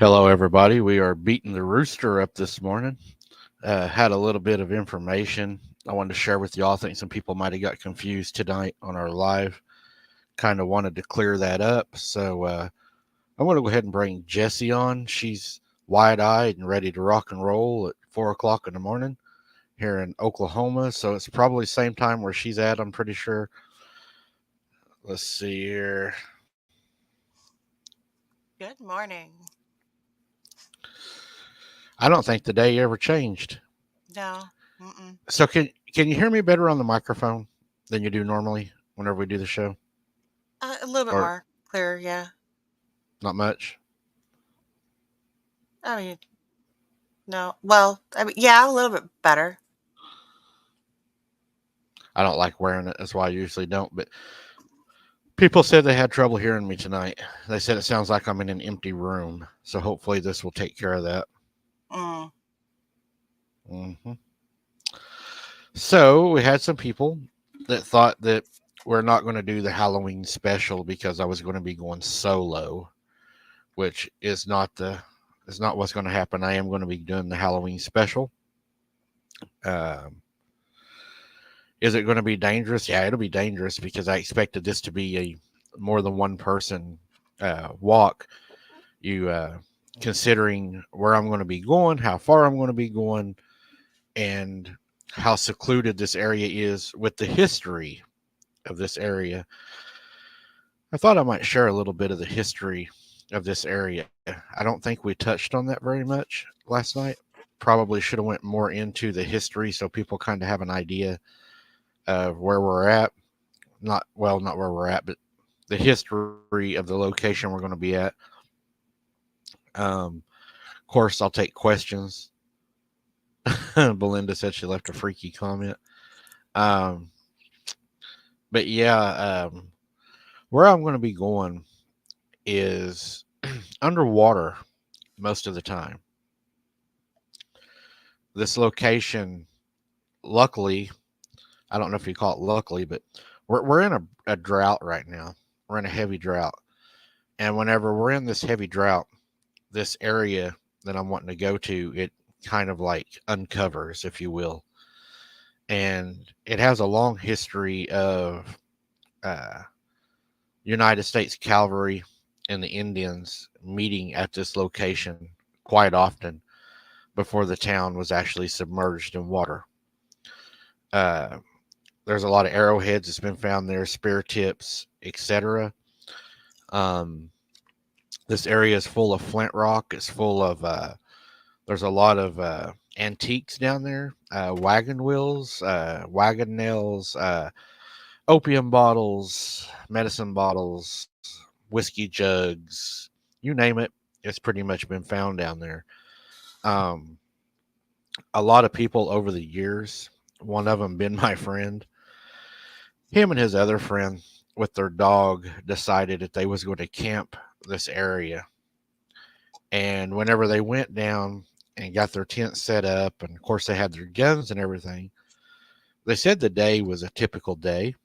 Hello, everybody. We are beating the rooster up this morning. Had a little bit of information I wanted to share with y'all. I think some people might have got confused tonight on our live. Kind of wanted to clear that up. So I'm going to go ahead and bring Jessie on. She's wide eyed and ready to rock and roll at 4 o'clock in the morning here in Oklahoma. So it's probably the same time where she's at, I'm pretty sure. Let's see here. Good morning. I don't think the day ever changed. No. Mm-mm. So can you hear me better on the microphone than you do normally whenever we do the show? A little bit Or more clear, yeah. not much? I mean, no. Well, yeah, a little bit better. I don't like wearing it. That's why I usually don't. But people said they had trouble hearing me tonight. They said it sounds like I'm in an empty room. So hopefully this will take care of that. Mm. hmm So we had some people that thought that we're not going to do the Halloween special because I was going to be going solo, which is not what's going to happen. I am going to be doing the Halloween special. Um, is it going to be dangerous? Yeah, it'll be dangerous because I expected this to be a more than one person walk. You considering where I'm going to be going, how far I'm going to be going, and how secluded this area is with the history of this area. I thought I might share a little bit of the history of this area. I don't think we touched on that very much last night. Probably should have went more into the history so people kind of have an idea of where we're at. Not where we're at, but the history of the location we're going to be at. Of course, I'll take questions. Belinda said she left a freaky comment. Um, but yeah, where I'm going to be going is underwater most of the time. This location, luckily, I don't know if you call it luckily, but we're in a drought right now. We're in a heavy drought. And whenever we're in this heavy drought, this area that I'm wanting to go to, it kind of like uncovers, if you will. And it has a long history of uh, United States cavalry and the Indians meeting at this location quite often before the town was actually submerged in water. Uh, there's a lot of arrowheads that's been found there, spear tips, etc. Um, this area is full of flint rock. It's full of there's a lot of antiques down there, wagon wheels, wagon nails, opium bottles, medicine bottles, whiskey jugs, you name it. It's pretty much been found down there. Um, a lot of people over the years, one of them been my friend, him and his other friend with their dog decided that they was going to camp this area. And whenever they went down and got their tent set up, and of course they had their guns and everything, they said the day was a typical day.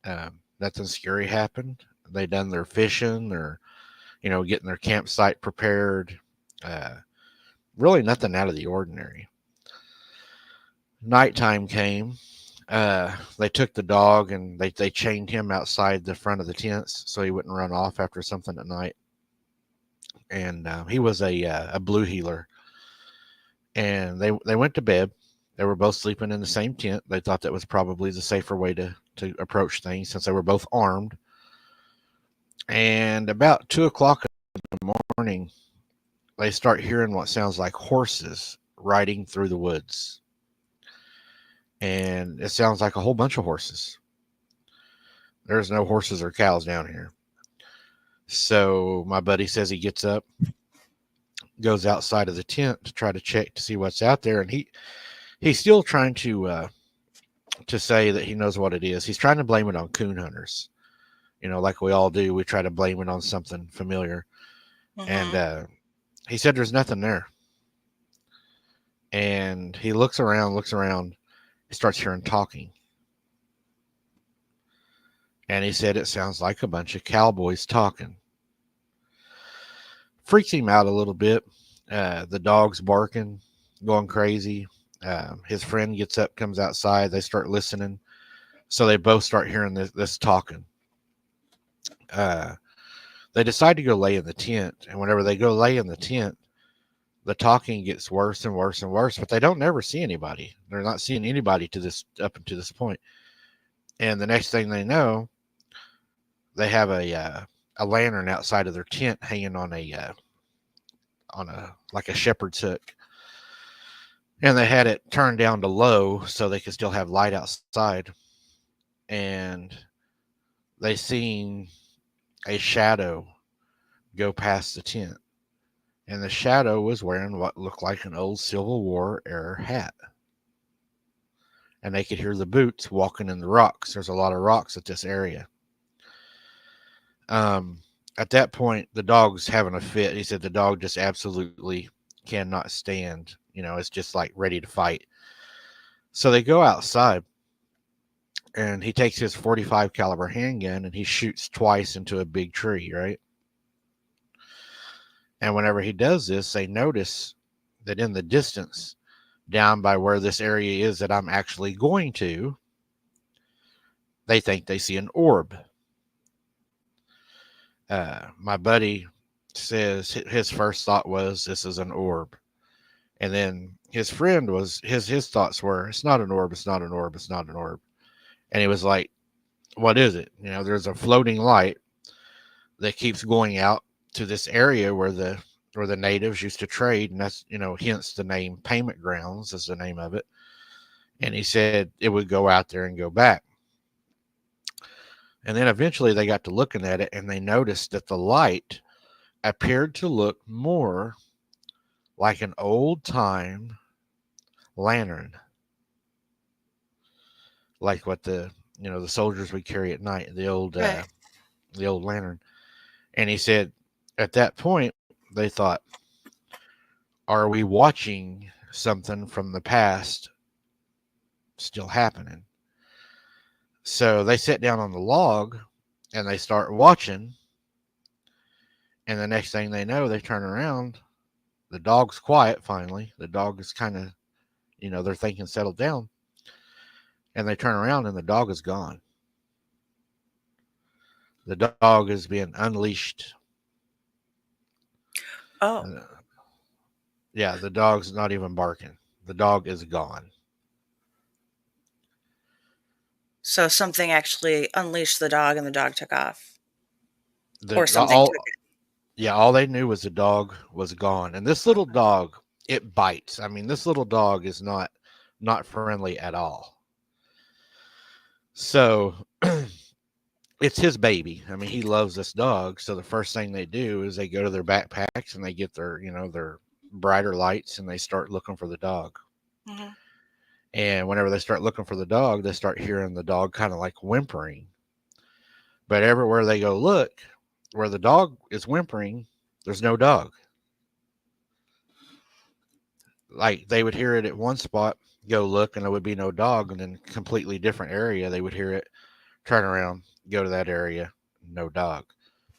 Nothing scary happened. They done their fishing, or getting their campsite prepared. Uh, really nothing out of the ordinary. Nighttime came. They took the dog and they chained him outside the front of the tents so he wouldn't run off after something at night. And he was a blue healer. And they went to bed. They were both sleeping in the same tent. They thought that was probably the safer way to approach things since they were both armed. And about 2 o'clock in the morning, they start hearing what sounds like horses riding through the woods. And it sounds like a whole bunch of horses. There's no horses or cows down here. So my buddy says he gets up, goes outside of the tent to try to check to see what's out there, and he's still trying to say that he knows what it is. He's trying to blame it on coon hunters. Like we all do, we try to blame it on something familiar. And Mm-hmm. he said there's nothing there. And he looks around, he starts hearing talking. And he said it sounds like a bunch of cowboys talking. freaks him out a little bit. The dog's barking, going crazy. His friend gets up, comes outside. They start listening. So they both start hearing this talking. Uh, they decide to go lay in the tent. And whenever they go lay in the tent, the talking gets worse and worse and worse, but they don't never see anybody. They're not seeing anybody to this up until this point. And the next thing they know, they have a lantern outside of their tent hanging on a like a shepherd's hook, and they had it turned down to low so they could still have light outside. And they seen a shadow go past the tent, and the shadow was wearing what looked like an old Civil War era hat. And they could hear the boots walking in the rocks. There's a lot of rocks at this area. At that point, the dog's having a fit. He said the dog just absolutely cannot stand. It's just like ready to fight. So they go outside, and he takes his 45 caliber handgun and he shoots twice into a big tree, right? And whenever he does this, they notice that in the distance, down by where this area is that I'm actually going to, they think they see an orb. My buddy says his first thought was, this is an orb. And then his friend was, his thoughts were, it's not an orb, it's not an orb, it's not an orb. And he was like, what is it? There's a floating light that keeps going out to this area where the natives used to trade, and that's, hence the name Payment Grounds is the name of it. And he said it would go out there and go back. And then eventually they got to looking at it, and they noticed that the light appeared to look more like an old time lantern, like what the soldiers would carry at night, the old lantern. And he said at that point they thought, are we watching something from the past still happening? So they sit down on the log and they start watching. And the next thing they know, they turn around. The dog's quiet finally. The dog is kind of, they're thinking settled down. And they turn around and the dog is gone. The dog is being unleashed. Oh. Yeah, the dog's not even barking. The dog is gone. So something actually unleashed the dog and the dog took off. The, Or something all, took it. Yeah, all they knew was the dog was gone. And this little dog, it bites. I mean, this little dog is not friendly at all. So it's his baby. I mean, he loves this dog. So the first thing they do is they go to their backpacks and they get their brighter lights and they start looking for the dog. Mm-hmm. And whenever they start looking for the dog, they start hearing the dog kind of like whimpering. But everywhere they go look, where the dog is whimpering, there's no dog. Like they would hear it at one spot, go look, and there would be no dog, and then completely different area, they would hear it, turn around, go to that area, no dog.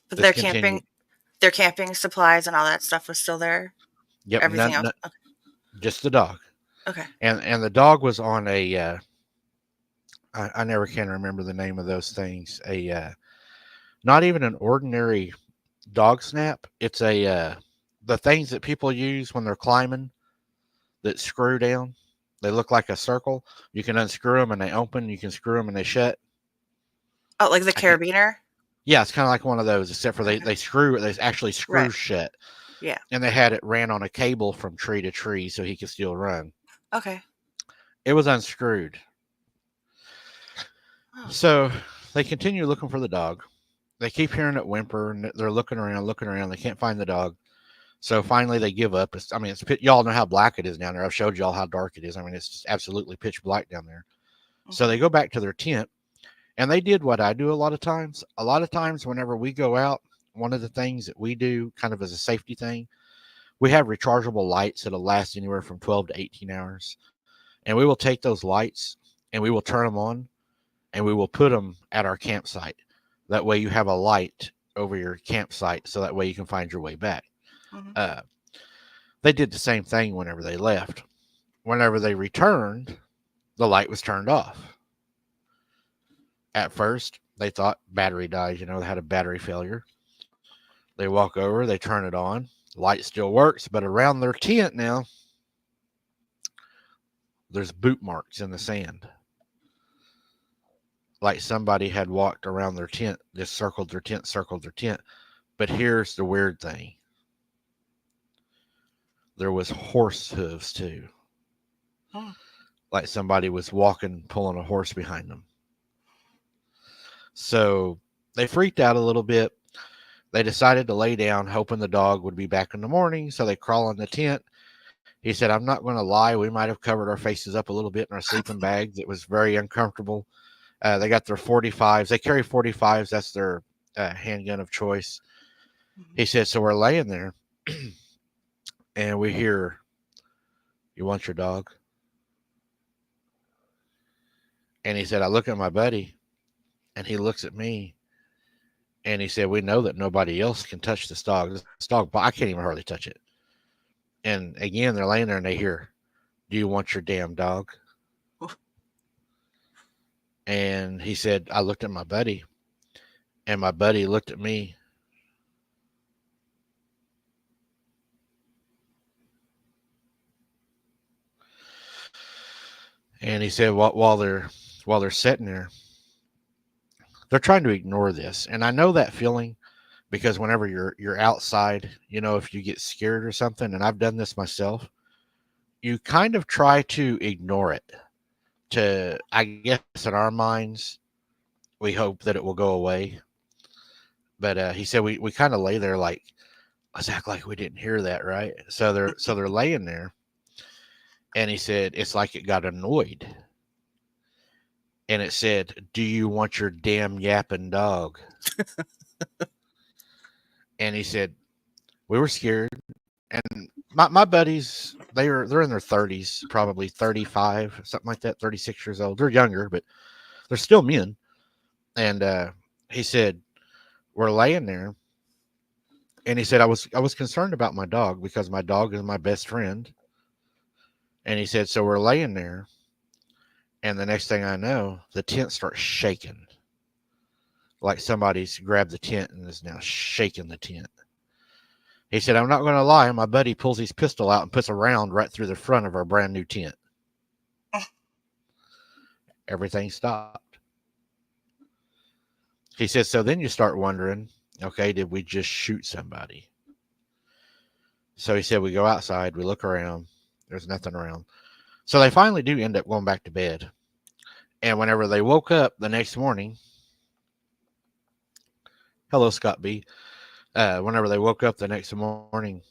But their camping supplies and all that stuff was still there. Yep, Everything else. Okay. Just the dog. Okay. And the dog was on a. I never can remember the name of those things. Not even an ordinary dog snap. It's the things that people use when they're climbing that screw down. They look like a circle. You can unscrew them and they open. You can screw them and they shut. Oh, like the carabiner? Yeah, it's kind of like one of those, except for they actually screw shut. Yeah. And they had it ran on a cable from tree to tree so he could still run. Okay. It was unscrewed. Oh. So they continue looking for the dog. They keep hearing it whimper, and they're looking around. They can't find the dog. So finally they give up. It's y'all know how black it is down there. I've showed y'all how dark it is. I mean, it's just absolutely pitch black down there. Mm-hmm. So they go back to their tent, and they did what I do a lot of times. A lot of times whenever we go out, one of the things that we do kind of as a safety thing, we have rechargeable lights that'll last anywhere from 12 to 18 hours. And we will take those lights and we will turn them on and we will put them at our campsite. That way you have a light over your campsite so that way you can find your way back. Mhm. Uh, they did the same thing whenever they left. Whenever they returned, the light was turned off. At first, they thought battery died. They had a battery failure. They walk over, they turn it on. Light still works, but around their tent now, there's boot marks in the sand. Like somebody had walked around their tent, just circled their tent, circled their tent. But here's the weird thing. There was horse hooves too. Mm. Like somebody was walking, pulling a horse behind them. So they freaked out a little bit. They decided to lay down, hoping the dog would be back in the morning. So they crawl in the tent. He said, I'm not going to lie. We might have covered our faces up a little bit in our sleeping bags. It was very uncomfortable. They got their 45s. They carry 45s. That's their handgun of choice. Mhm. He said, so we're laying there and we hear, you want your dog? And he said, I look at my buddy and he looks at me and he said, we know that nobody else can touch this dog. This dog, I can't even hardly touch it. And again, they're laying there and they hear, do you want your damn dog? And he said, I looked at my buddy and my buddy looked at me. And he said, while they're sitting there, they're trying to ignore this. And I know that feeling because whenever you're outside, if you get scared or something, and I've done this myself, you kind of try to ignore it. To I guess in our minds, we hope that it will go away. But he said we kind of lay there like let's act like we didn't hear that, right? So they're laying there, and he said it's like it got annoyed, and it said, "Do you want your damn yapping dog?" And he said we were scared, and my buddies they're in their 30s, probably 35, something like that, 36 years old. They're younger, but they're still men. And he said we're laying there, and he said I was concerned about my dog because my dog is my best friend. And he said so we're laying there, and the next thing I know, the tent starts shaking, like somebody's grabbed the tent and is now shaking the tent. He said, I'm not going to lie. My buddy pulls his pistol out and puts a round right through the front of our brand new tent. Everything stopped. He said, so then you start wondering, okay, did we just shoot somebody? So he said, we go outside, we look around, there's nothing around. So they finally do end up going back to bed. And whenever they woke up the next morning, hello, Scott B. Whenever they woke up the next morning,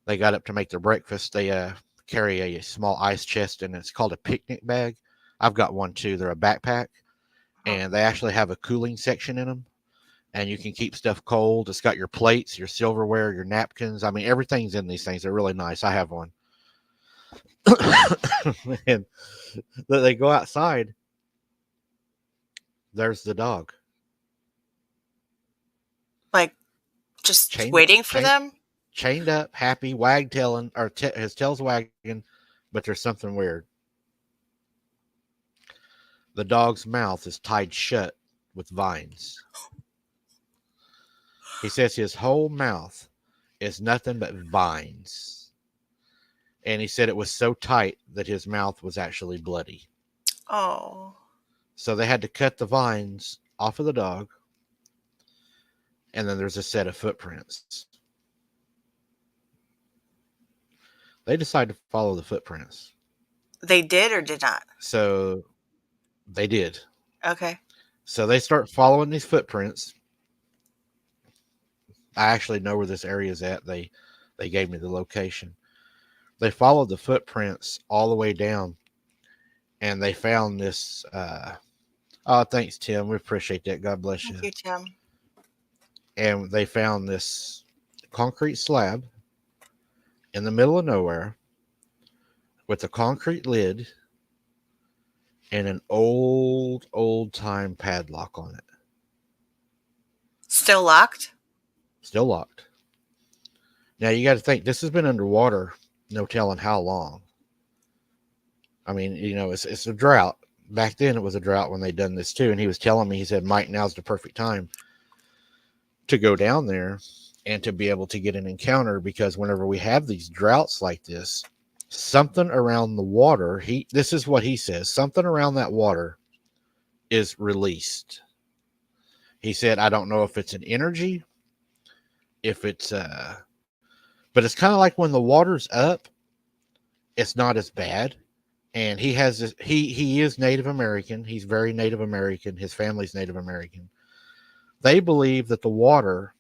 they got up to make their breakfast. They carry a small ice chest, and it's called a picnic bag. I've got one too. They're a backpack, Huh. and they actually have a cooling section in them, and you can keep stuff cold. It's got your plates, your silverware, your napkins. I mean, everything's in these things. They're really nice. I have one. And they go outside. There's the dog Like, just chained, waiting for chained, them? chained up, happy, wagtailing, or his tail's wagging, but there's something weird. The dog's mouth is tied shut with vines. He says his whole mouth is nothing but vines. And he said it was so tight that his mouth was actually bloody. Oh. So they had to cut the vines off of the dog. And then there's a set of footprints. They decided to follow the footprints. They did or did not? So they did. Okay. So they start following these footprints. I actually know where this area is at. They gave me the location. They followed the footprints all the way down, and they found this. Oh, thanks, Tim. We appreciate that. God bless Thank you. you, Tim. And they found this concrete slab in the middle of nowhere with a concrete lid and an old time padlock on it, Still locked? still locked. Now you got to think this has been underwater, no telling how long. I mean, it's a drought. Back then, it was a drought when they done this too. And he was telling me, he said, Mike, now's the perfect time to go down there and to be able to get an encounter, because whenever we have these droughts like this, something around the water, this is what he says, something around that water is released. He said, I don't know if it's an energy, if it's but it's kind of like when the water's up, it's not as bad. And he has this, he is Native American. He's very Native American. His family's Native American. They believe that the water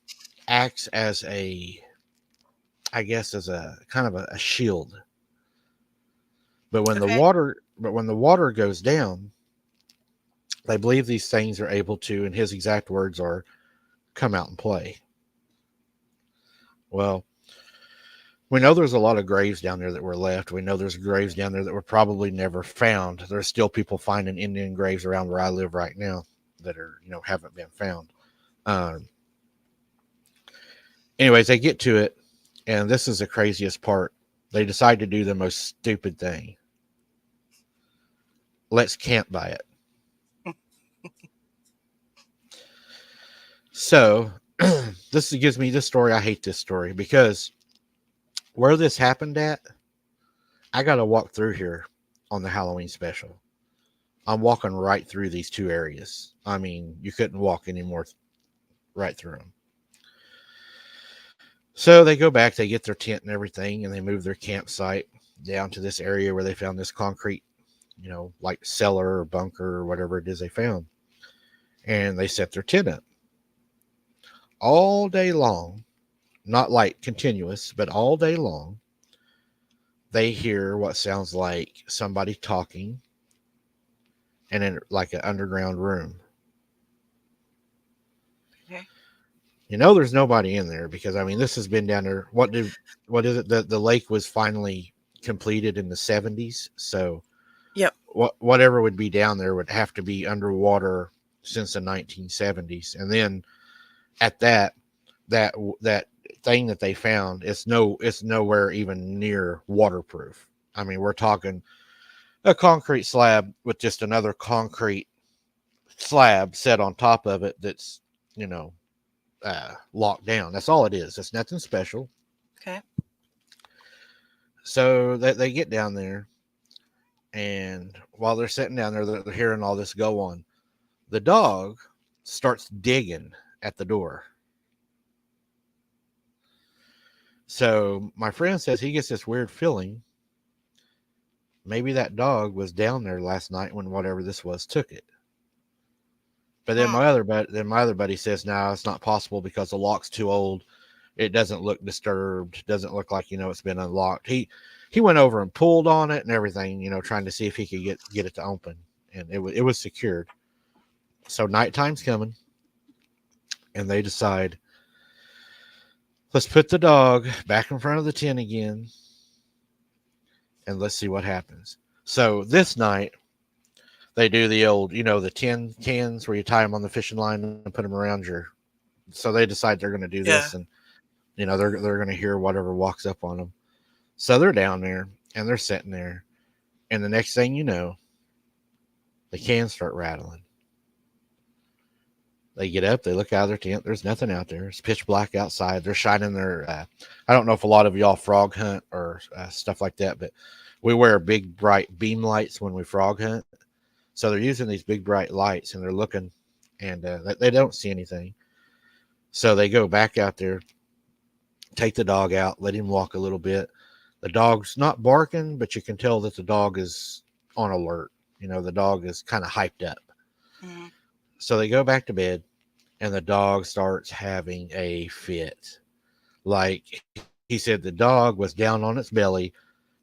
acts as I guess as a kind of a shield. Okay. But when the water goes down, they believe these things are able to, and his exact words are, come out and play. Well, we know there's a lot of graves down there that were left. We know there's graves down there that were probably never found. There's still people finding Indian graves around where I live right now that are, haven't been found. Um, Anyways, they get to it, and this is the craziest part. They decide to do the most stupid thing. Let's camp by it. So, this gives me this story. I hate this story because where this happened at, I got to walk through here on the Halloween special. I'm walking right through these two areas. I mean, you couldn't walk anymore right through them. So they go back, they get their tent and everything, and they move their campsite down to this area where they found this concrete, like cellar or bunker or whatever it is they found. And they set their tent up. All day long, not like continuous, but all day long, they hear what sounds like somebody talking and in like an underground room. Okay. There's nobody in there because I mean this has been down there. What is it? The lake was finally completed in the 70s. So Yep. whatever would be down there would have to be underwater since the 1970s. And then at that thing that they found, it's nowhere even near waterproof. I mean, we're talking a concrete slab with just another concrete slab set on top of it that's, locked down. That's all it is. It's nothing special. Okay. So they get down there, and while they're sitting down there, they're hearing all this go on. The dog starts digging at the door. So my friend says he gets this weird feeling. Maybe that dog was down there last night when whatever this was took it. But then Hmm. my other buddy says, no, it's not possible because the lock's too old. It doesn't look disturbed. Doesn't look like it's been unlocked. He went over and pulled on it and everything, trying to see if he could get it to open, and it was secured. So nighttime's coming, and they decide, let's put the dog back in front of the tent again, and let's see what happens. So this night, they do the old, the tin cans where you tie them on the fishing line and put them around your. So they decide they're going to do Yeah. this, and they're going to hear whatever walks up on them. So they're down there and they're sitting there, and the next thing you know, the cans start rattling. They get up, they look out of their tent. There's nothing out there. It's pitch black outside. They're shining their. I don't know if a lot of y'all frog hunt or stuff like that, but we wear big bright beam lights when we frog hunt. So they're using these big bright lights, and they're looking, and they don't see anything. So they go back out there, take the dog out, let him walk a little bit. The dog's not barking, but you can tell that the dog is on alert. The dog is kind of hyped up. Hmm. So they go back to bed, and the dog starts having a fit. Like he said, the dog was down on its belly,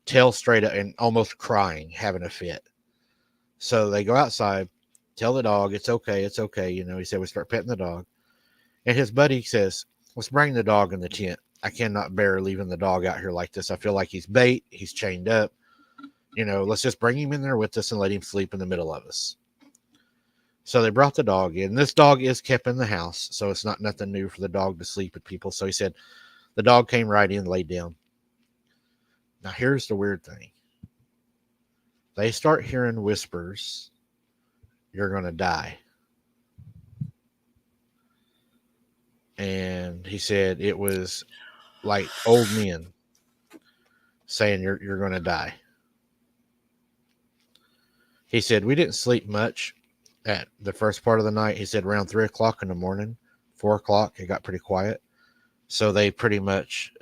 tail straight up, and almost crying, having a fit. So they go outside, tell the dog it's okay, it's okay. He said we start petting the dog, and his buddy says, "Let's bring the dog in the tent. I cannot bear leaving the dog out here like this. I feel like he's bait. He's chained up. Let's just bring him in there with us and let him sleep in the middle of us." So they brought the dog in. This dog is kept in the house, so it's not nothing new for the dog to sleep with people. So he said, The dog came right in, laid down. Now here's the weird thing. They start hearing whispers, "You're gonna die." And he said it was like old men saying you're gonna die. He said we didn't sleep much at the first part of the night. He said around 3 o'clock in the morning, 4 o'clock, it got pretty quiet. So they pretty much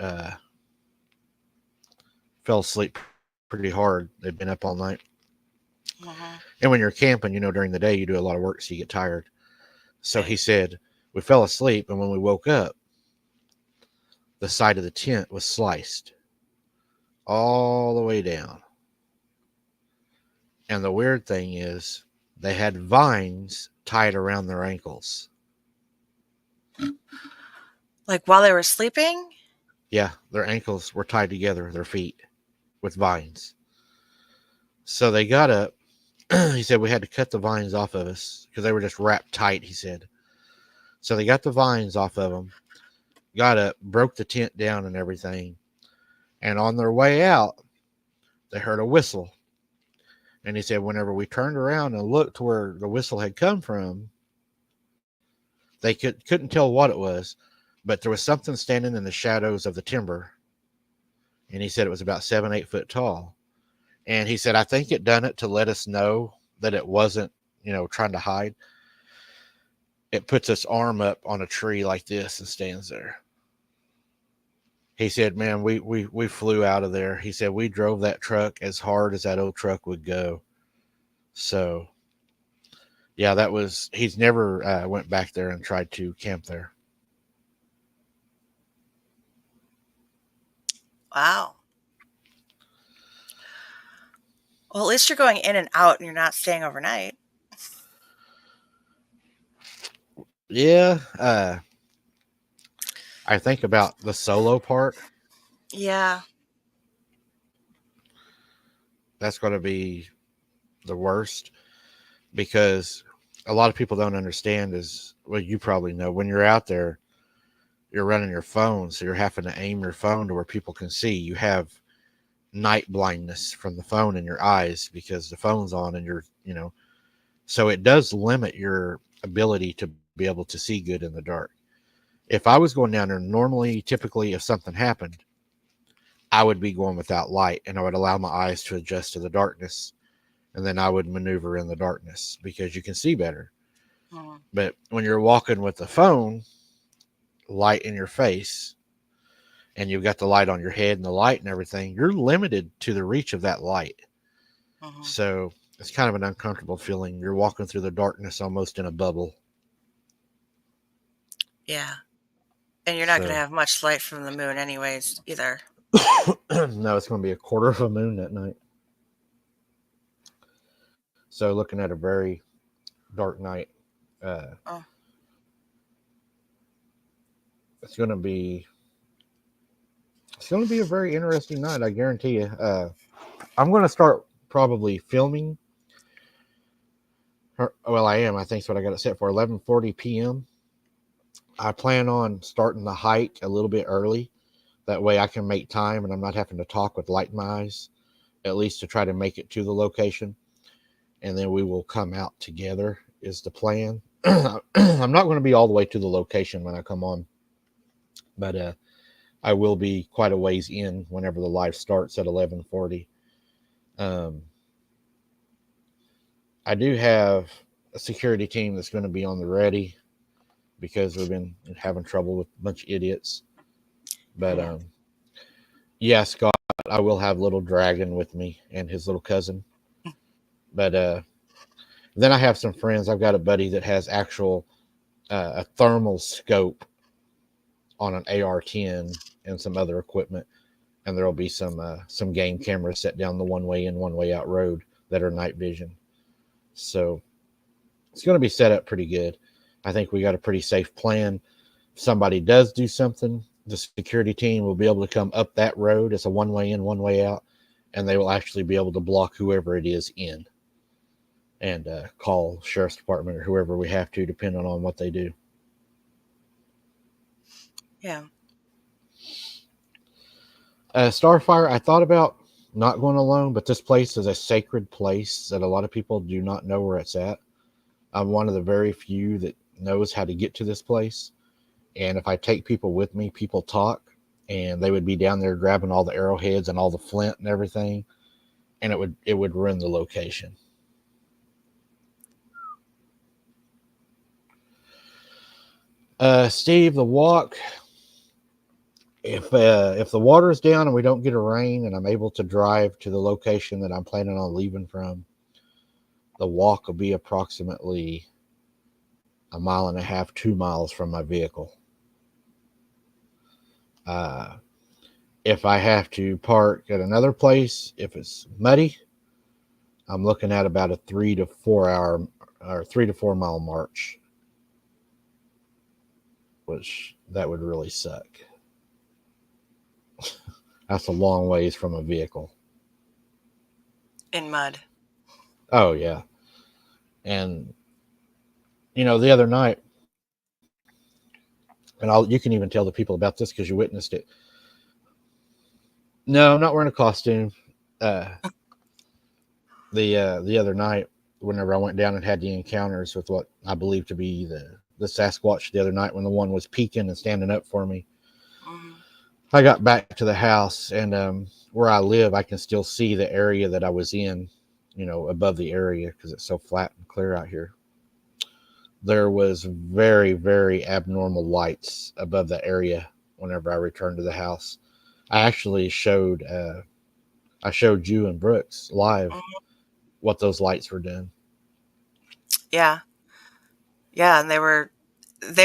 fell asleep pretty hard. They'd been up all night. Mhm. And when you're camping, during the day you do a lot of work, so you get tired. So he Right. said we fell asleep, and when we woke up, the side of the tent was sliced all the way down. And the weird thing is, they had vines tied around their ankles. Like while they were sleeping? Yeah, their ankles were tied together, their feet, with vines. So they got up. He said we had to cut the vines off of us because they were just wrapped tight, he said. So they got the vines off of them, got up, broke the tent down and everything. And on their way out, they heard a whistle. And he said whenever we turned around and looked to where the whistle had come from, they couldn't tell what it was, but there was something standing in the shadows of the timber. And he said it was about 7, 8 foot tall. And he said, I think it done it to let us know that it wasn't, trying to hide. It puts its arm up on a tree like this and stands there. He said, man, we flew out of there. He said, we drove that truck as hard as that old truck would go. So, yeah, he's never went back there and tried to camp there. Wow. Well, at least you're going in and out and you're not staying overnight. Yeah, I think about the solo part. Yeah. That's going to be the worst because a lot of people don't understand is, well, you probably know, when you're out there, you're running your phone, so you're having to aim your phone to where people can see. You have night blindness from the phone in your eyes because the phone's on and so it does limit your ability to be able to see good in the dark. If I was going down there, normally, typically, if something happened, I would be going without light and I would allow my eyes to adjust to the darkness, and then I would maneuver in the darkness because you can see better. Mhm. But when you're walking with the phone, light in your face, and you've got the light on your head and the light and everything, you're limited to the reach of that light. Mhm. So it's kind of an uncomfortable feeling. You're walking through the darkness almost in a bubble. Yeah. And you're not going to So have much light from the moon, anyways, either. no, it's going to be a quarter of a moon that night. So looking at a very dark night, uh, Oh, it's going to be it's going to be a very interesting night. I guarantee you. I'm going to start probably filming. Well, I am. I think that's what I got it set for. 11:40 p.m. I plan on starting the hike a little bit early. That way I can make time and I'm not having to talk with light in my eyes, at least to try to make it to the location. And then we will come out together, is the plan. I'm not going to be all the way to the location when I come on, but I will be quite a ways in whenever the live starts at 11:40. Um, I do have a security team that's going to be on the ready because we've been having trouble with a bunch of idiots. But yeah. yeah, Scott, I will have little Dragon with me and his little cousin. But then I have some friends. I've got a buddy that has actual a thermal scope on an AR-10 and some other equipment, and there'll be some game cameras set down the one way in, one way out road that are night vision. So it's going to be set up pretty good. I think we got a pretty safe plan. If somebody does do something, the security team will be able to come up that road. It's a one way in, one way out, and they will actually be able to block whoever it is in and call sheriff's department or whoever we have to, depending on what they do. Yeah. Starfire, I thought about not going alone, but this place is a sacred place that a lot of people do not know where it's at. I'm one of the very few that knows how to get to this place. And if I take people with me, people talk, and they would be down there grabbing all the arrowheads and all the flint and everything, and it would ruin the location. Steve, the walk. If the water's down and we don't get a rain, and I'm able to drive to the location that I'm planning on leaving from, the walk will be approximately a mile and a half, 2 miles from my vehicle. Uh, if I have to park at another place, if it's muddy, I'm looking at about a 3 to 4 hour or 3 to 4 mile march, which that would really suck. That's a long ways from a vehicle. In mud. Oh yeah, and the other night, and you can even tell the people about this because you witnessed it. No, I'm not wearing a costume. Uh, the other night, whenever I went down and had the encounters with what I believe to be the Sasquatch the other night, when the one was peeking and standing up for me, Mm-hmm. I got back to the house, and where I live, I can still see the area that I was in, above the area because it's so flat and clear out here. There was very, very abnormal lights above the area whenever I returned to the house. I actually showed you and Brooks live Mm-hmm. what those lights were doing. Yeah, yeah, and they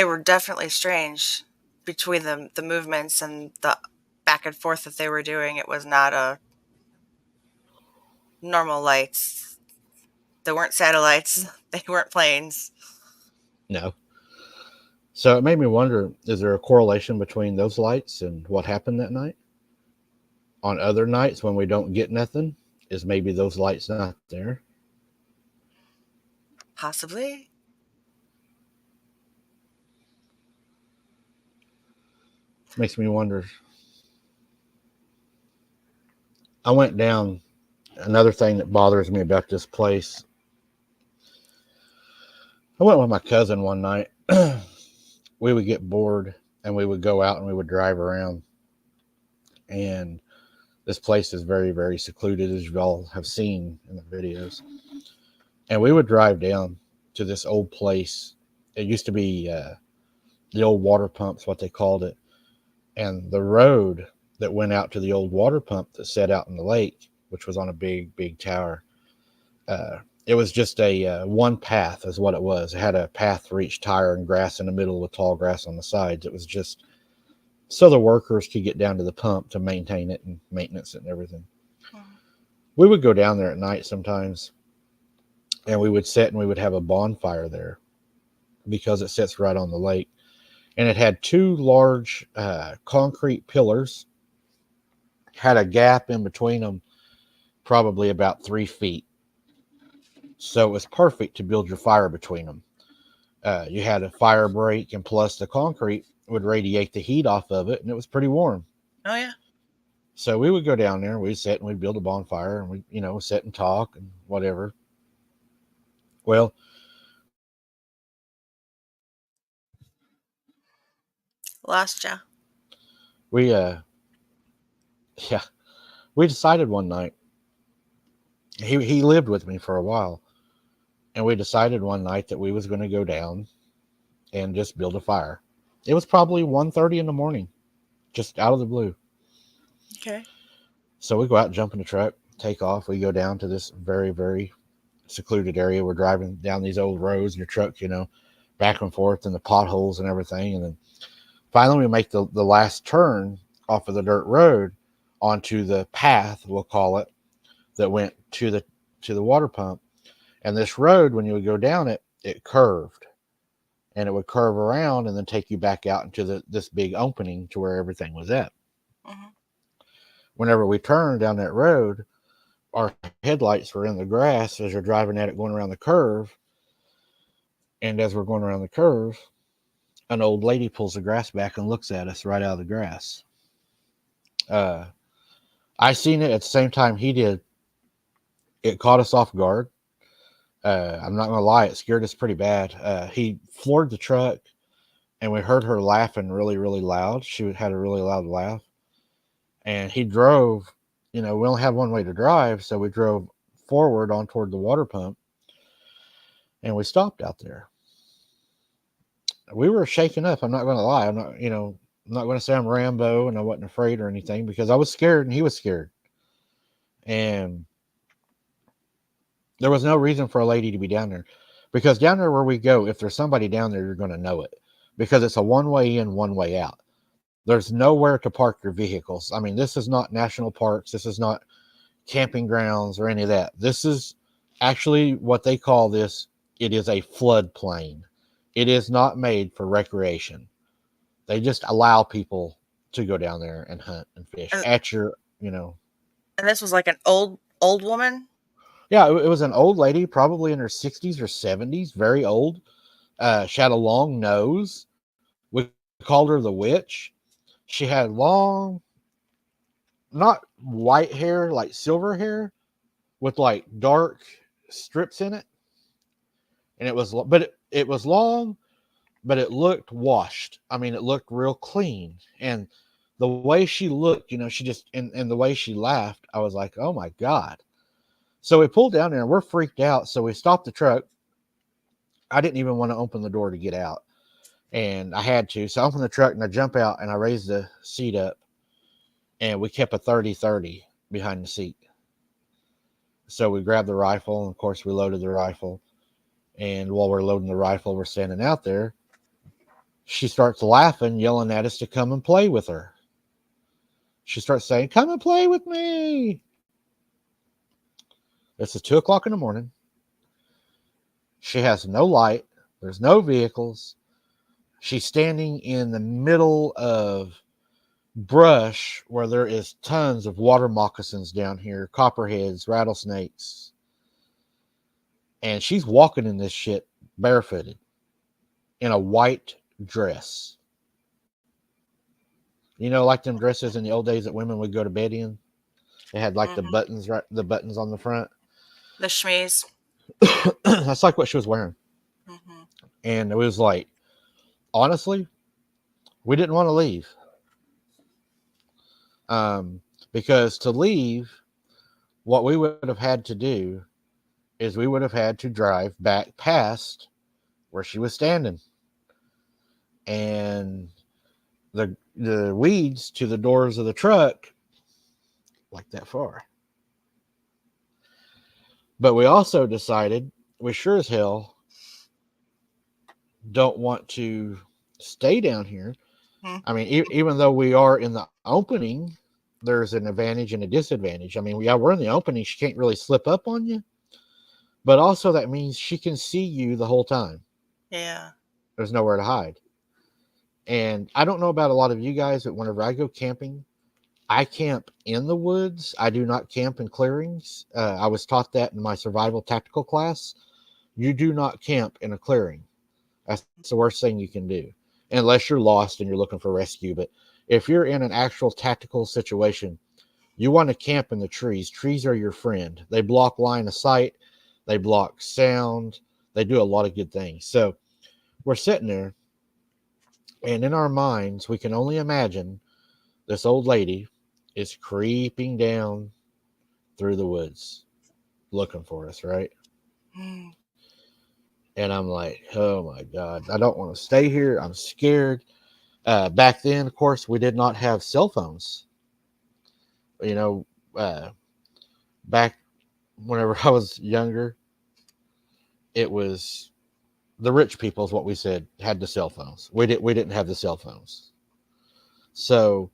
were definitely strange between the movements and the back and forth that they were doing. It was not a normal lights. They weren't satellites. They weren't planes. No. So it made me wonder, is there a correlation between those lights and what happened that night? On other nights when we don't get nothing, is maybe those lights not there? Possibly. Makes me wonder. I went down. Another thing that bothers me about this place, I went with my cousin one night. We would get bored and we would go out and we would drive around. And this place is very, very secluded, as you all have seen in the videos. And we would drive down to this old place. It used to be the old water pumps, what they called it. And the road that went out to the old water pump that set out in the lake, which was on a big, big tower, it was just a one path, is what it was. It had a path for each tire and grass in the middle with tall grass on the sides. It was just so the workers could get down to the pump to maintain it and maintenance it and everything. Mhm. We would go down there at night sometimes, and we would sit and we would have a bonfire there because it sits right on the lake. And it had two large concrete pillars, had a gap in between them, probably about 3 feet. So it was perfect to build your fire between them. You had a fire break, and plus the concrete would radiate the heat off of it, and it was pretty warm. Oh yeah. So we would go down there, and we'd sit and we'd build a bonfire, and we, sit and talk and whatever. Well, Lost ya. we yeah, we decided one night. He lived with me for a while, and we decided one night that we was going to go down and just build a fire. It was probably 1:30 in the morning, just out of the blue. Okay. So we go out, jump in the truck, take off. We go down to this very, very secluded area. We're driving down these old roads in your truck, back and forth and the potholes and everything. And then finally we make the last turn off of the dirt road onto the path, we'll call it, that went to the water pump. And this road, when you would go down it, it curved. And it would curve around and then take you back out into this big opening to where everything was at. Hmm. Whenever we turned down that road, our headlights were in the grass as you're driving at it going around the curve. And as we're going around the curve, an old lady pulls the grass back and looks at us right out of the grass. I seen it at the same time he did. It caught us off guard. I'm not gonna lie, it scared us pretty bad. He floored the truck, and we heard her laughing really, really loud. She had a really loud laugh, and he drove. You know, we only had one way to drive, so we drove forward on toward the water pump, and we stopped out there. We were shaken up. I'm not gonna lie. I'm not, I'm not gonna say I'm Rambo and I wasn't afraid or anything because I was scared and he was scared, and there was no reason for a lady to be down there because down there where we go, if there's somebody down there, you're going to know it because it's a one way in, one way out. There's nowhere to park your vehicles. I mean, this is not national parks. This is not camping grounds or any of that. This is actually what they call this. It is a floodplain. It is not made for recreation. They just allow people to go down there and hunt and fish And, at your. and this was like an old woman. Yeah, it was an old lady, probably in her 60s or 70s, very old. She had a long nose. We called her the witch. She had long, not white hair, like silver hair, with like dark strips in it. And it was long, but it looked washed. I mean, it looked real clean. And the way she looked, she just, and the way she laughed, I was like, oh my God. So we pulled down there and we're freaked out. So we stopped the truck. I didn't even want to open the door to get out. And I had to. So I opened the truck and I jump out and I raised the seat up. And we kept a 30-30 behind the seat. So we grabbed the rifle. And of course, we loaded the rifle. And while we're loading the rifle, we're standing out there. She starts laughing, yelling at us to come and play with her. She starts saying, come and play with me. It's 2 o'clock in the morning. She has no light. There's no vehicles. She's standing in the middle of brush where there is tons of water moccasins down here, copperheads, rattlesnakes. And she's walking in this shit barefooted in a white dress. Like them dresses in the old days that women would go to bed in. They had like the buttons on the front. The schmees. That's like what she was wearing. Mm-hmm. And it was like, honestly, we didn't want to leave. Because to leave, what we would have had to do is we would have had to drive back past where she was standing. And the weeds to the doors of the truck, like that far. But we also decided we sure as hell don't want to stay down here. Mm-hmm. I mean, even though we are in the opening, there's an advantage and a disadvantage. I mean, we're in the opening. She can't really slip up on you. But also that means she can see you the whole time. Yeah. There's nowhere to hide. And I don't know about a lot of you guys, but whenever I go camping, I camp in the woods. I do not camp in clearings. I was taught that in my survival tactical class. You do not camp in a clearing. That's the worst thing you can do, unless you're lost and you're looking for rescue. But if you're in an actual tactical situation, you want to camp in the trees. Trees are your friend. They block line of sight. They block sound. They do a lot of good things. So we're sitting there, and in our minds, we can only imagine this old lady is creeping down through the woods looking for us, right? Mm-hmm. And I'm like, oh my God, I don't want to stay here. I'm scared. Back then, of course, we did not have cell phones. Back whenever I was younger, it was the rich people, is what we said, had the cell phones. We didn't have the cell phones. So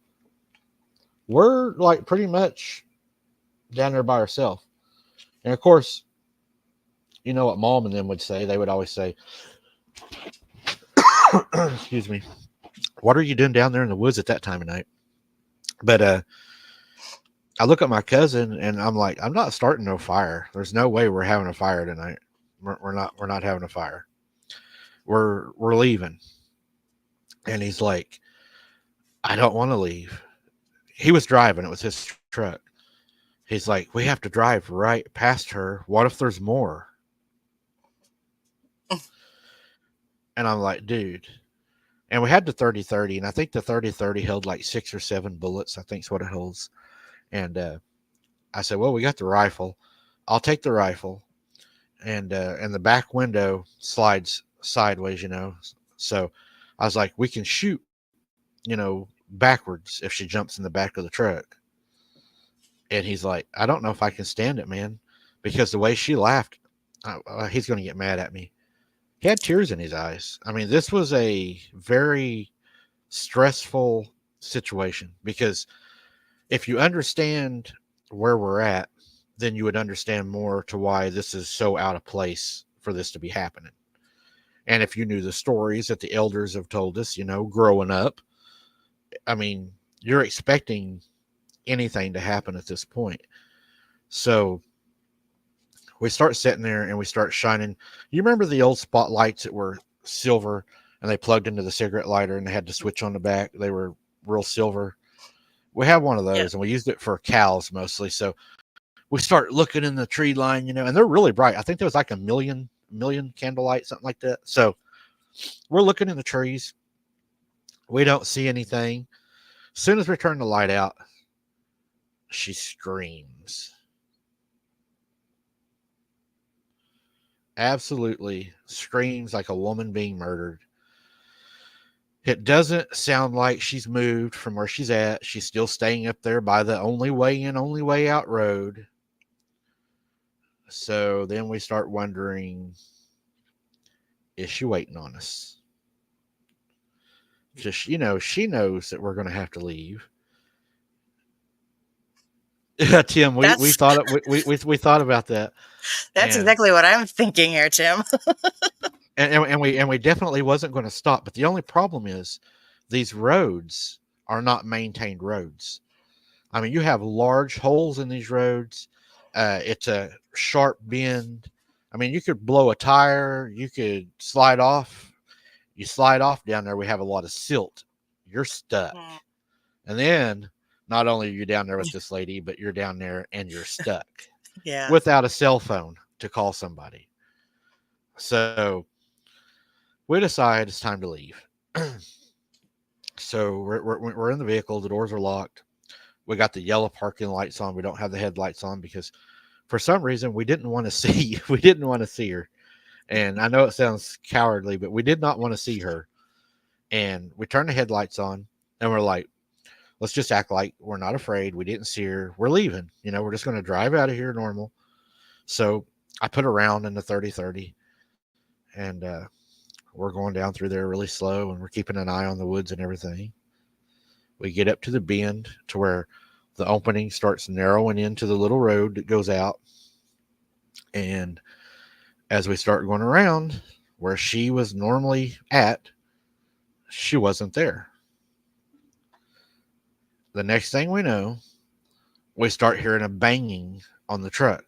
we're like pretty much down there by ourselves. And of course, you know what mom and them would say? They would always say, excuse me, what are you doing down there in the woods at that time of night? But I look at my cousin and I'm like, I'm not starting no fire. There's no way we're having a fire tonight. We're not having a fire. We're leaving. And he's like, I don't want to leave. He was driving. It was his truck. He's like, we have to drive right past her. What if there's more? And I'm like, dude. And we had the 30-30, and I think the 30-30 held like 6 or 7 bullets. I think is what it holds. And I said, well, we got the rifle. I'll take the rifle. And the back window slides sideways, So I was like, we can shoot, backwards if she jumps in the back of the truck. And he's like, I don't know if I can stand it, man, because the way she laughed, he's going to get mad at me. He had tears in his eyes. I mean, this was a very stressful situation because if you understand where we're at, then you would understand more to why this is so out of place for this to be happening. And if you knew the stories that the elders have told us, growing up, I mean, you're expecting anything to happen at this point. So we start sitting there and we start shining. You remember the old spotlights that were silver and they plugged into the cigarette lighter and they had the switch on the back? They were real silver. We had one of Yeah. those and we used it for cows mostly. So we start looking in the tree line, and they're really bright. I think there was like a million candlelight, something like that. So we're looking in the trees. We don't see anything. As soon as we turn the light out, she screams. Absolutely screams like a woman being murdered. It doesn't sound like she's moved from where she's at. She's still staying up there by the only way in, only way out road. So then we start wondering, is she waiting on us? Just, she knows that we're going to have to leave. Tim, we That's thought we thought about that, that's and exactly what I'm thinking here, Tim. and we definitely wasn't going to stop. But the only problem is these roads are not maintained roads. I mean, you have large holes in these roads. It's a sharp bend. I mean, you could blow a tire. You could slide off. You slide off down there. We have a lot of silt. You're stuck. Mm, And then not only are you down there with this lady, but you're down there and you're stuck yeah. without a cell phone to call somebody. So we decide it's time to leave. So we're in the vehicle. The doors are locked. We got the yellow parking lights on. We don't have the headlights on because for some reason we didn't want to see her. And I know it sounds cowardly, but we did not want to see her. And we turned the headlights on and we're like, let's just act like we're not afraid. We didn't see her. We're leaving. We're just going to drive out of here normal. So I put around in the 30-30 and we're going down through there really slow and we're keeping an eye on the woods and everything. We get up to the bend to where the opening starts narrowing into the little road that goes out. And as we start going around where she was normally at, she wasn't there. The next thing we know, we start hearing a banging on the truck.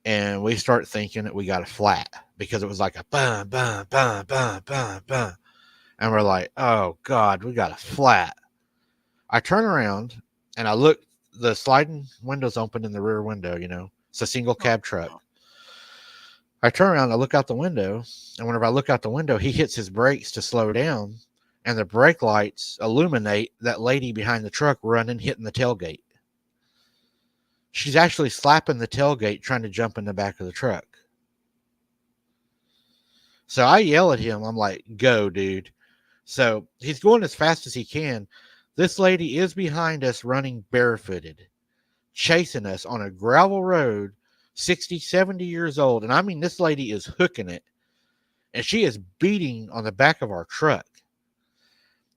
And we start thinking that we got a flat because it was like a bum, bum, bum, bum, bum, bum. And we're like, oh, God, we got a flat. I turn around and I look, the sliding windows open in the rear window, it's a single cab truck. I turn around, I look out the window, and whenever I look out the window, he hits his brakes to slow down, and the brake lights illuminate that lady behind the truck running, hitting the tailgate. She's actually slapping the tailgate, trying to jump in the back of the truck. So I yell at him. I'm like, go, dude. So he's going as fast as he can. This lady is behind us running barefooted, chasing us on a gravel road, 60, 70 years old. And I mean, this lady is hooking it. And she is beating on the back of our truck.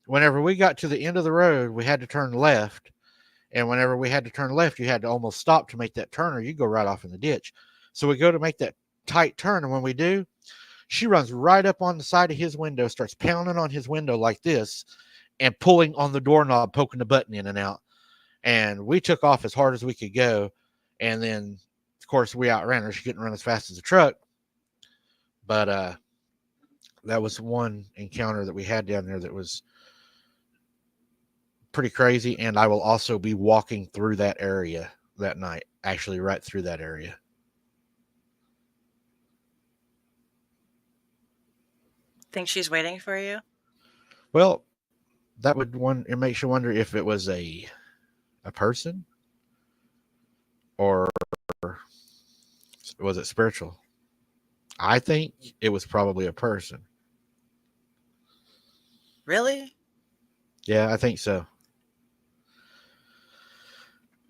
Whenever we got to the end of the road, we had to turn left. And whenever we had to turn left, you had to almost stop to make that turn or you go right off in the ditch. So we go to make that tight turn. And when we do, she runs right up on the side of his window, starts pounding on his window like this and pulling on the doorknob, poking the button in and out. And we took off as hard as we could go. And then, of course, we outran her. She couldn't run as fast as the truck. But that was one encounter that we had down there that was pretty crazy. And I will also be walking through that area that night, actually, right through that area. Think she's waiting for you? Well, that would one. It makes you wonder if it was a person or was it spiritual. I think it was probably a person. Really? Yeah, I think so.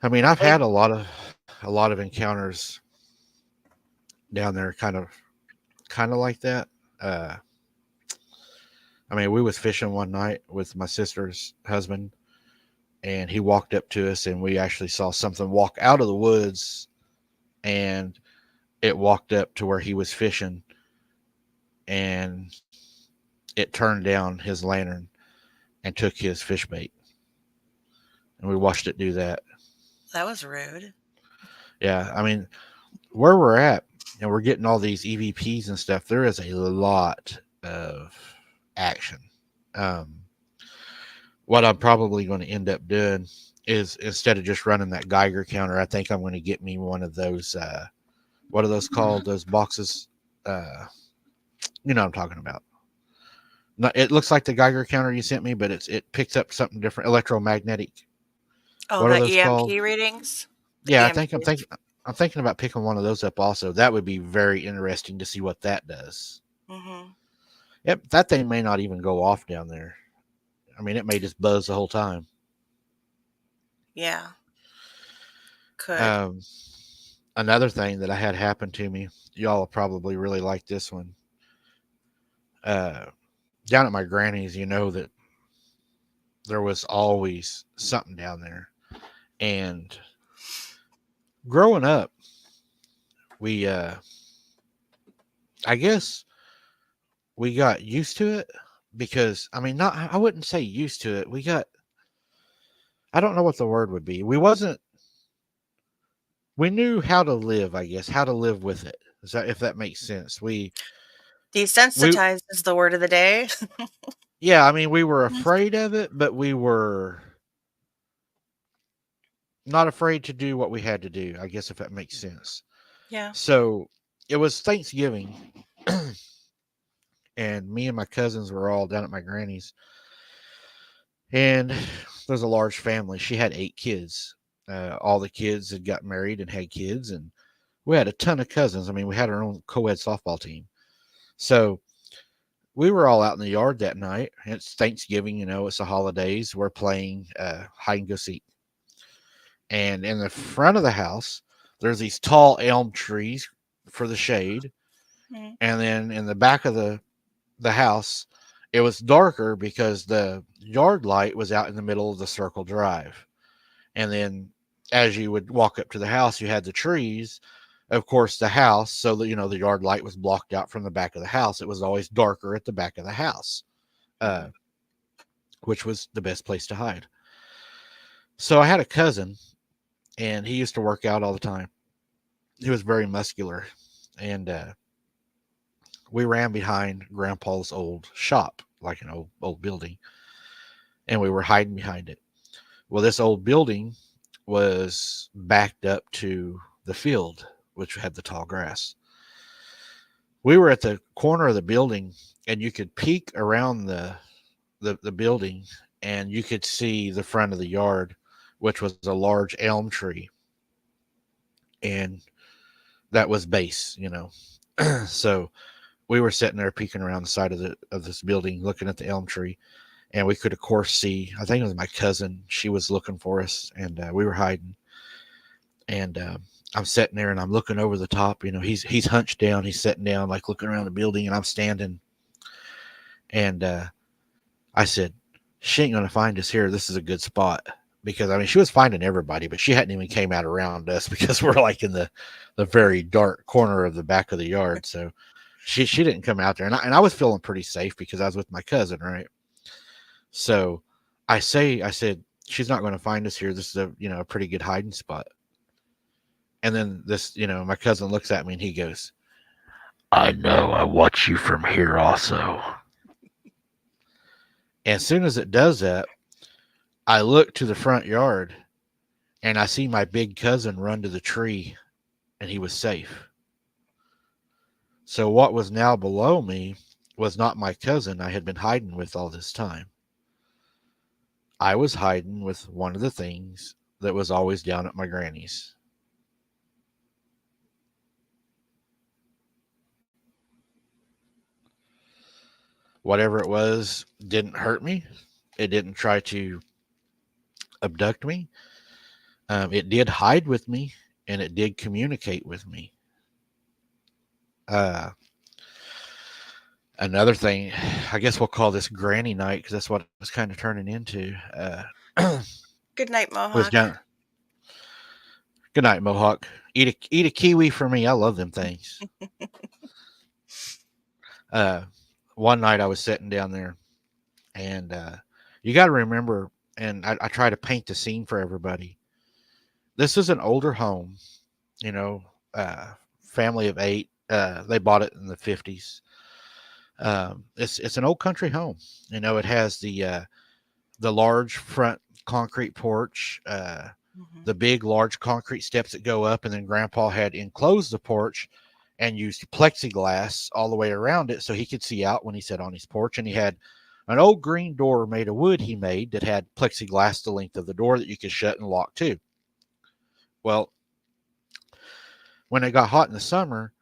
I mean, I've They had a lot of encounters down there, kind of like that. Uh, I mean, we was fishing one night with my sister's husband, and he walked up to us, and we actually saw something walk out of the woods, and it walked up to where he was fishing, and it turned down his lantern and took his fish bait, and we watched it do that. that was rude. Yeah, I mean, where we're at, and we're getting all these EVPs and stuff. There is a lot of action. Um, what I'm probably going to end up doing is instead of just running that Geiger counter, I think I'm going to get me one of those. What are those called? Those boxes. Uh, you know what I'm talking about. Not, it looks like the Geiger counter you sent me, but it picks up something different. Electromagnetic. Oh, What are the those called? EMP readings? The Yeah, EMPs. I'm thinking about picking one of those up. Also, that would be very interesting to see what that does. Mm-hmm. Yep, that thing may not even go off down there. I mean, it may just buzz the whole time. Yeah, could. Um, Another thing that I had happen to me, y'all will probably really like this one. Uh, Down at my granny's, you know that there was always something down there. And growing up, we, I guess we got used to it because, I mean, not, I wouldn't say used to it. We got, I don't know what the word would be. We knew how to live, I guess, how to live with it. Is that, if that makes sense? We, Desensitized is the word of the day. yeah, I mean, we were afraid of it, but we were not afraid to do what we had to do, I guess, if that makes sense. Yeah. So it was Thanksgiving, and me and my cousins were all down at my granny's, and there's a large family. She had 8 kids. All the kids had got married and had kids, and we had a ton of cousins. I mean, we had our own co-ed softball team. So we were all out in the yard that night. It's Thanksgiving, you know, it's the holidays. We're playing hide and go seek. And in the front of the house, there's these tall elm trees for the shade. Mm. And then in the back of the house, it was darker because the yard light was out in the middle of the circle drive. And then as you would walk up to the house, you had the trees, of course, the house, so that, you know, the yard light was blocked out from the back of the house. It was always darker at the back of the house, uh, Mhm. which was the best place to hide. So I had a cousin, and he used to work out all the time. He was very muscular, and we ran behind Grandpa's old shop, like an old building, and we were hiding behind it. Well, this old building was backed up to the field, which had the tall grass. We were at the corner of the building, and you could peek around the building, and you could see the front of the yard, which was a large elm tree, and that was base, you know. So we were sitting there peeking around the side of this building, looking at the elm tree, and we could, of course, see. I think it was my cousin. She was looking for us, and we were hiding. And I'm sitting there, and I'm looking over the top. You know, he's hunched down. He's sitting down, like looking around the building, and I'm standing. And I said, "She ain't gonna find us here. This is a good spot." Because I mean, she was finding everybody, but she hadn't even came out around us because we're like in the very dark corner of the back of the yard. So she didn't come out there, and I was feeling pretty safe because I was with my cousin, right? So I said, she's not going to find us here. This is a, you know, a pretty good hiding spot. And then this, you know, my cousin looks at me and he goes, "I know. I watch you from here also." And as soon as it does that, I look to the front yard, and I see my big cousin run to the tree, and he was safe. So what was now below me was not my cousin I had been hiding with all this time. I was hiding with one of the things that was always down at my granny's. Whatever it was didn't hurt me. It didn't try to abduct me. It did hide with me, and it did communicate with me. Uh, Another thing, I guess we'll call this Granny Night because that's what it was kind of turning into. Good night, Was Mohawk. down. Good night, Mohawk. Eat a kiwi for me. I love them things. Uh, One night I was sitting down there, and you got to remember, and I try to paint the scene for everybody. This is an older home, you know, family of 8. They bought it in the 50s. It's an old country home. You know, it has the large front concrete porch, Mm-hmm. the big large concrete steps that go up, and then Grandpa had enclosed the porch and used plexiglass all the way around it so he could see out when he sat on his porch. And he had an old green door made of wood he made that had plexiglass the length of the door that you could shut and lock too. Well, when it got hot in the summer,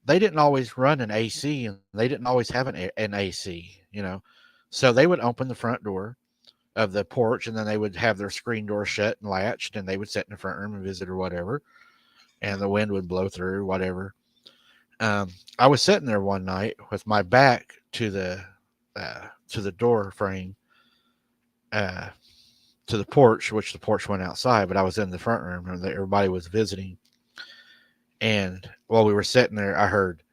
they didn't always run an AC and they didn't always have an AC, you know. So they would open the front door of the porch and then they would have their screen door shut and latched and they would sit in the front room and visit or whatever. And the wind would blow through, whatever. I was sitting there one night with my back to the door frame, uh, to the porch, which the porch went outside, but I was in the front room and everybody was visiting. And while we were sitting there, I heard,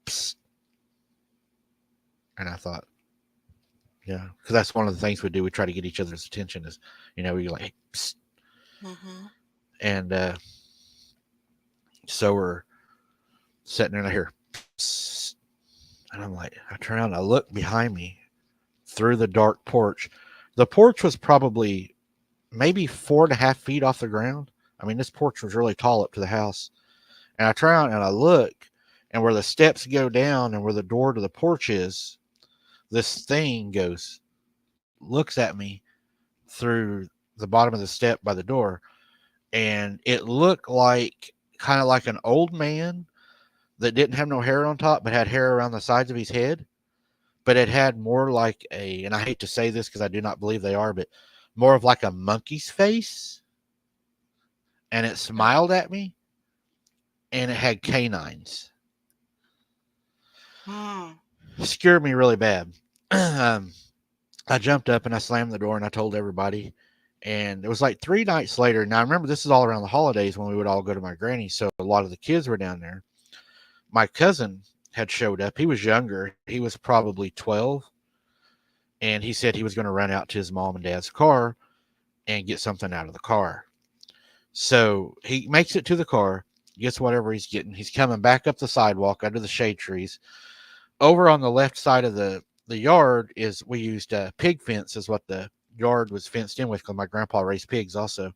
psst, and I thought, yeah, because that's one of the things we do. We try to get each other's attention. Is we like, hey, psst. Mm-hmm. And so we're sitting there, and I hear, psst, and I'm like, I turn around, and I look behind me through the dark porch. The porch was probably maybe 4.5 feet off the ground. I mean, this porch was really tall up to the house. And I turn around and I look, and where the steps go down and where the door to the porch is, this thing looks at me through the bottom of the step by the door, and it looked like kind of like an old man that didn't have no hair on top but had hair around the sides of his head, but it had more like and I hate to say this because I do not believe they are, but more of like a monkey's face, and it smiled at me, and it had canines. Mm. It scared me really bad. um, I jumped up and I slammed the door and I told everybody. And it was like 3 nights later. Now, I remember this is all around the holidays when we would all go to my granny's. So a lot of the kids were down there. My cousin had showed up. He was younger. He was probably 12. And he said he was going to run out to his mom and dad's car and get something out of the car. So he makes it to the car, gets whatever he's getting. He's coming back up the sidewalk under the shade trees. Over on the left side of the yard is we used pig fence is what the yard was fenced in with because my grandpa raised pigs also,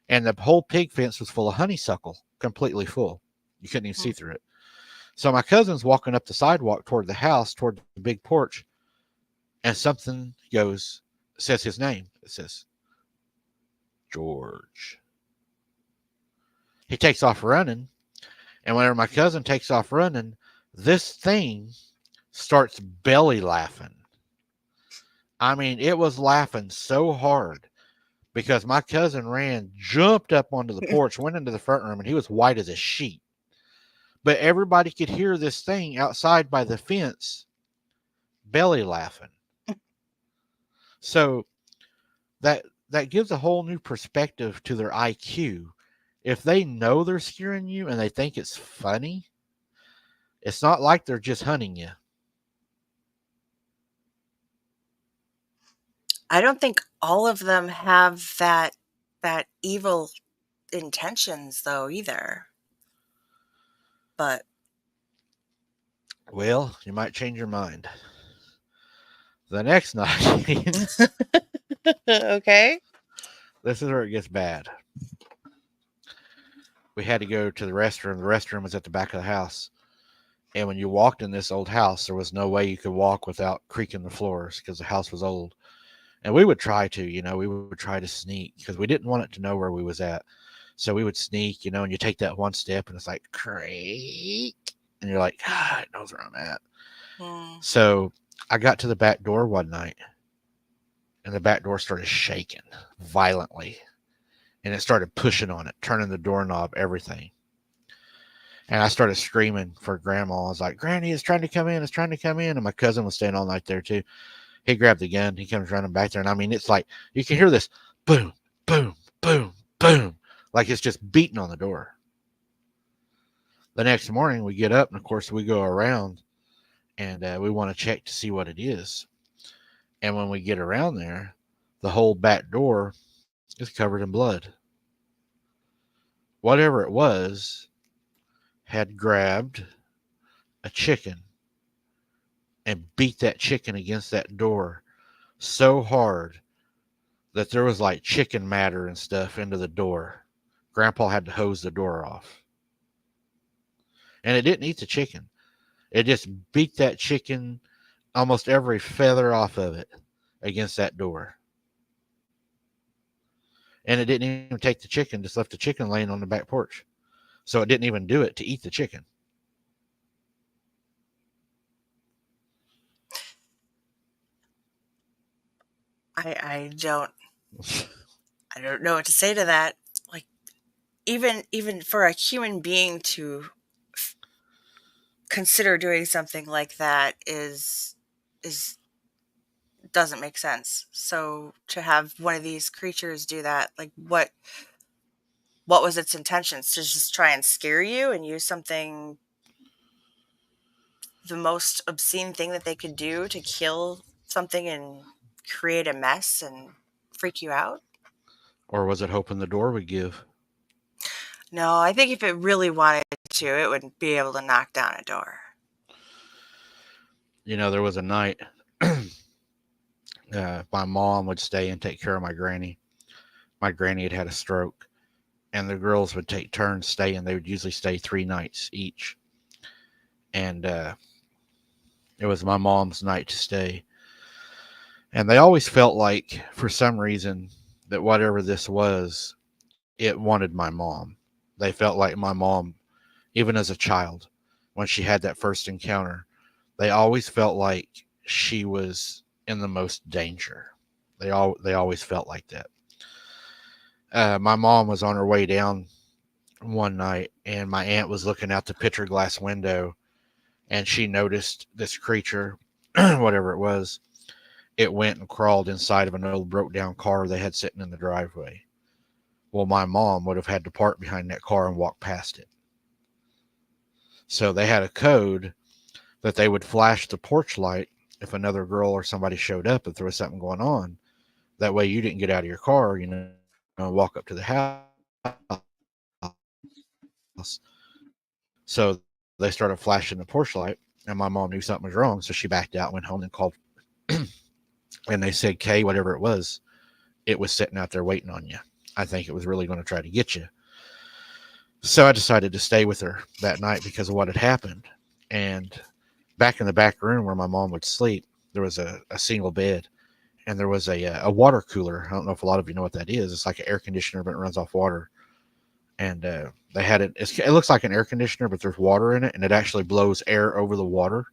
and the whole pig fence was full of honeysuckle, completely full. You couldn't even see through it. So my cousin's walking up the sidewalk toward the house, toward the big porch, and something says his name. It says George. He takes off running, and whenever my cousin takes off running, this thing starts belly laughing. I mean, it was laughing so hard because my cousin ran, jumped up onto the porch, went into the front room, and he was white as a sheet. But everybody could hear this thing outside by the fence belly laughing. So that gives a whole new perspective to their IQ. If they know they're scaring you and they think it's funny, it's not like they're just hunting you. I don't think all of them have that evil intentions though either. But Well, you might change your mind. The next night, okay. this is where it gets bad. We had to go to the restroom. The restroom was at the back of the house. And when you walked in this old house, there was no way you could walk without creaking the floors because the house was old. And we would try to, we would try to sneak because we didn't want it to know where we was at. So we would sneak, and you take that one step and it's like creak, and you're like, it knows where I'm at. Mm. So I got to the back door one night, and the back door started shaking violently, and it started pushing on it, turning the doorknob, everything. And I started screaming for Grandma. I was like, Granny, it's trying to come in. It's trying to come in. And my cousin was staying all night there too. He grabbed the gun. He comes running back there. And I mean, it's like you can hear this boom, boom, boom, boom. Like it's just beating on the door. The next morning, we get up, and of course, we go around and we want to check to see what it is. And when we get around there, the whole back door is covered in blood. Whatever it was had grabbed a chicken and beat that chicken against that door so hard that there was like chicken matter and stuff into the door. Grandpa had to hose the door off. And it didn't eat the chicken. It just beat that chicken, almost every feather off of it, against that door. And it didn't even take the chicken, just left the chicken laying on the back porch. So it didn't even do it to eat the chicken. I don't I don't know what to say to that. Like even for a human being to consider doing something like that is doesn't make sense. So to have one of these creatures do that, like what was its intentions? To just try and scare you and use something, the most obscene thing that they could do to kill something and create a mess and freak you out? Or was it hoping the door would give? No, I think if it really wanted to, it would be able to knock down a door. There was a night my mom would stay and take care of my granny. My granny had had a stroke, and the girls would take turns staying. They would usually stay 3 nights each. And it was my mom's night to stay. And they always felt like, for some reason, that whatever this was, it wanted my mom. They felt like my mom, even as a child, when she had that first encounter, they always felt like she was in the most danger. They always felt like that. My mom was on her way down one night, and my aunt was looking out the picture glass window, and she noticed this creature, whatever it was. It went and crawled inside of an old broke down car they had sitting in the driveway. Well, my mom would have had to park behind that car and walk past it. So they had a code that they would flash the porch light if another girl or somebody showed up, if there was something going on. That way you didn't get out of your car, walk up to the house. So they started flashing the porch light, and my mom knew something was wrong, so she backed out, went home, and called. And they said, Kay, whatever it was sitting out there waiting on you. I think it was really going to try to get you. So I decided to stay with her that night because of what had happened. And back in the back room where my mom would sleep, there was a single bed, and there was a water cooler. I don't know if a lot of you know what that is. It's like an air conditioner, but it runs off water. And they had it. It looks like an air conditioner, but there's water in it, and it actually blows air over the water,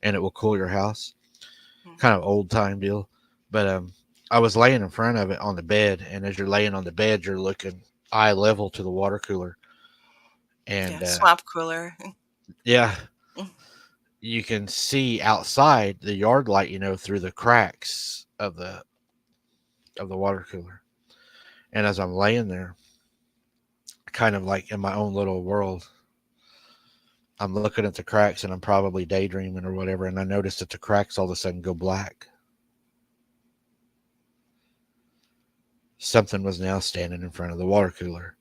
and it will cool your house. Kind of old time deal. But I was laying in front of it on the bed, and as you're laying on the bed, you're looking eye level to the water cooler. And Yeah, swamp cooler. yeah, you can see outside the yard light, through the cracks of the water cooler. And as I'm laying there, kind of like in my own little world, I'm looking at the cracks, and I'm probably daydreaming or whatever, and I noticed that the cracks all of a sudden go black. Something was now standing in front of the water cooler,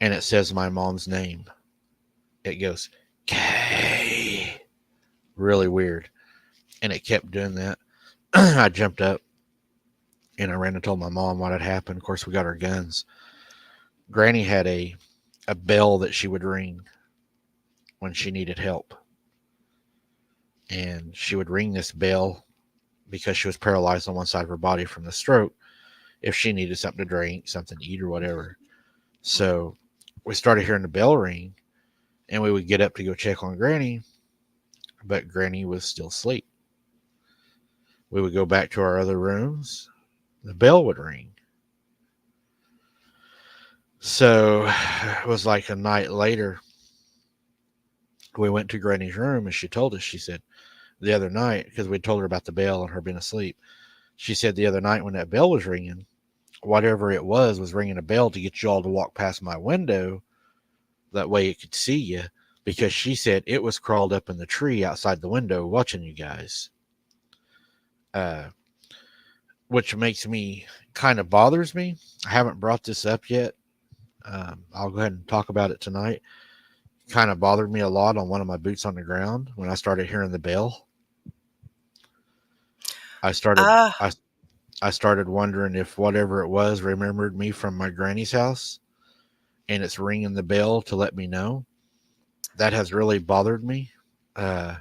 and it says my mom's name. It goes, Kay. Really weird. And it kept doing that. I jumped up, and I ran and told my mom what had happened. Of course, we got our guns. Granny had a bell that she would ring when she needed help. And she would ring this bell because she was paralyzed on one side of her body from the stroke if she needed something to drink, something to eat, or whatever. Mhm. So we started hearing the bell ring, and we would get up to go check on Granny, but Granny was still asleep. We would go back to our other rooms. The bell would ring. So it was like a night later. We went to Granny's room, and she told us, she said, the other night, because we told her about the bell and her being asleep, she said the other night when that bell was ringing, whatever it was ringing a bell to get you all to walk past my window. That way it could see you, because she said it was crawled up in the tree outside the window watching you guys. Uh, which makes me kind of bothers me. I haven't brought this up yet. I'll go ahead and talk about it tonight. Kind of bothered me a lot on one of my boots on the ground when I started hearing the bell. I started Ah, I I started wondering if whatever it was remembered me from my granny's house, and it's ringing the bell to let me know. That has really bothered me. Uh,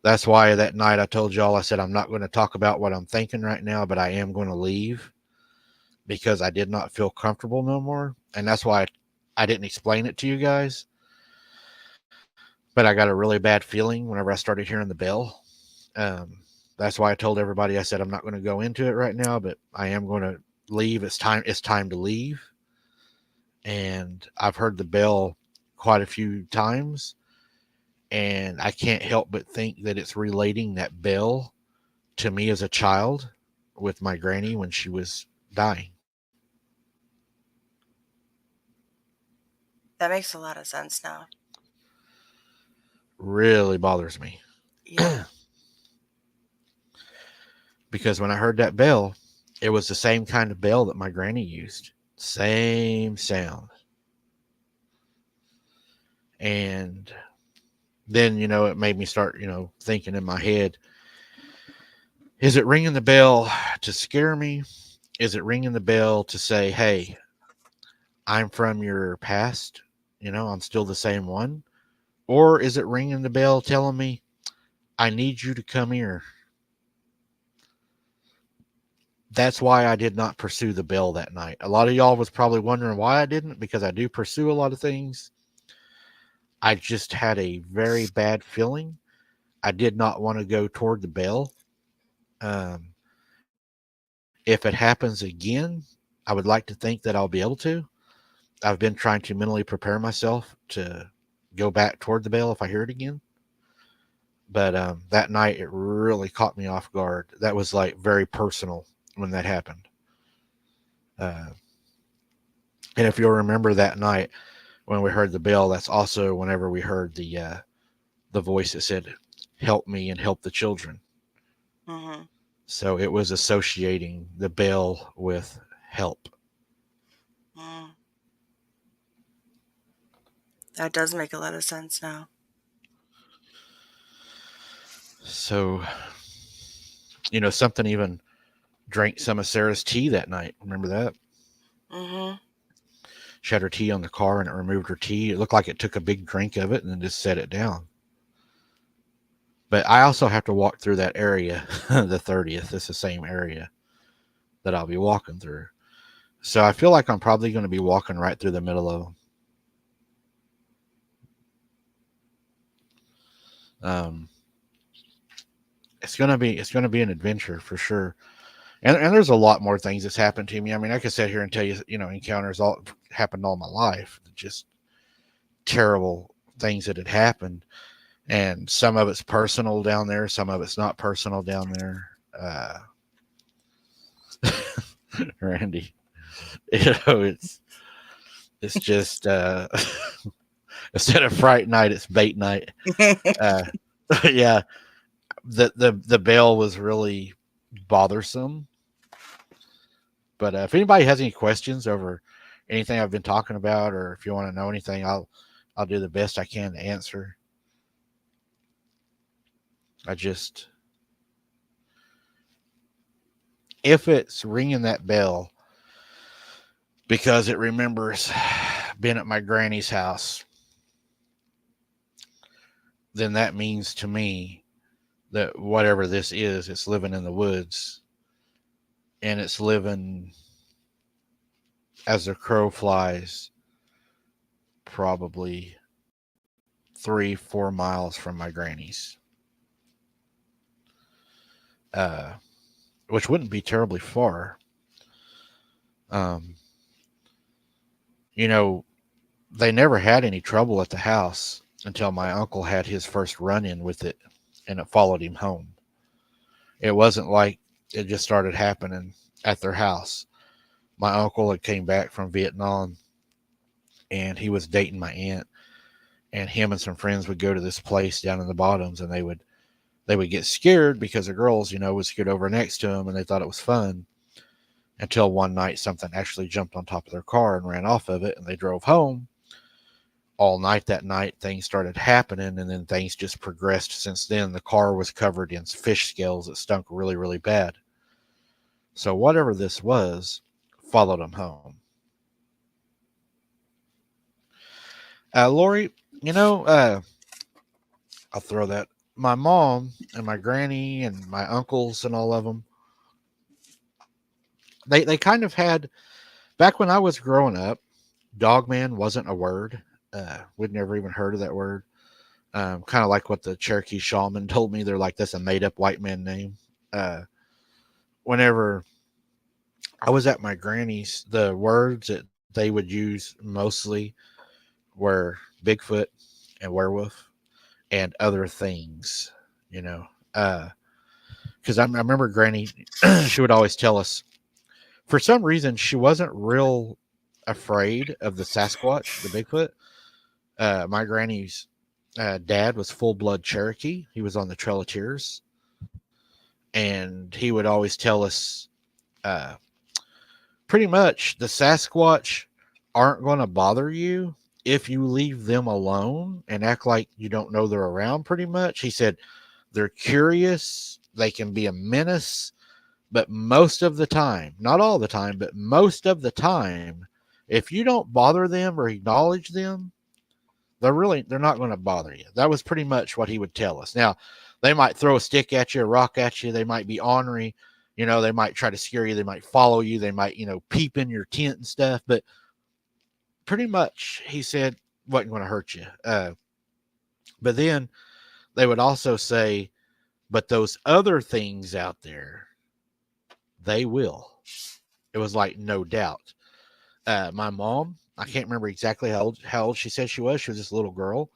that's why that night I told y'all, I said I'm not going to talk about what I'm thinking right now, but I am going to leave because I did not feel comfortable no more, and that's why I didn't explain it to you guys. But I got a really bad feeling whenever I started hearing the bell. That's why I told everybody, I said I'm not going to go into it right now, but I am going to leave. It's time. It's time to leave. And I've heard the bell quite a few times, and I can't help but think that it's relating that bell to me as a child with my granny when she was dying. that makes a lot of sense now. Really bothers me Yeah. because when I heard that bell, it was the same kind of bell that my granny used. Same sound. And then, it made me start, thinking in my head, is it ringing the bell to scare me? Is it ringing the bell to say, hey, I'm from your past? I'm still the same one? Or is it ringing the bell telling me, I need you to come here? That's why I did not pursue the bell that night. A lot of y'all was probably wondering why I didn't, because I do pursue a lot of things. I just had a very bad feeling. I did not want to go toward the bell. Um, if it happens again, I would like to think that I'll be able to. I've been trying to mentally prepare myself to go back toward the bell if I hear it again. But that night, it really caught me off guard. That was like very personal when that happened. Uh, and if you'll remember that night when we heard the bell, that's also whenever we heard the voice that said, "Help me and help the children." Mhm. So it was associating the bell with help. Mm. That does make a lot of sense now. So, something even drank some of Sarah's tea that night. Remember that? Mhm. She had her tea on the car and it removed her tea. It looked like it took a big drink of it and then just set it down. But I also have to walk through that area, the 30th. It's the same area that I'll be walking through. So I feel like I'm probably going to be walking right through the middle of them. Um, it's gonna be an adventure for sure. And there's a lot more things that's happened to me. I mean, I could sit here and tell you, encounters all happened all my life, just terrible things that had happened, and some of it's personal down there, some of it's not personal down there. Randy, it's just instead of fright night, it's bait night. Uh, yeah, the bell was really bothersome. But if anybody has any questions over anything I've been talking about, or if you want to know anything, I'll do the best I can to answer. I just if it's ringing that bell because it remembers being at my granny's house, then that means to me that whatever this is, it's living in the woods, and it's living as the crow flies, probably 3-4 miles from my granny's, uh, which wouldn't be terribly far. Um, you know, they never had any trouble at the house until my uncle had his first run in with it, and it followed him home. It wasn't like it just started happening at their house. My uncle had came back from Vietnam, and he was dating my aunt, and him and some friends would go to this place down in the bottoms, and they would get scared because the girls, would scoot over next to them, and they thought it was fun. Until one night, something actually jumped on top of their car and ran off of it, and they drove home. All night that night, things started happening, and then things just progressed since then. The car was covered in fish scales that stunk really, really bad. So whatever this was followed them home. Lori, I'll throw that. My mom and my granny and my uncles and all of them, they kind of had, back when I was growing up, Dogman wasn't a word. We'd never even heard of that word. Kind of like what the Cherokee shaman told me. They're like, that's a made up white man name. Whenever I was at my granny's, the words that they would use mostly were Bigfoot and werewolf and other things, you know. Because I remember Granny, she would always tell us, for some reason, she wasn't real afraid of the Sasquatch, the Bigfoot. My granny's dad was full blood Cherokee. He was on the Trail of Tears. And he would always tell us uh, pretty much the Sasquatch aren't going to bother you if you leave them alone and act like you don't know they're around, pretty much. He said they're curious, they can be a menace, but most of the time, not all the time, but most of the time, if you don't bother them or acknowledge them, they're not going to bother you. That was pretty much what he would tell us. Now, they might throw a stick at you, a rock at you, they might be ornery, they might try to scare you, they might follow you, they might, peep in your tent and stuff, but pretty much he said wasn't going to hurt you. But then they would also say, but those other things out there, they will. It was like no doubt. My mom, I can't remember exactly how old she said she was. She was just a little girl.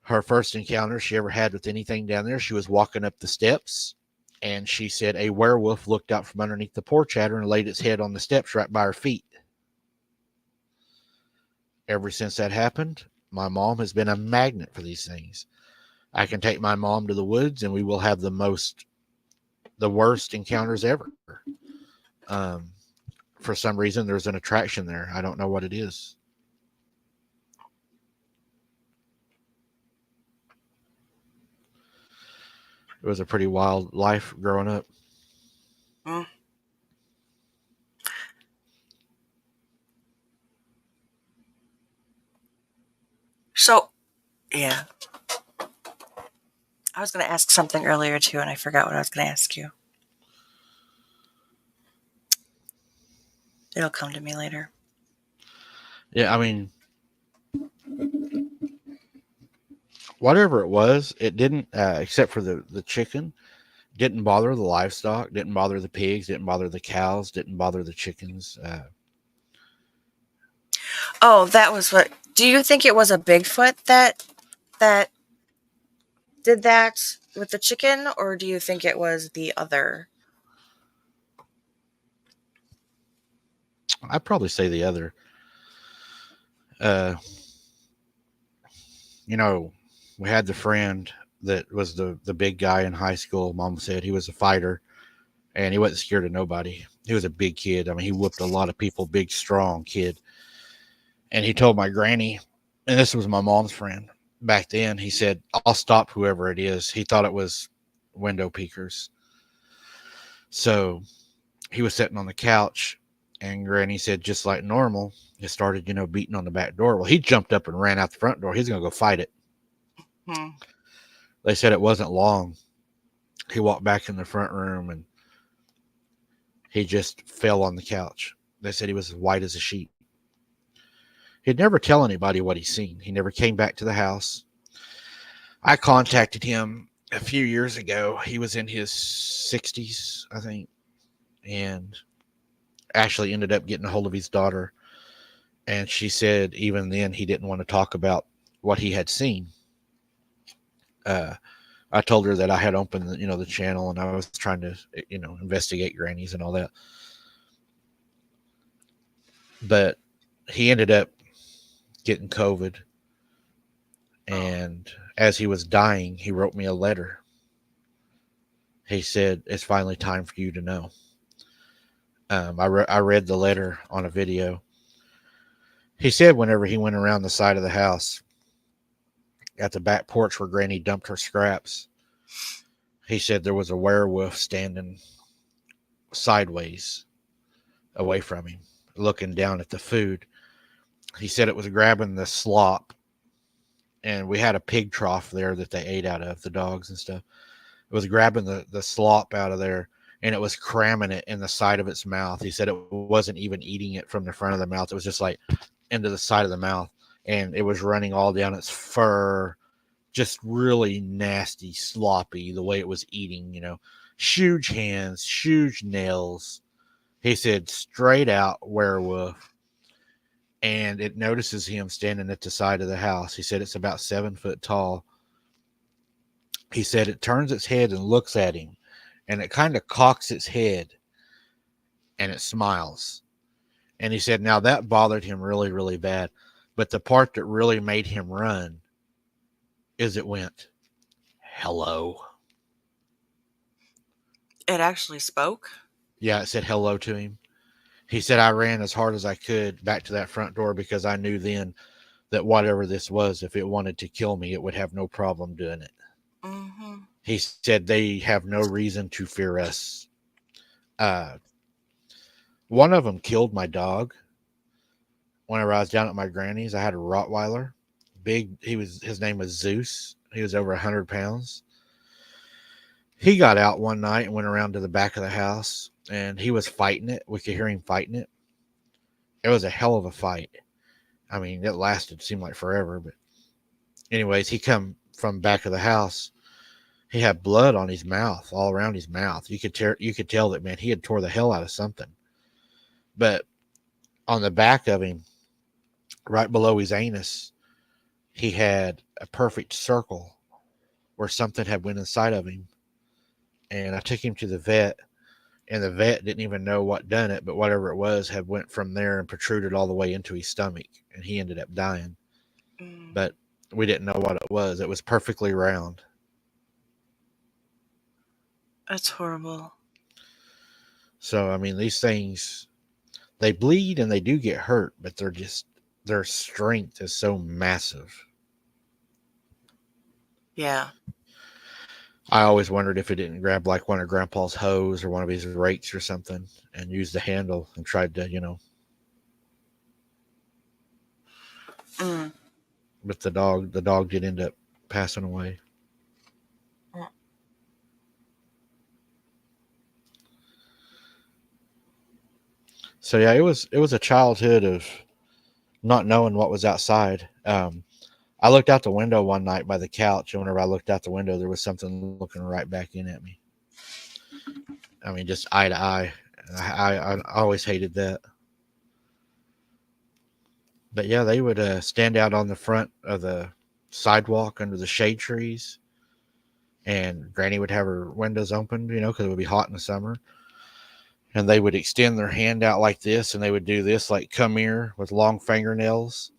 Her first encounter she ever had with anything down there, she was walking up the steps, and she said a werewolf looked out from underneath the porch at her and laid its head on the steps right by her feet. Ever since that happened, my mom has been a magnet for these things. I can take my mom to the woods, and we will have the worst encounters ever. Um, for some reason, there's an attraction there. I don't know what it is. It was a pretty wild life growing up. Mm. So, yeah. I was going to ask something earlier too, and I forgot what I was going to ask you. It'll come to me later. Yeah, I mean, whatever it was, it didn't, except for the chicken, didn't bother the livestock, didn't bother the pigs, didn't bother the cows, didn't bother the chickens. Oh, that was what. Do you think it was a Bigfoot that did that with the chicken, or do you think it was the other? I'd probably say the other. Uh, we had the friend that was the big guy in high school. Mom said he was a fighter, and he wasn't scared of nobody. He was a big kid. I mean, he whooped a lot of people. Big, strong kid. And he told my granny, and this was my mom's friend back then. He said, "I'll stop whoever it is." He thought it was window peekers. So he was sitting on the couch, and Granny said, just like normal, it started, beating on the back door. Well, he jumped up and ran out the front door. He's going to go fight it. Hmm. They said it wasn't long. He walked back in the front room and he just fell on the couch. They said he was as white as a sheet. He'd never tell anybody what he'd seen. He never came back to the house. I contacted him a few years ago. He was in his 60s, I think, and actually ended up getting a hold of his daughter. And she said even then he didn't want to talk about what he had seen. I told her that I had opened the channel and I was trying to investigate grannies and all that. But he ended up getting COVID, and as he was dying, he wrote me a letter. He said, "It's finally time for you to know." I read the letter on a video. He said whenever he went around the side of the house at the back porch where Granny dumped her scraps, he said there was a werewolf standing sideways away from him, looking down at the food. He said it was grabbing the slop, and we had a pig trough there that they ate out of, the dogs and stuff. It was grabbing the slop out of there, and it was cramming it in the side of its mouth. He said it wasn't even eating it from the front of the mouth. It was just like into the side of the mouth, and it was running all down its fur, just really nasty, sloppy, the way it was eating, huge hands, huge nails. He said straight out werewolf. And it notices him standing at the side of the house. He said it's about 7 foot tall. He said it turns its head and looks at him, and it kind of cocks its head and it smiles. And he said now that bothered him really, really bad. But the part that really made him run is it went, "Hello." It actually spoke? Yeah, it said hello to him. He said I ran as hard as I could back to that front door because I knew then that whatever this was, if it wanted to kill me, it would have no problem doing it. Mm-hmm. He said they have no reason to fear us. One of them killed my dog whenever I was down at my granny's. I had a Rottweiler. Big. His name was Zeus. He was over 100 pounds. He got out one night and went around to the back of the house, and he was fighting it. We could hear him fighting it. It was a hell of a fight. I mean, it lasted, seemed like forever. But anyways, he come from back of the house. He had blood on his mouth, all around his mouth. You could tell that, man, he had tore the hell out of something. But on the back of him, right below his anus, he had a perfect circle where something had went inside of him. And I took him to the vet, and the vet didn't even know what done it, but whatever it was had went from there and protruded all the way into his stomach, and he ended up dying. Mm. But we didn't know what it was. It was perfectly round. That's horrible. So, I mean, these things, they bleed and they do get hurt, but their strength is so massive. Yeah. I always wondered if it didn't grab like one of Grandpa's hose or one of his rakes or something and use the handle and tried to. Mm. But the dog did end up passing away. So yeah, it was a childhood of not knowing what was outside. I looked out the window one night by the couch, and whenever I looked out the window, there was something looking right back in at me. I mean, just eye to eye. I always hated that. But yeah, they would stand out on the front of the sidewalk under the shade trees, and Granny would have her windows open, because it would be hot in the summer. And they would extend their hand out like this, and they would do this, like "come here" with long fingernails.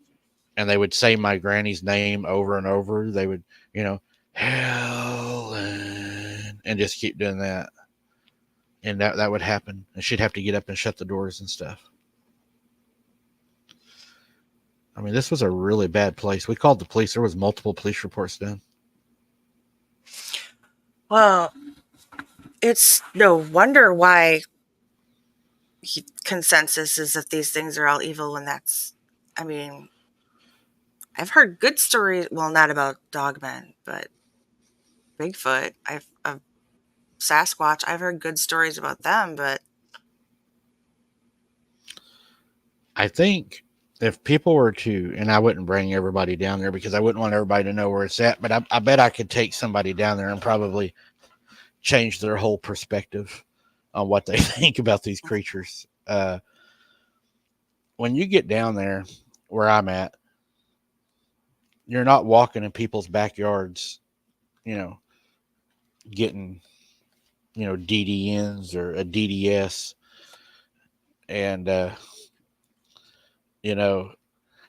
And they would say my granny's name over and over. They would, Helen, and just keep doing that. And that would happen. And she'd have to get up and shut the doors and stuff. I mean, this was a really bad place. We called the police. There was multiple police reports done. Well, it's no wonder why consensus is that these things are all evil, and that's, I mean, I've heard good stories. Well, not about dogmen, but Bigfoot. Sasquatch. I've heard good stories about them, but I think if people were to, and I wouldn't bring everybody down there because I wouldn't want everybody to know where it's at, but I bet I could take somebody down there and probably change their whole perspective on what they think about these creatures. When you get down there where I'm at, you're not walking in people's backyards, you know, getting, DDNs or a DDS. And, you know,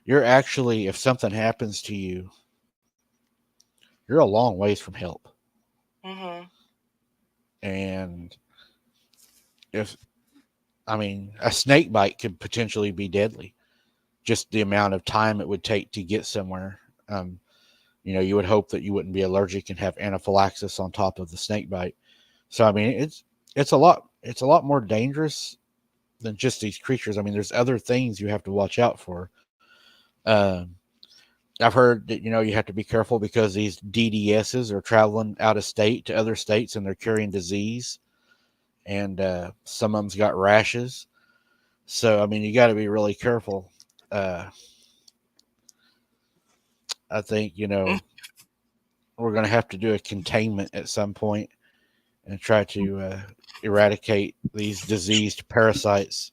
you're actually, if something happens to you, you're a long ways from help. mm-hmm. And if, I mean, a snake bite could potentially be deadly. Just the amount of time it would take to get somewhere. You would hope that you wouldn't be allergic and have anaphylaxis on top of the snake bite. So I mean, it's a lot more dangerous than just these creatures. I mean, there's other things you have to watch out for. Um, I've heard that you have to be careful because these DDSs are traveling out of state to other states and they're carrying disease, and some of them's got rashes. So I mean, you got to be really careful. Uh, I think we're going to have to do a containment at some point and try to eradicate these diseased parasites.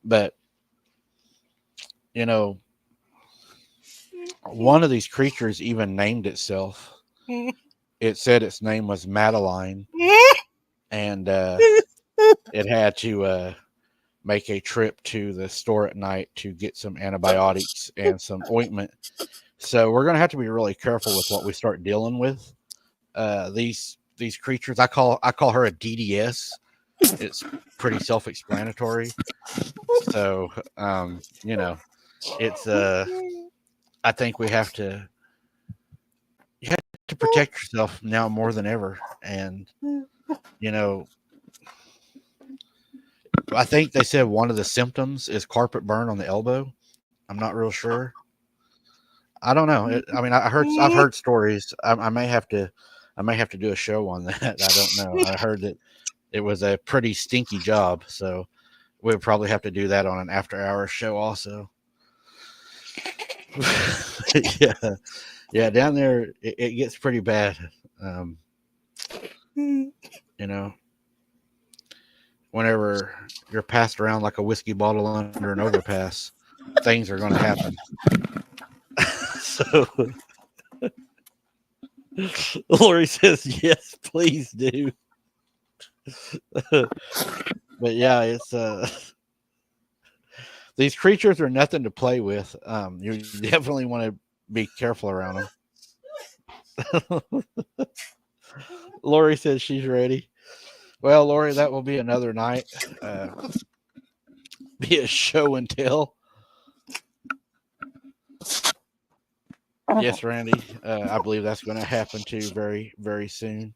But you know, one of these creatures even named itself. It said its name was Madeline, and it had to make a trip to the store at night to get some antibiotics and some ointment. So we're going to have to be really careful with what we start dealing with. These creatures, I call her a DDS. It's pretty self-explanatory. So it's I think you have to protect yourself now more than ever. And you know, I think they said one of the symptoms is carpet burn on the elbow. I'm not real sure. I don't know. I mean, I've heard stories. I may have to do a show on that. I don't know. I heard that it was a pretty stinky job, so we'll probably have to do that on an after-hours show also. Yeah, yeah. Down there, it gets pretty bad. Um, you know, whenever you're passed around like a whiskey bottle under an overpass, things are going to happen. So Lori says, "Yes, please do." But yeah, it's these creatures are nothing to play with. You definitely want to be careful around them. Lori says she's ready. Well, Lori, that will be another night. Be a show and tell. Yes, Randy. I believe that's going to happen too very, very soon.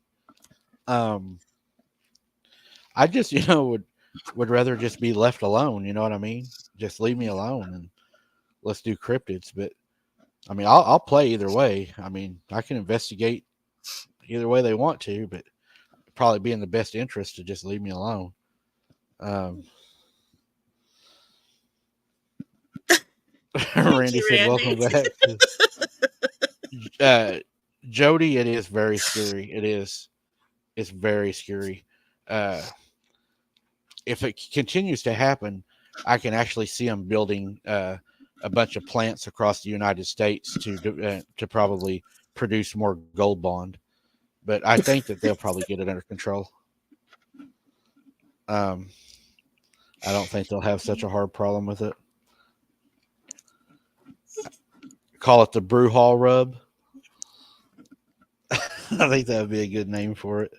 Um, I just, would rather just be left alone. You know what I mean? Just leave me alone and let's do cryptids. But I mean, I'll play either way. I mean, I can investigate either way they want to, but probably be in the best interest to just leave me alone. Um, Thank Randy you, said, Randy. "Welcome back." Uh, Jody, it is very scary. It is. It's very scary. Uh, if it continues to happen, I can actually see them building a bunch of plants across the United States to probably produce more gold bond. But I think that they'll probably get it under control. Um, I don't think they'll have such a hard problem with it. Call it the brew hall rub. I think that would be a good name for it.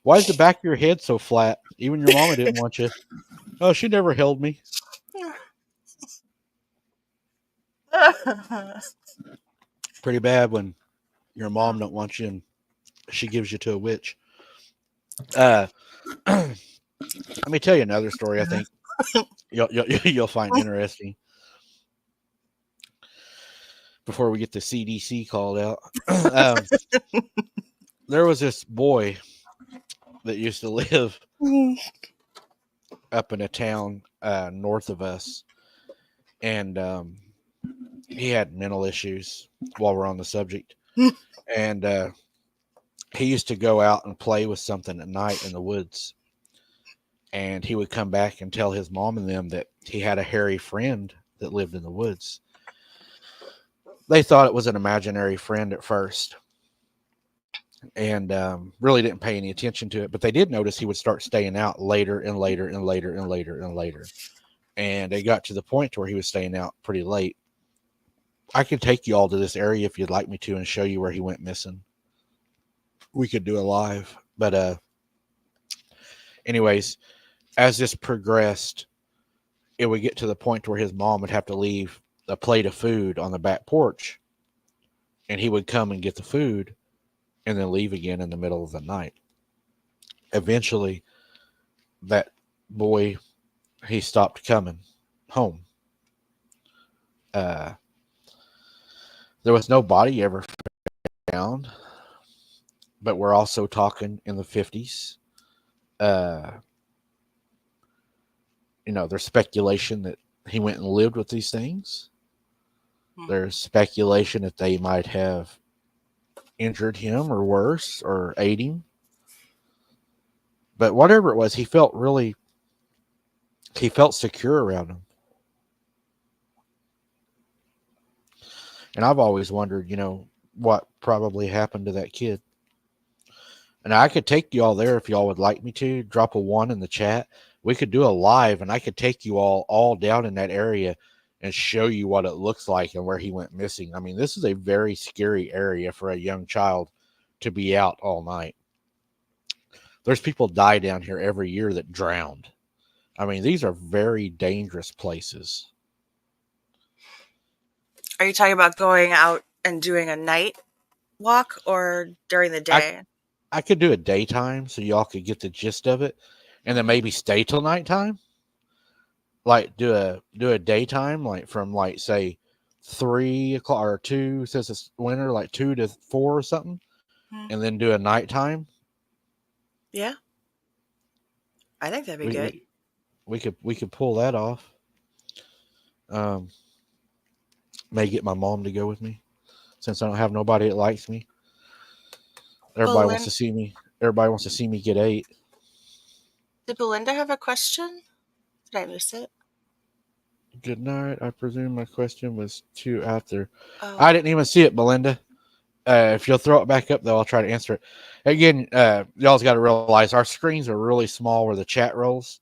Why is the back of your head so flat? Even your mama didn't want you. Oh, she never held me. Pretty bad when your mom don't want you and she gives you to a witch. Uh, Let me tell you another story. I think you'll find interesting before we get the CDC called out. um, there was this boy that used to live up in a town north of us, and he had mental issues. While we're on the subject, and he used to go out and play with something at night in the woods, and he would come back and tell his mom and them that he had a hairy friend that lived in the woods. They thought it was an imaginary friend at first, and really didn't pay any attention to it. But they did notice he would start staying out later and later and later and later and later. And it got to the point where he was staying out pretty late. I could take you all to this area if you'd like me to and show you where he went missing. We could do a live. But anyways, as this progressed, it would get to the point where his mom would have to leave a plate of food on the back porch, and he would come and get the food and then leave again in the middle of the night. Eventually, that boy, he stopped coming home. Uh, there was no body ever found, but we're also talking in the 50s. Uh, there's speculation that he went and lived with these things. There's speculation that they might have injured him or worse or ate him. But whatever it was, he felt secure around him. And I've always wondered, what probably happened to that kid. And I could take you all there if y'all would like me to. Drop a 1 in the chat. We could do a live, and I could take you all down in that area and show you what it looks like and where he went missing. I mean, this is a very scary area for a young child to be out all night. There's people die down here every year that drowned. I mean, these are very dangerous places. Are you talking about going out and doing a night walk or during the day? I could do a daytime so y'all could get the gist of it, and then maybe stay till nighttime. Like do a daytime, like from say 3 o'clock or 2, says it's winter, like 2 to 4 or something, and then do a nighttime. Yeah, I think that'd be good. We could pull that off. May get my mom to go with me, since I don't have nobody that likes me. Everybody wants to see me. Everybody wants to see me get ate. Did Belinda have a question? Did I miss it? Good night. I presume my question was too out there. Oh. I didn't even see it, Belinda. If you'll throw it back up, though, I'll try to answer it. Again, y'all's got to realize our screens are really small where the chat rolls,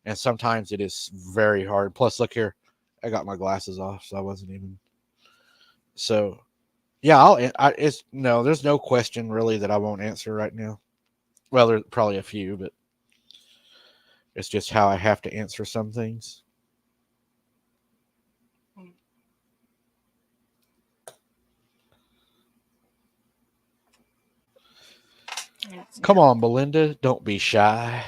and sometimes it is very hard. Plus, look here. I got my glasses off, so I wasn't even. So, yeah, there's no question really that I won't answer right now. Well, there's probably a few, but it's just how I have to answer some things. Come on, Belinda. Don't be shy.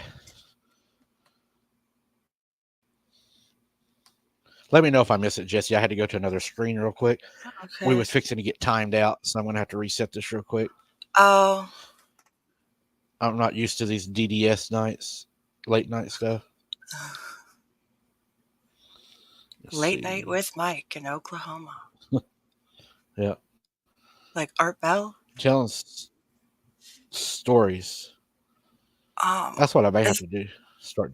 Let me know if I miss it, Jesse. I had to go to another screen real quick. Okay. We was fixing to get timed out, so I'm going to have to reset this real quick. Oh. I'm not used to these DDS nights, late night stuff. Late night with Mike in Oklahoma. Yeah. Like Art Bell? Telling stories. That's what I may have to do. Start.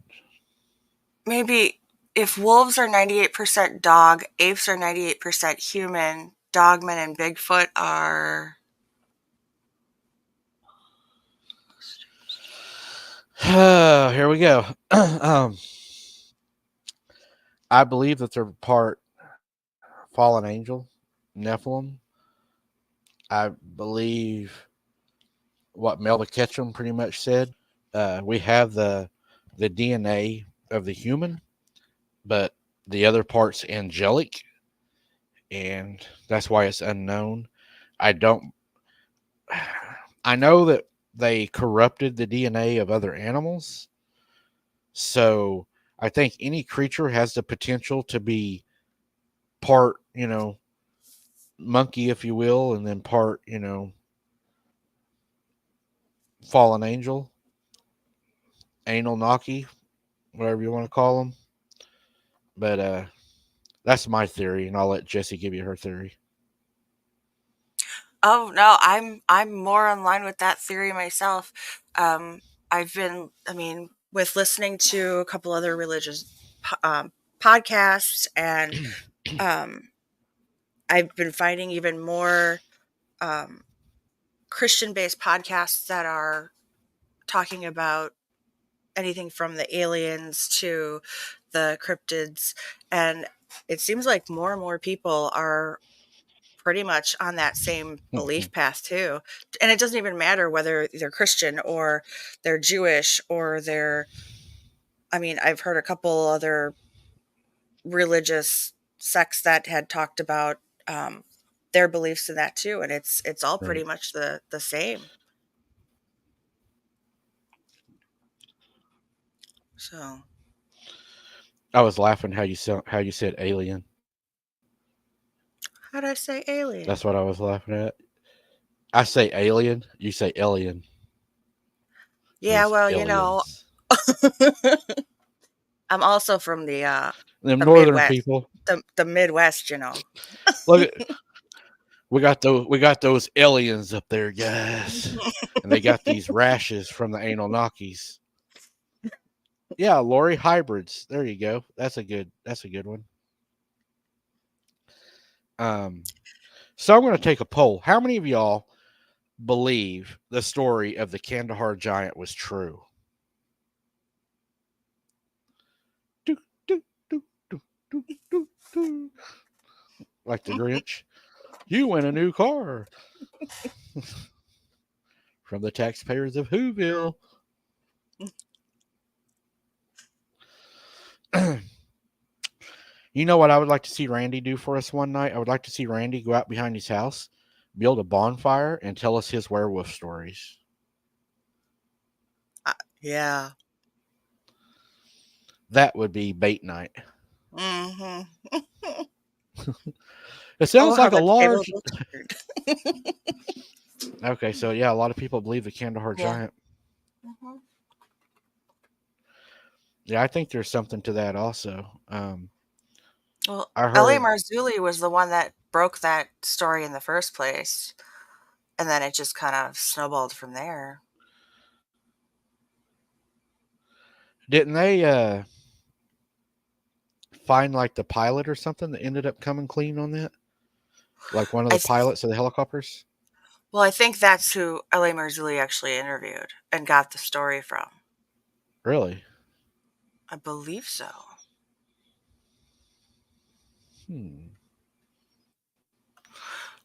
Maybe if wolves are 98% dog, apes are 98% human, dogmen and Bigfoot are... Here we go. I believe that they're part fallen angel, Nephilim. I believe what Melba Ketchum pretty much said. We have the DNA of the human, but the other part's angelic, and that's why it's unknown. I know that they corrupted the DNA of other animals, So I think any creature has the potential to be part, monkey, if you will, and then part, fallen angel, Anunnaki, whatever you want to call them. But that's my theory, and I'll let Jessie give you her theory. Oh no, I'm more in line with that theory myself. I mean, with listening to a couple other religious podcasts, and um, I've been finding even more um, Christian-based podcasts that are talking about anything from the aliens to the cryptids, and it seems like more and more people are pretty much on that same belief path too. And it doesn't even matter whether they're Christian or they're Jewish or they're, I mean, I've heard a couple other religious sects that had talked about their beliefs in that too, and it's all pretty Right. much the same. So I was laughing how you said alien. how'd I say That's alien? what I was laughing at. I say alien, you say alien. Yeah, Those well, aliens. I'm also from Them the northern Midwest, people. the Midwest. Look at we got those aliens up there, guys. And they got these rashes from the Anunnakis. Yeah, Lori, hybrids. There you go. That's a good one. Um so I'm gonna take a poll. How many of y'all believe the story of the Kandahar giant was true? Do, do, do, do, do, do, do. Like the Grinch. You win a new car from the taxpayers of Whoville. You know what I would like to see Randy do for us one night? I would like to see Randy go out behind his house, build a bonfire, and tell us his werewolf stories. Yeah. That would be bait night. Hmm. It Oh, sounds how like a the tables large. will turn. Okay, so yeah, a lot of people believe the Kandahar Yeah. giant. Hmm. Yeah, I think there's something to that also. Well, I L.A. heard. Marzulli was the one that broke that story in the first place, and then it just kind of snowballed from there. Didn't they find like the pilot or something that ended up coming clean on that? Like one of I the th- pilots of the helicopters? well, I think that's who L.A. Marzulli actually interviewed and got the story from. Really? I believe so. Hmm.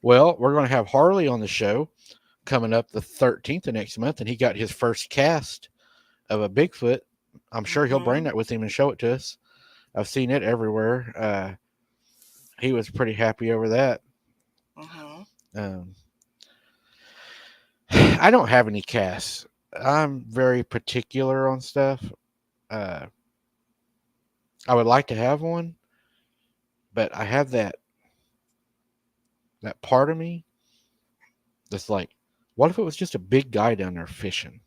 Well, we're going to have Harley on the show coming up the 13th of next month, and he got his first cast of a Bigfoot. I'm sure he'll bring Hmm. that with him and show it to us. I've seen it everywhere. He was pretty happy over that. Hmm. Um, I don't have any casts. I'm very particular on stuff. Uh, I would like to have one, but I have that part of me that's like, what if it was just a big guy down there fishing?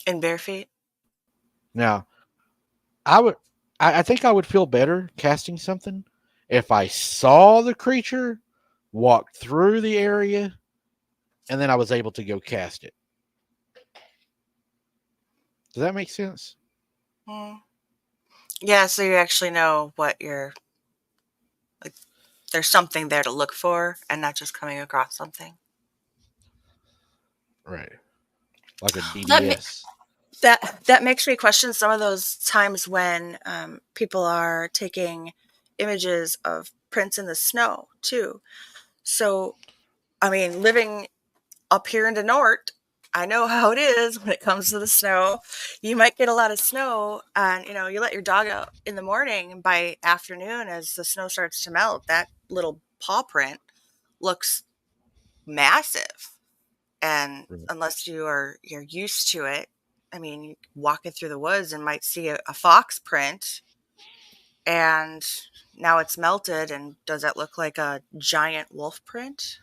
In bare feet. Now, I would, I think I would feel better casting something if I saw the creature, walked through the area, and then I was able to go cast it. Does that make sense? Mm. Yeah, so you actually know what you're like. There's something there to look for, and not just coming across something. Right. Like a That ma- DDS. that makes me question some of those times when people are taking images of prints in the snow too. So, I mean, living up here in the north, I know how it is when it comes to the snow. You might get a lot of snow, and you let your dog out in the morning, and by afternoon, as the snow starts to melt, that little paw print looks massive. And Right. unless you're used to it, I mean, walking through the woods and might see a fox print, and now it's melted, and does it look like a giant wolf print?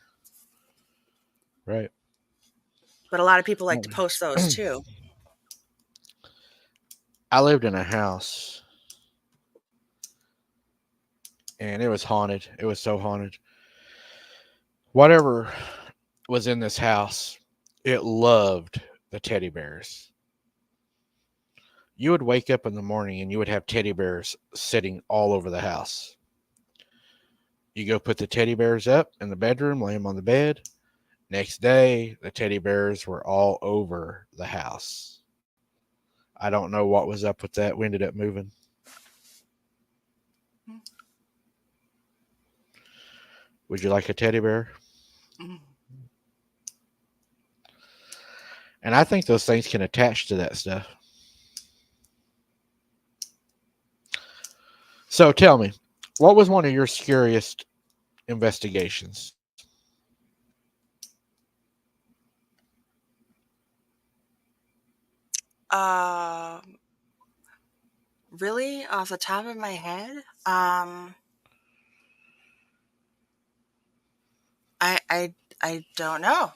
Right. But a lot of people like to post those too. I lived in a house and it was haunted. It was so haunted. Whatever was in this house, it loved the teddy bears. You would wake up in the morning and you would have teddy bears sitting all over the house. You go put the teddy bears up in the bedroom, lay them on the bed. Next day, the teddy bears were all over the house. I don't know what was up with that. We ended up moving. Would you like a teddy bear? Mm-hmm. And I think those things can attach to that stuff. So tell me, what was one of your scariest investigations? Um, really, off the top of my head, I I I don't know.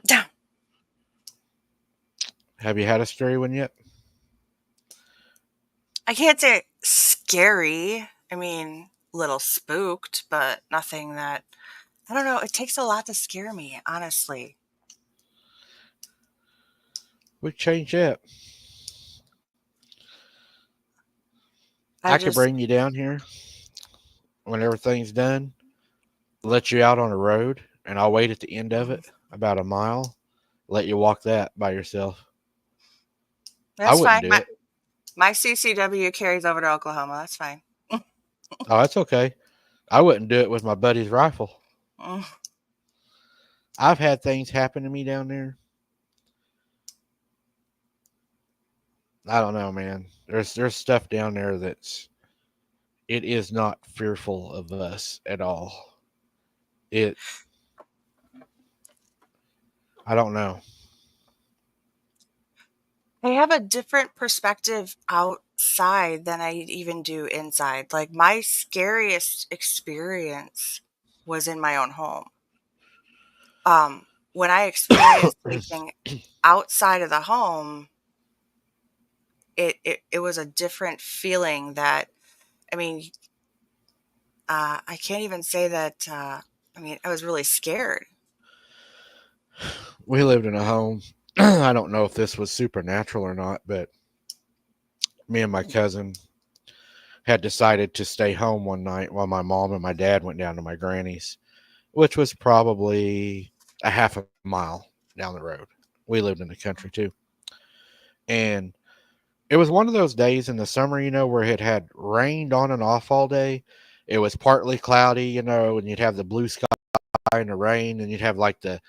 Down. Have you had a scary one yet? I can't say scary. I mean, little spooked, but nothing that I don't know. It takes a lot to scare me, honestly. We change that. I I could just bring you down here when everything's done, let you out on a road, and I'll wait at the end of mm, it, about a mile, let you walk that by yourself. I that's wouldn't fine. do My it. my CCW carries over to Oklahoma. That's fine. Oh, that's okay. I wouldn't do it with my buddy's rifle. Mm. I've had things happen to me down there. I don't know, man. There's stuff down there that's it is not fearful of us at all. It I don't know. I have a different perspective outside than I even do inside. Like my scariest experience was in my own home. When I experienced anything outside of the home, it was a different feeling that I mean, I can't even say that I mean, I was really scared. We lived in a home. I don't know if this was supernatural or not, but me and my cousin had decided to stay home one night while my mom and my dad went down to my granny's, which was probably a half a mile down the road. We lived in the country too. And it was one of those days in the summer, where it had rained on and off all day. It was partly cloudy, and you'd have the blue sky and the rain, and you'd have like the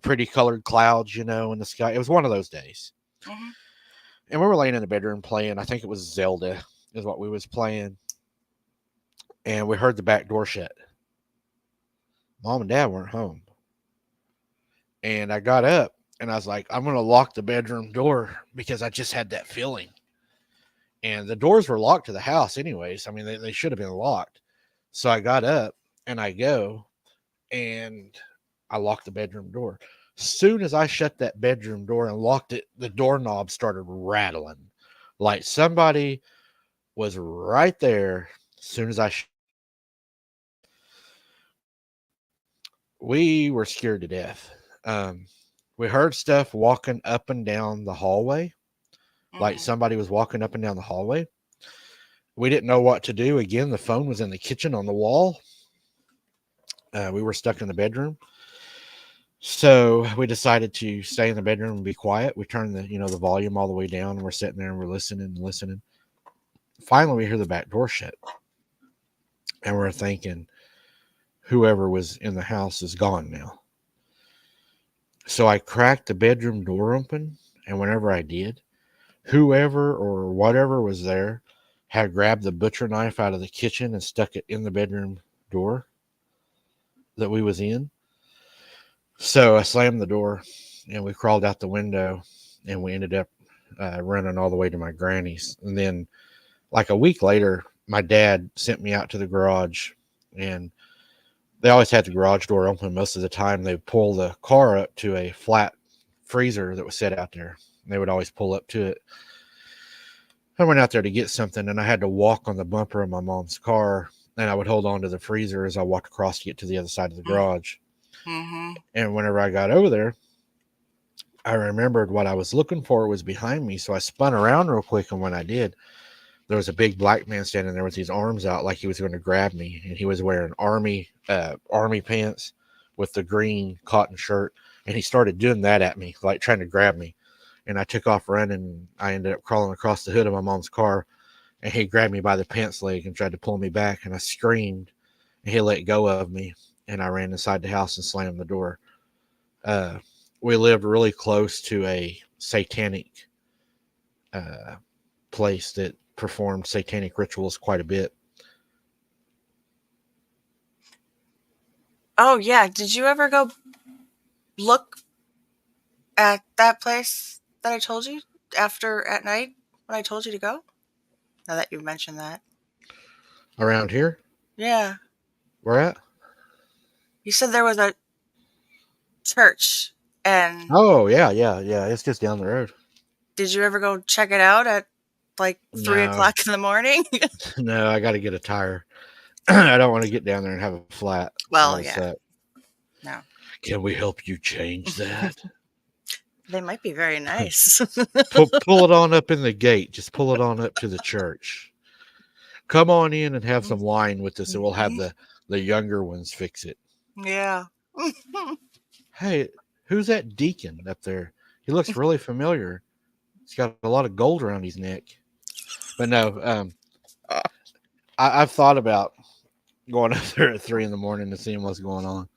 pretty colored clouds, in the sky. It was one of those days. Hmm. And we were laying in the bedroom playing. I think it was Zelda is what we was playing. And we heard the back door shut. Mom and dad weren't home. And I got up and I was like, I'm going to lock the bedroom door because I just had that feeling. And the doors were locked to the house, anyways. I mean, they should have been locked. So I got up and I go and I locked the bedroom door. Soon as I shut that bedroom door and locked it, the doorknob started rattling like somebody was right there. As soon as we were scared to death. Um, we heard stuff walking up and down the hallway, like Hmm. somebody was walking up and down the hallway. We didn't know what to do. Again, the phone was in the kitchen on the wall. We were stuck in the bedroom. So we decided to stay in the bedroom and be quiet. We turned the volume all the way down, and we're sitting there and we're listening and listening. Finally, we hear the back door shut, and we're thinking, whoever was in the house is gone now. So I cracked the bedroom door open, and whenever I did, whoever or whatever was there had grabbed the butcher knife out of the kitchen and stuck it in the bedroom door that we was in. So I slammed the door and we crawled out the window, and we ended up running all the way to my granny's. And then, like a week later, my dad sent me out to the garage, and they always had the garage door open most of the time. They would pull the car up to a flat freezer that was set out there. They would always pull up to it. I went out there to get something, and I had to walk on the bumper of my mom's car, and I would hold on to the freezer as I walked across to get to the other side of the garage. Mm-hmm. And whenever I got over there, I remembered what I was looking for was behind me. So I spun around real quick, and when I did, there was a big black man standing there with his arms out like he was going to grab me, and he was wearing army pants with the green cotton shirt, and he started doing that at me, like trying to grab me. And I took off running. I ended up crawling across the hood of my mom's car, and he grabbed me by the pants leg and tried to pull me back, and I screamed, and he let go of me, and I ran inside the house and slammed the door. Uh, we lived really close to a satanic uh, place that performed satanic rituals quite a bit. Oh yeah, did you ever go look at that place that I told you after at night when I told you to go? Now that you mentioned that. Around here, Yeah. where at? You said there was a church, and Oh, yeah. It's just down the road. did you ever go check it out at like 3 No, o'clock in the morning? no, I got to get a tire. I don't want to get down there and have a flat. Well, That'll yeah. suck. No. Can we help you change that? They might be very nice. Pull it on up in the gate. Just pull it on up to the church. Come on in and have some wine with us, and we'll have the younger ones fix it. Yeah. Hey, who's that deacon up there? He looks really familiar. He's got a lot of gold around his neck. But no, I've thought about going up there at 3 in the morning to see what's going on.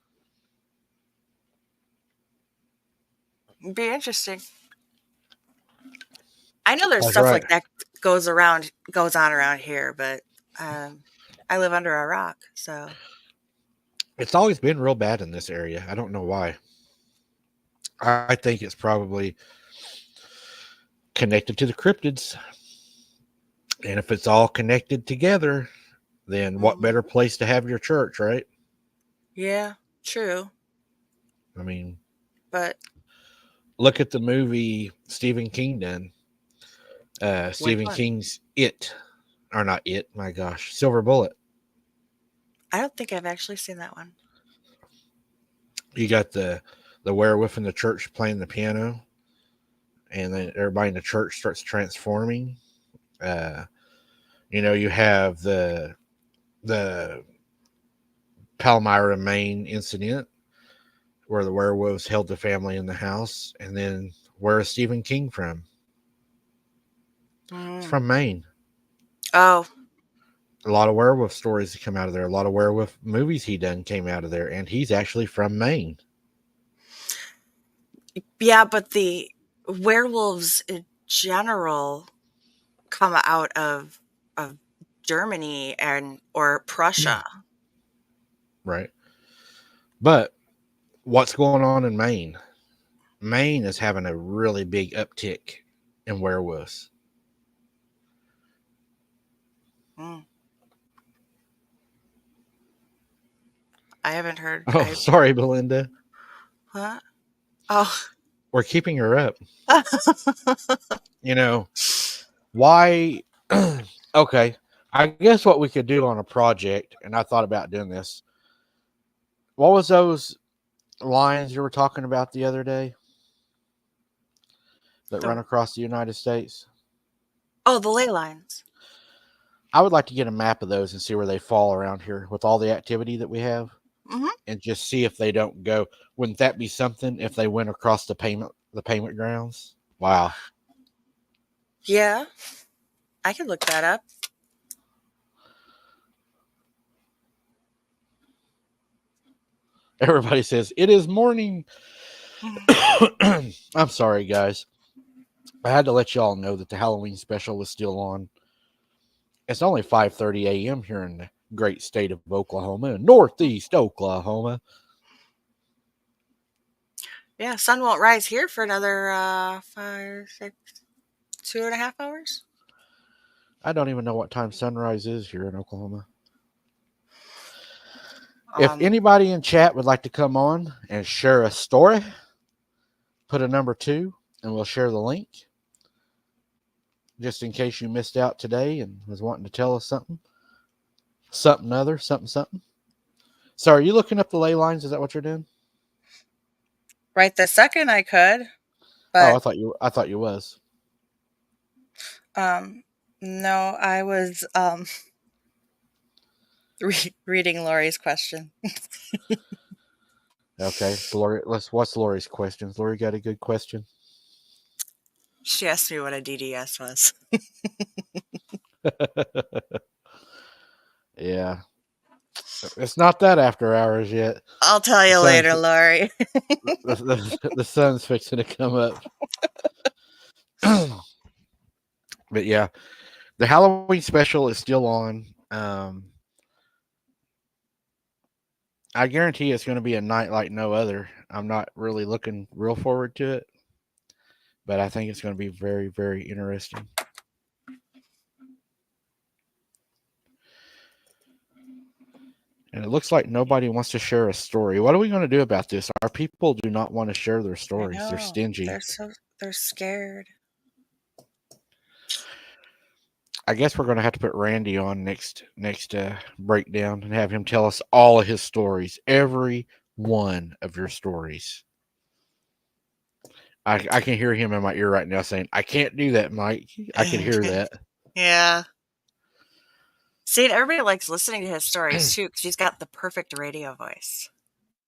Be interesting. I know there's That's stuff right. like that goes on around here, but I live under a rock, so It's always been real bad in this area. I don't know why. I think it's probably connected to the cryptids. And if it's all connected together, then what better place to have your church, right? yeah, true. I mean, But look at the movie Stephen King done. which Stephen one? King's It, or not It, my gosh, Silver Bullet. I don't think I've actually seen that one. You got the werewolf in the church playing the piano, and then everybody in the church starts transforming. You have the Palmyra, Maine incident where the werewolves held the family in the house, and then where is Stephen King from? It's from Maine. Oh, A lot of werewolf stories that come out of there. A lot of werewolf movies he done came out of there, and he's actually from Maine. yeah, but the werewolves in general come out of Germany or Prussia. Right. But what's going on in Maine? Maine is having a really big uptick in werewolves. Mm. I haven't heard. Oh, sorry, Belinda. What? Oh. We're keeping her up. Why? Okay. I guess what we could do on a project, and I thought about doing this. What was those lines you were talking about the other day that run across the United States? Oh, the ley lines. I would like to get a map of those and see where they fall around here with all the activity that we have, and just see if they don't go. Wouldn't that be something if they went across the payment grounds? Wow. Yeah, I can look that up. Everybody says it is morning. I'm sorry, guys. I had to let y'all know that the Halloween special is still on. It's only 5:30 a.m. here in the great state of Oklahoma, Northeast Oklahoma. Yeah, sun won't rise here for another 5, 6, 2.5 hours. I don't even know what time sunrise is here in Oklahoma. If Um, anybody in chat would like to come on and share a story, put a number 2 and we'll share the link. Just in case you missed out today and was wanting to tell us something. Something other, something, something. So are you looking up the ley lines? Is that what you're doing? right this second I could, Oh, but I thought you was. um, no, I was reading Lori's question. Okay. Lori, what's Lori's questions? Lori got a good question. She asked me what a DDS was. Yeah. It's not that after hours yet. I'll tell The you sun's later, Lori. the sun's fixing to come up. But yeah, the Halloween special is still on. I guarantee it's going to be a night like no other. I'm not really looking real forward to it, but I think it's going to be very, very interesting. And it looks like nobody wants to share a story. What are we going to do about this? Our people do not want to share their I stories. They're know. stingy. They're scared. I guess we're going to have to put Randy on next breakdown and have him tell us all of his stories, every one of your stories. I can hear him in my ear right now saying, "I can't do that, Mike." I can hear that. Yeah. See, everybody likes listening to his stories too because he's got the perfect radio voice.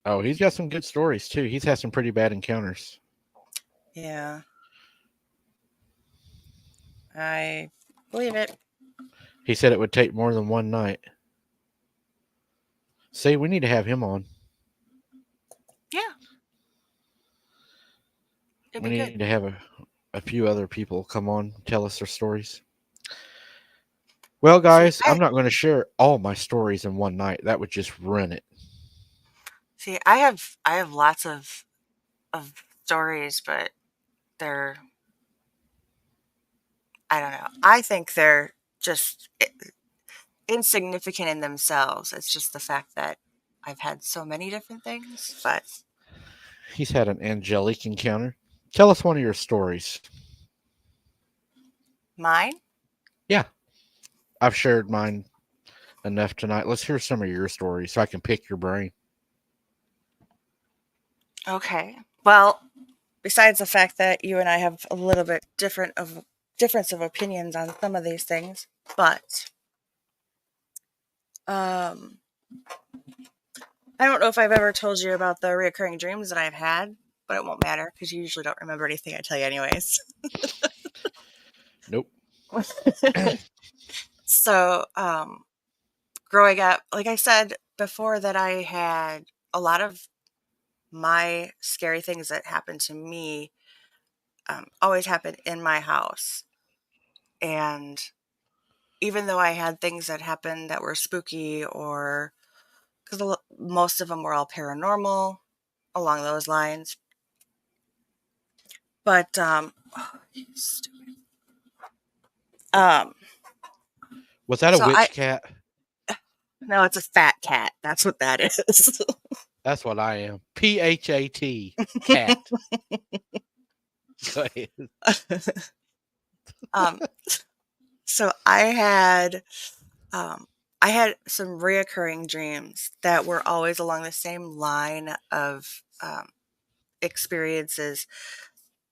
Oh, he's got some good stories too. He's had some pretty bad encounters. Yeah. I believe it. He said it would take more than one night. See, we need to have him on. Yeah. It'd We be need good. to have a few other people come on, tell us their stories. Well, See, guys, I'm not going to share all my stories in one night. That would just ruin it. I have lots of stories, but they're I don't know. I think they're just insignificant in themselves. It's just the fact that I've had so many different things, but He's had an angelic encounter. Tell us one of your stories. mine? Yeah, I've shared mine enough tonight. Let's hear some of your stories so I can pick your brain. Okay. Well, besides the fact that you and I have a little bit difference of opinions on some of these things, but um I don't know if I've ever told you about the recurring dreams that I've had, but it won't matter because you usually don't remember anything I tell you anyways. Nope. So, growing up, like I said before, that I had a lot of my scary things that happened to me always happened in my house. And even though I had things that happened that were spooky, or because most of them were all paranormal along those lines, but stupid. Um, Was that a so I witch cat? no, it's a fat cat. That's what that is. That's what I am. PHAT. Cat. Go ahead. um, so um, I had some reoccurring dreams that were always along the same line of experiences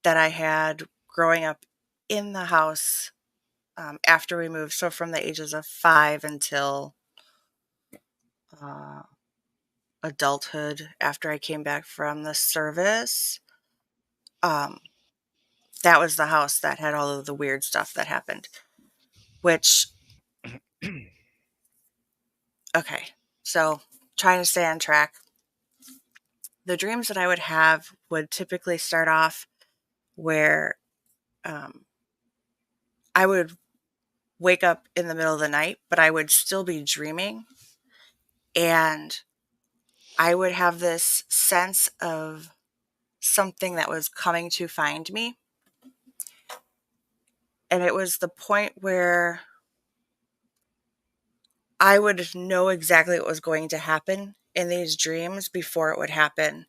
that I had growing up in the house after we moved. So from the ages of 5 until uh, adulthood, after I came back from the service, um, that was the house that had all of the weird stuff that happened. Which, okay, so trying to stay on track. The dreams that I would have would typically start off where um, I would wake up in the middle of the night, but I would still be dreaming. And I would have this sense of something that was coming to find me. And it was the point where I would know exactly what was going to happen in these dreams before it would happen.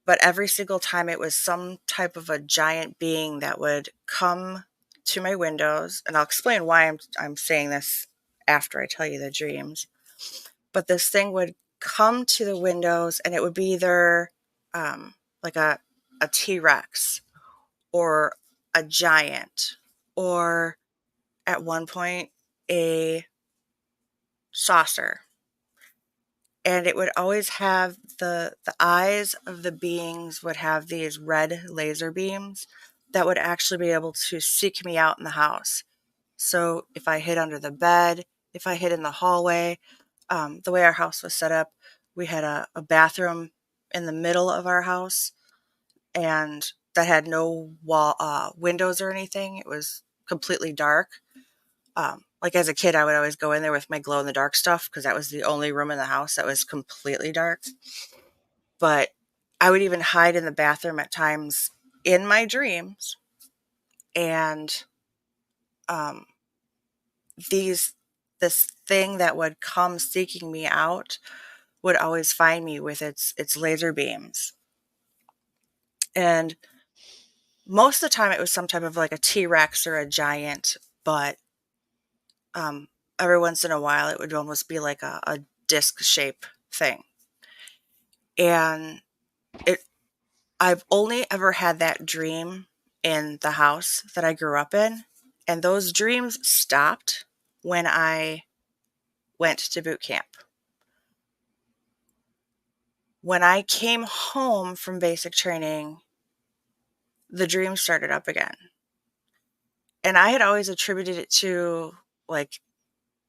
But every single time it was some type of a giant being that would come to my windows, and I'll explain why I'm saying this after I tell you the dreams. But this thing would come to the windows, and it would be either like a T-Rex or a giant, or at one point a saucer. And it would always have the eyes of the beings would have these red laser beams that would actually be able to seek me out in the house. So if I hid under the bed, if I hid in the hallway, the way our house was set up, we had a bathroom in the middle of our house, and that had no windows or anything. It was completely dark. Like as a kid, I would always go in there with my glow in the dark stuff because that was the only room in the house that was completely dark. But I would even hide in the bathroom at times in my dreams, and um, this thing that would come seeking me out would always find me with its laser beams. And most of the time, it was some type of like a T-Rex or a giant, but um, every once in a while, it would almost be like a disc shape thing. And it I've only ever had that dream in the house that I grew up in, and those dreams stopped when I went to boot camp. When I came home from basic training, the dreams started up again. And I had always attributed it to like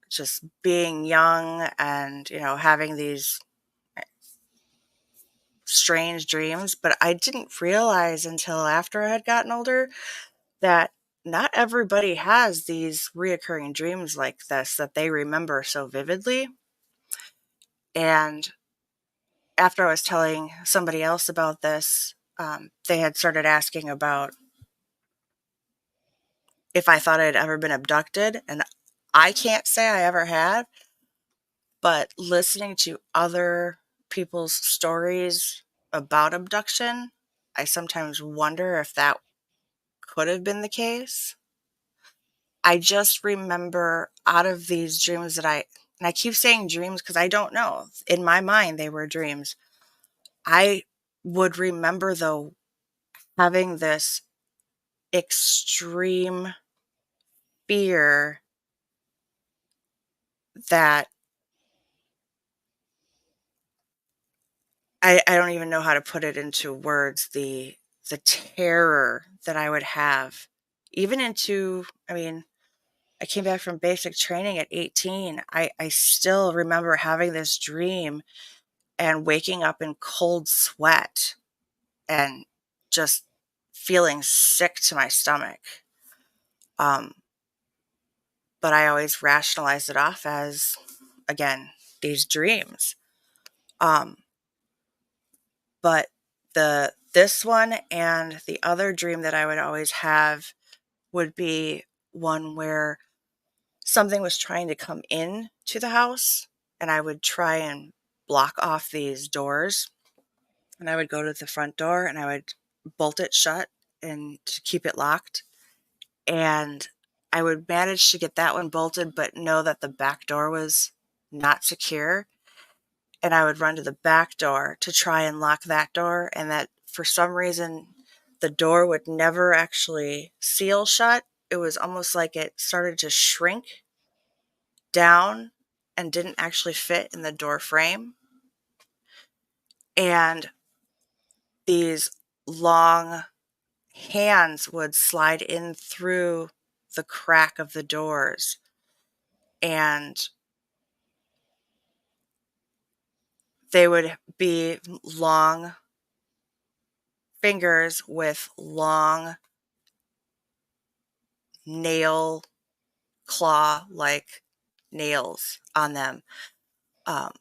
just being young and, having these strange dreams, but I didn't realize until after I had gotten older that not everybody has these reoccurring dreams like this that they remember so vividly. And after I was telling somebody else about this, they had started asking about if I thought I'd ever been abducted. And I can't say I ever had, but listening to other people's stories about abduction, I sometimes wonder if that could have been the case. I just remember out of these dreams and I keep saying dreams because I don't know. In my mind, they were dreams. I would remember, though, having this extreme fear that I don't even know how to put it into words. The terror that I would have, even into, I mean, I came back from basic training at 18. I still remember having this dream and waking up in cold sweat and just feeling sick to my stomach. Um, but I always rationalized it off as, again, these dreams. Um, but this one and the other dream that I would always have would be one where something was trying to come in to the house, and I would try and block off these doors, and I would go to the front door and I would bolt it shut and to keep it locked. And I would manage to get that one bolted, but know that the back door was not secure. And I would run to the back door to try and lock that door. And that for some reason, the door would never actually seal shut. It was almost like it started to shrink down and didn't actually fit in the door frame. And these long hands would slide in through the crack of the doors, and they would be long fingers with long nail claw like nails on them. Um,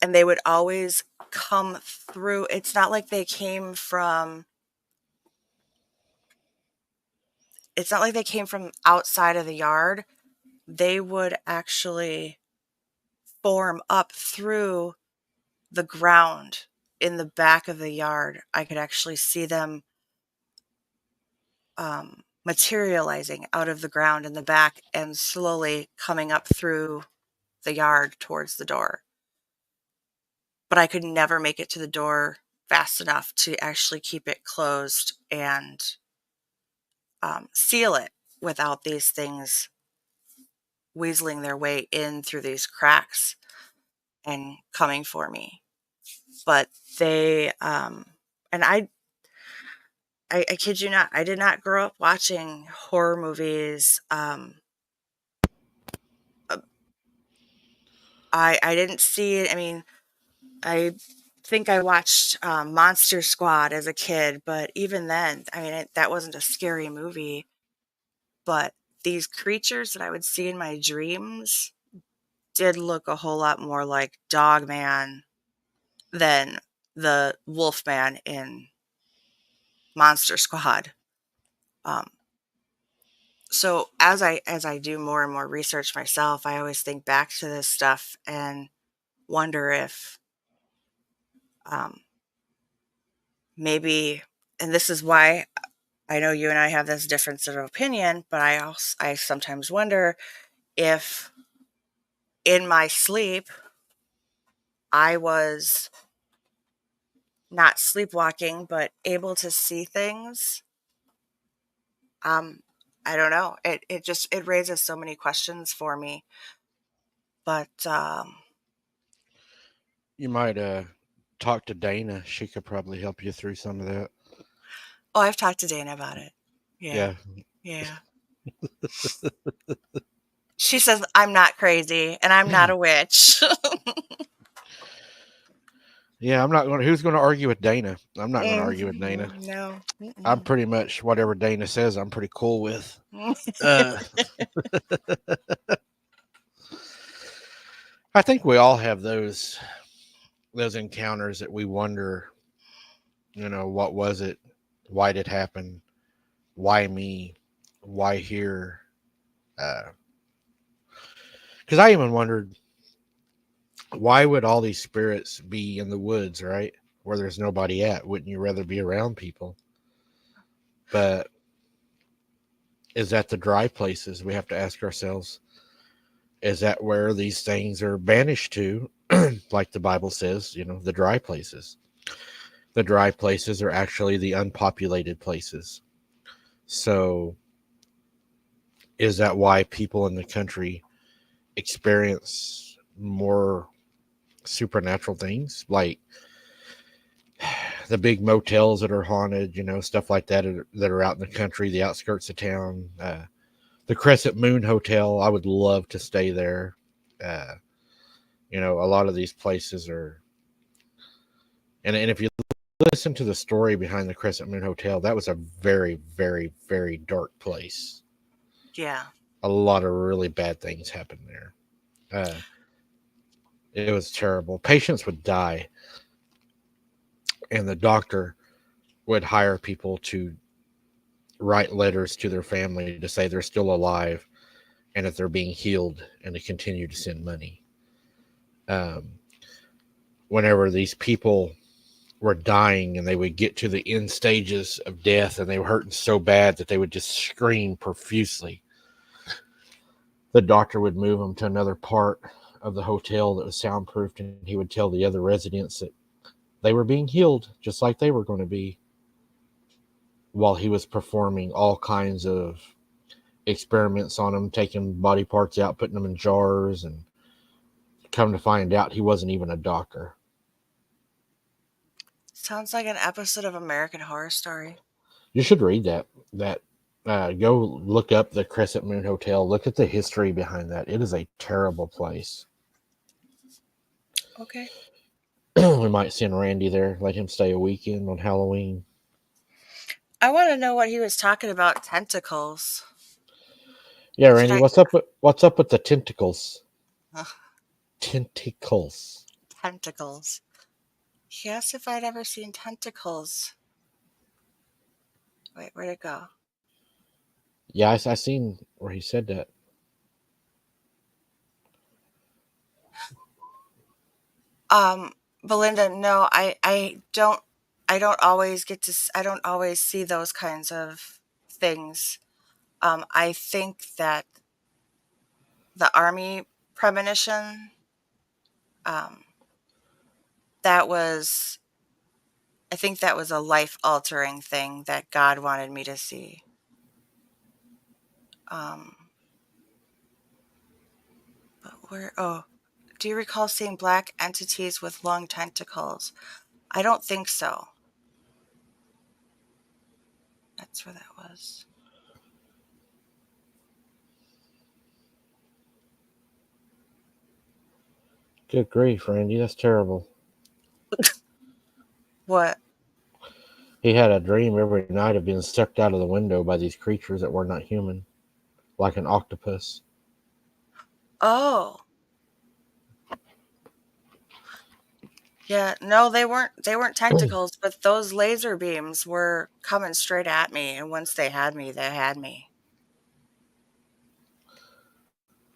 and they would always come through. It's not like they came from outside of the yard. They would actually form up through the ground in the back of the yard. I could actually see them materializing out of the ground in the back and slowly coming up through the yard towards the door. But I could never make it to the door fast enough to actually keep it closed and seal it without these things weaseling their way in through these cracks and coming for me. But they, and I kid you not, I did not grow up watching horror movies. I didn't see it. I mean, I think I watched Monster Squad as a kid, but even then, I mean, that wasn't a scary movie. But these creatures that I would see in my dreams did look a whole lot more like Dogman than the Wolfman in Monster Squad. Um, so as I do more and more research myself, I always think back to this stuff and wonder if um, maybe, and this is why I know you and I have this difference of opinion, but I sometimes wonder if in my sleep I was not sleepwalking but able to see things. Um, I don't know. It raises so many questions for me. But You might talk to Dana. She could probably help you through some of that. oh, I've talked to Dana about it. Yeah, Yeah. yeah. She says I'm not crazy and I'm not a witch. Yeah, I'm not going to. Who's going to argue with Dana? I'm not going to argue with Dana. No. I'm Mm-mm. pretty much whatever Dana says, I'm pretty cool with. Uh, I think we all have those encounters that we wonder, what was it? Why did it happen? Why me? Why here? Because I even wondered, why would all these spirits be in the woods, right? Where there's nobody at? Wouldn't you rather be around people? But is that the dry places? We have to ask ourselves, is that where these things are banished to? Like the Bible says, the dry places. The dry places are actually the unpopulated places. So is that why people in the country experience more supernatural things, like the big motels that are haunted, stuff like that are out in the country, the outskirts of town? The Crescent Moon Hotel, I would love to stay there. uh, a lot of these places are, and if you listen to the story behind the Crescent Moon Hotel, that was a very, very, very dark place. Yeah. A lot of really bad things happened there. It was terrible. Patients would die, and the doctor would hire people to write letters to their family to say they're still alive and that they're being healed, and to continue to send money. Um, Whenever these people were dying and they would get to the end stages of death and they were hurting so bad that they would just scream profusely, the doctor would move them to another part of the hotel that was soundproofed, and he would tell the other residents that they were being healed just like they were going to be, while he was performing all kinds of experiments on them, taking body parts out, putting them in jars, and come to find out he wasn't even a doctor. Sounds like an episode of American Horror Story. You should read that go look up the Crescent Moon Hotel. Look at the history behind that. It is a terrible place. Okay. We might send Randy there, let him stay a weekend on Halloween. I want to know what he was talking about tentacles. Yeah, Should Randy, I? what's up with the tentacles? Ugh, Tentacles. Tentacles. He asked if I'd ever seen tentacles. Wait, where'd it go? Yeah, I seen where he said that. Um, Belinda, no, I don't always I don't always see those kinds of things. I think that the army premonition, um, that was, I think that was a life altering thing that God wanted me to see. Um, but where, oh, do you recall seeing black entities with long tentacles? I don't think so. That's where that was. Good grief, Randy, that's terrible. What? He had a dream every night of being sucked out of the window by these creatures that were not human, like an octopus. Oh, yeah. No, they weren't tentacles, but those laser beams were coming straight at me, and once they had me, they had me.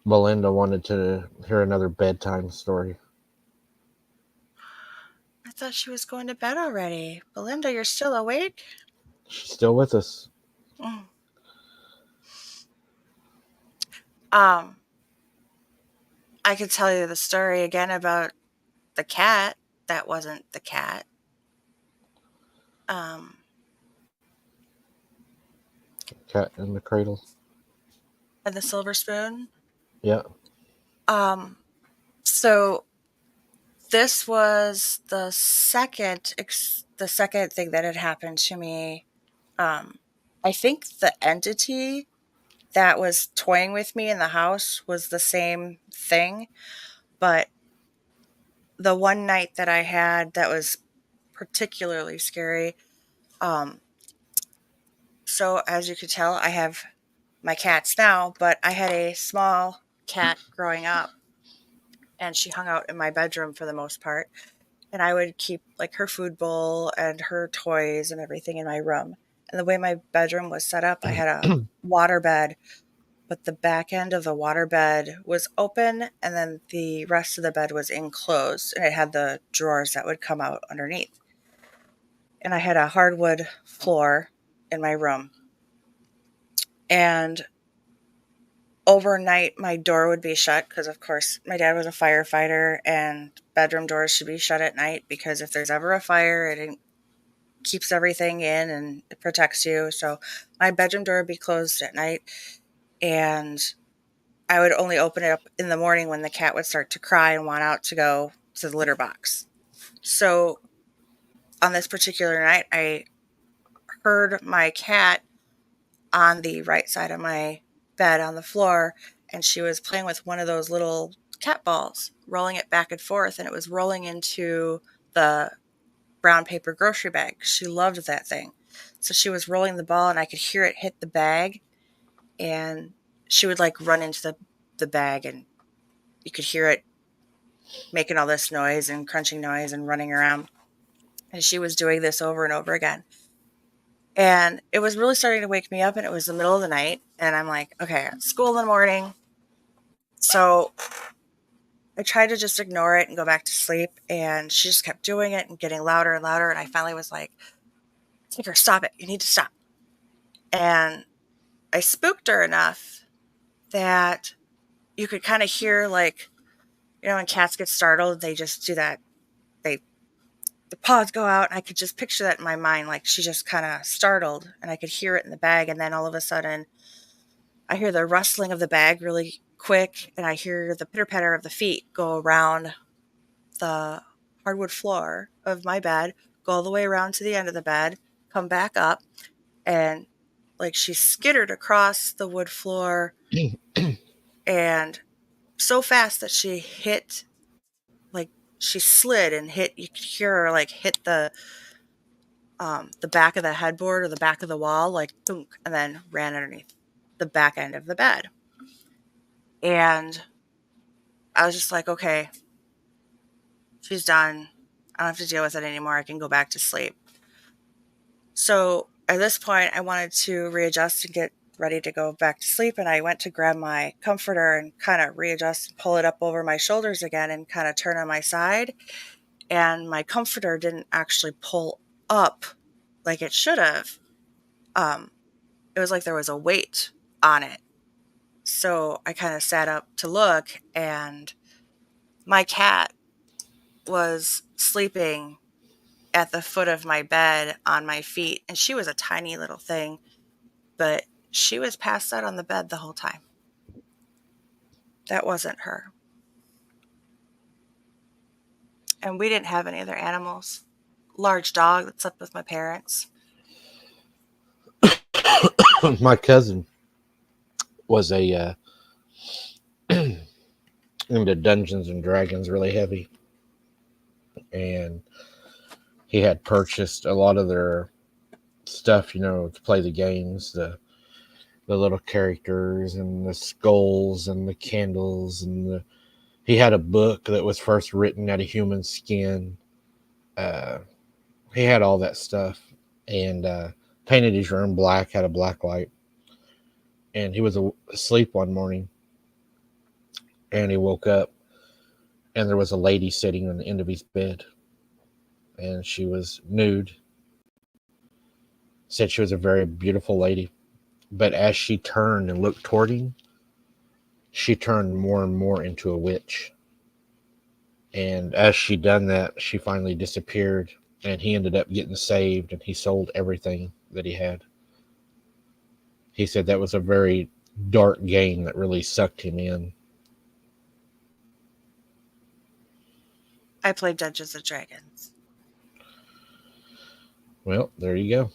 Melinda wanted to hear another bedtime story. I thought she was going to bed already. Belinda, you're still awake? She's still with us. Mm. Um, I could tell you the story again about the cat. That wasn't the cat. Um, Cat in the cradle. and the silver spoon. Yeah. Um, so this was the second thing that had happened to me. I think the entity that was toying with me in the house was the same thing, but the one night that I had that was particularly scary. Um, so as you could tell, I have my cats now, but I had a small cat growing up, and she hung out in my bedroom for the most part. And I would keep like her food bowl and her toys and everything in my room. And the way my bedroom was set up, I had a water bed, but the back end of the water bed was open, and then the rest of the bed was enclosed, and it had the drawers that would come out underneath. And I had a hardwood floor in my room. And overnight, my door would be shut because, of course, my dad was a firefighter, and bedroom doors should be shut at night because if there's ever a fire, it keeps everything in and it protects you. So my bedroom door would be closed at night, and I would only open it up in the morning when the cat would start to cry and want out to go to the litter box. So on this particular night, I heard my cat on the right side of my bed on the floor, and she was playing with one of those little cat balls, rolling it back and forth, and it was rolling into the brown paper grocery bag. She loved that thing. So she was rolling the ball, and I could hear it hit the bag, and she would like run into the bag, and you could hear it making all this noise and crunching noise and running around. And she was doing this over and over again. And it was really starting to wake me up, and it was the middle of the night. And I'm like, okay, school in the morning. So I tried to just ignore it and go back to sleep. And she just kept doing it and getting louder and louder. And I finally was like, Tinker, stop it. You need to stop. And I spooked her enough that you could kind of hear, like, you know, when cats get startled, they just do that. They the paws go out, and I could just picture that in my mind, like she just kind of startled, and I could hear it in the bag, and then all of a sudden I hear the rustling of the bag really quick, and I hear the pitter patter of the feet go around the hardwood floor of my bed, go all the way around to the end of the bed, come back up, and like she skittered across the wood floor, and so fast that she hit, like she slid and hit, you could hear her like hit the back of the headboard or the back of the wall, like thunk, and then ran underneath the back end of the bed. And I was just like, okay, She's done. I don't have to deal with it anymore. I can go back to sleep. So at this point, I wanted to readjust and get ready to go back to sleep. And I went to grab my comforter and kind of readjust and pull it up over my shoulders again and kind of turn on my side. And my comforter didn't actually pull up like it should have. Um, it was like there was a weight on it. So I kind of sat up to look, and my cat was sleeping at the foot of my bed on my feet. And she was a tiny little thing, but she was passed out on the bed the whole time. That wasn't her. And we didn't have any other animals. Large dog that slept with my parents. My cousin was into Dungeons and Dragons really heavy, and he had purchased a lot of their stuff, to play the games, the little characters and the skulls and the candles he had a book that was first written out of human skin. Uh, he had all that stuff, and painted his room black, had a black light, and he was asleep one morning, and he woke up, and there was a lady sitting on the end of his bed, and she was nude. Said she was a very beautiful lady, but as she turned and looked toward him, she turned more and more into a witch. And as she done that, she finally disappeared, and he ended up getting saved, and he sold everything that he had. He said that was a very dark game that really sucked him in. I played Dungeons and Dragons. Well, there you go.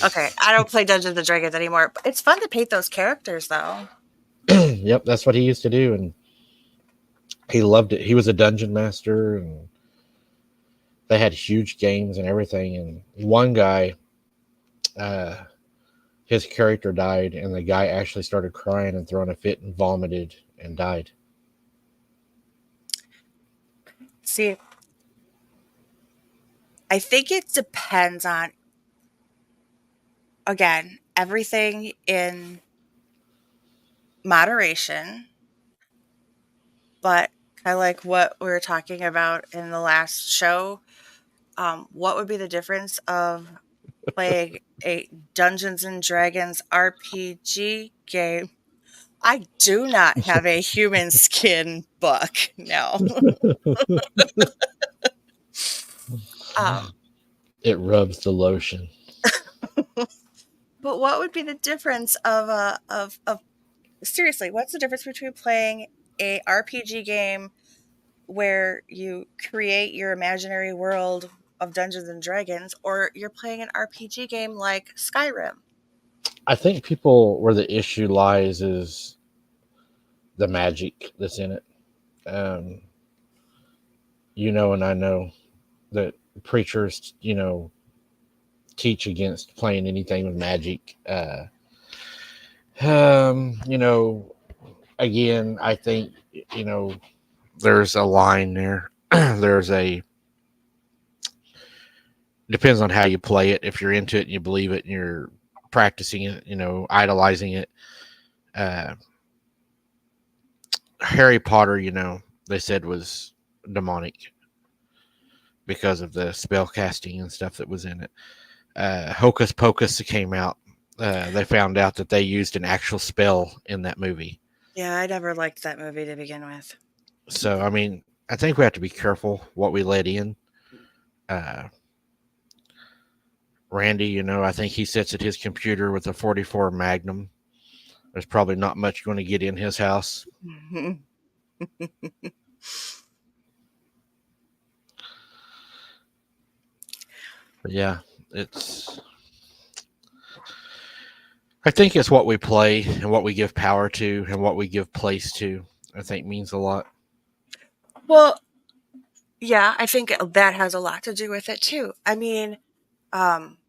Okay, I don't play Dungeons and Dragons anymore. It's fun to paint those characters, though. Yep, that's what he used to do, and he loved it. He was a dungeon master, and they had huge games and everything. And one guy, uh, his character died, and the guy actually started crying and throwing a fit and vomited and died. See, I think it depends on, again, everything in moderation, but I like what we were talking about in the last show. What would be the difference of playing a Dungeons and Dragons RPG game? I do not have a human skin book. No. um, It rubs the lotion. but what would be the difference of seriously? What's the difference between playing a RPG game where you create your imaginary world of Dungeons and Dragons, or you're playing an RPG game like Skyrim? I think people where the issue lies is the magic that's in it. Um, and I know that preachers, teach against playing anything with magic. Um, you know, Again, I think, there's a line there. There's a depends on how you play it. If you're into it and you believe it and you're practicing it, idolizing it. Uh, Harry Potter, they said was demonic because of the spell casting and stuff that was in it. Hocus Pocus came out. They found out that they used an actual spell in that movie. Yeah, I never liked that movie to begin with. So, I mean, I think we have to be careful what we let in. Uh, Randy, I think he sits at his computer with a 44 Magnum. There's probably not much going to get in his house. But yeah, I think it's what we play and what we give power to and what we give place to, I think means a lot. Well, yeah, I think that has a lot to do with it too. I mean, um,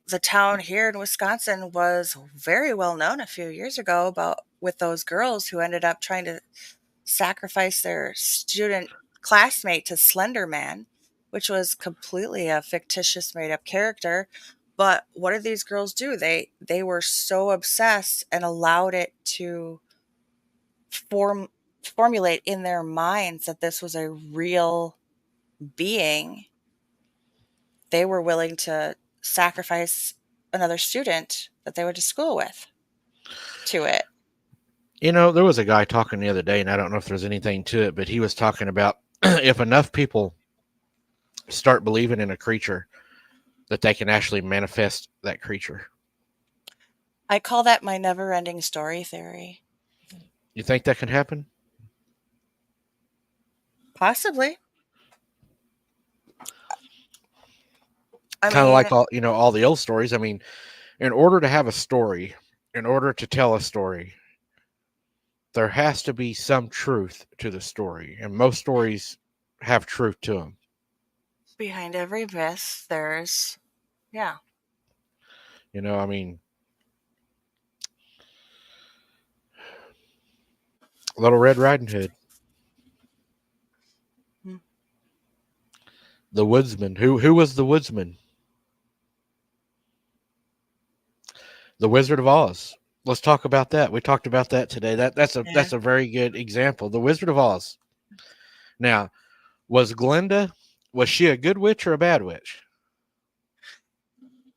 the town here in Wisconsin was very well known a few years ago about with those girls who ended up trying to sacrifice their student classmate to Slender Man, which was completely a fictitious made up character. But what did these girls do? They were so obsessed and allowed it to form formulate in their minds that this was a real being. They were willing to sacrifice another student that they went to school with to it. You know, there was a guy talking the other day, and I don't know if there's anything to it, but he was talking about if enough people start believing in a creature, that they can actually manifest that creature. I call that my never ending story theory. You think that can happen? Possibly. I Kind of mean, like all the old stories. I mean, in order to have a story, in order to tell a story, there has to be some truth to the story, and most stories have truth to them. behind every myth, there's, yeah. I mean, Little Red Riding Hood, Hmm. the Woodsman. Who was the Woodsman? The Wizard of Oz. Let's talk about that. We talked about that today. Yeah. That's a very good example. The Wizard of Oz. Now, was Glinda, was she a good witch or a bad witch?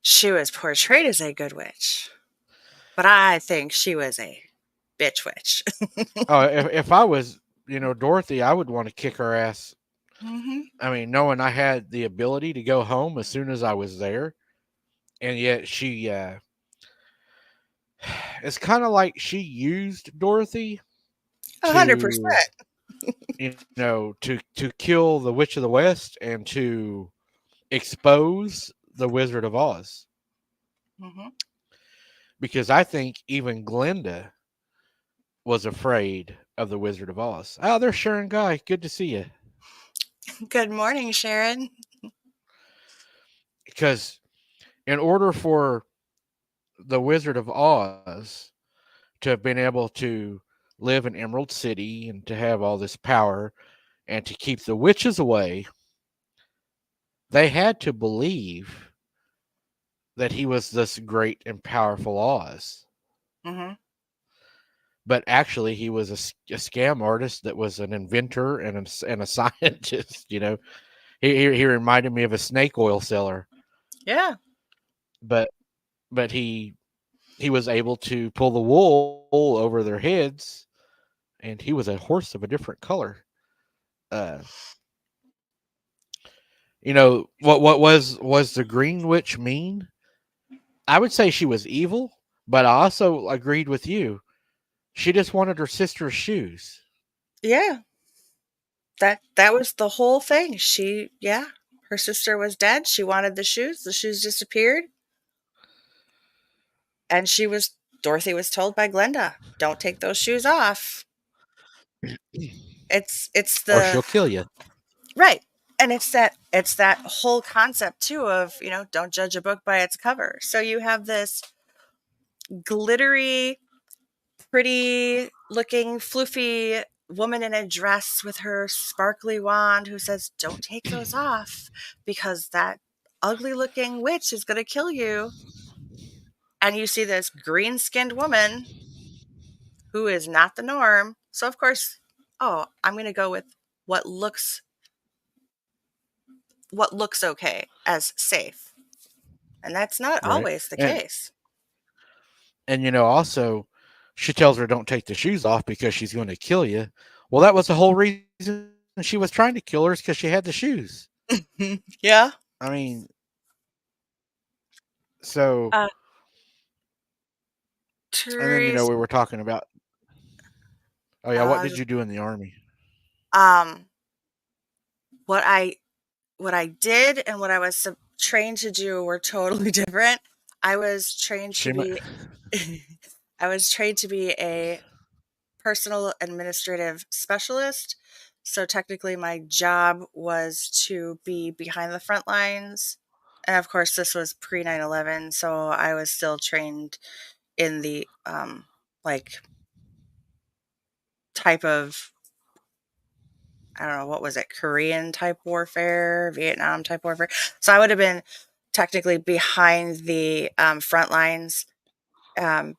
She was portrayed as a good witch, but I think she was a bitch witch. Oh, if I was, Dorothy, I would want to kick her ass. Hmm. I mean, knowing I had the ability to go home as soon as I was there, and yet it's kind of like she used Dorothy 100%. to, to kill the Witch of the West and to expose the Wizard of Oz. Hmm. Because I think even Glinda was afraid of the Wizard of Oz. Oh, there's Sharon Guy. Good to see you. Good morning, Sharon. Because in order for the Wizard of Oz to have been able to live in Emerald City and to have all this power and to keep the witches away, they had to believe that he was this great and powerful Oz. Hmm. But actually, he was a scam artist that was an inventor and a scientist. He reminded me of a snake oil seller, Yeah. but he was able to pull the wool over their heads, and he was a horse of a different color. Uh, what was the Green Witch mean? I would say she was evil, but I also agreed with you. She just wanted her sister's shoes. Yeah. That was the whole thing. Yeah, her sister was dead. She wanted the shoes. The shoes disappeared, and Dorothy was told by Glenda, "Don't take those shoes off." It's Or the she'll kill you. right. And it's that whole concept too of, don't judge a book by its cover. So you have this glittery, pretty looking, floofy woman in a dress with her sparkly wand who says, "Don't take those off because that ugly looking witch is going to kill you." And you see this green skinned woman who is not the norm. So, of course, oh, I'm going to go with what looks what looks okay as safe. And that's not Right. always the And case. also, she tells her don't take the shoes off because she's going to kill you. Well, that was the whole reason she was trying to kill her, is because she had the shoes. Yeah. I mean, so, Uh, and then Therese, we were talking about. Oh yeah, what uh, did you do in the army? um, what I what I did and what I was trained to do were totally different. I was trained to She. be I was trained to be a personal administrative specialist. So technically my job was to be behind the front lines. And of course this was pre 9/11, so I was still trained in the like type of I don't know, what was it, Korean type warfare, Vietnam type warfare. So I would have been technically behind the front lines,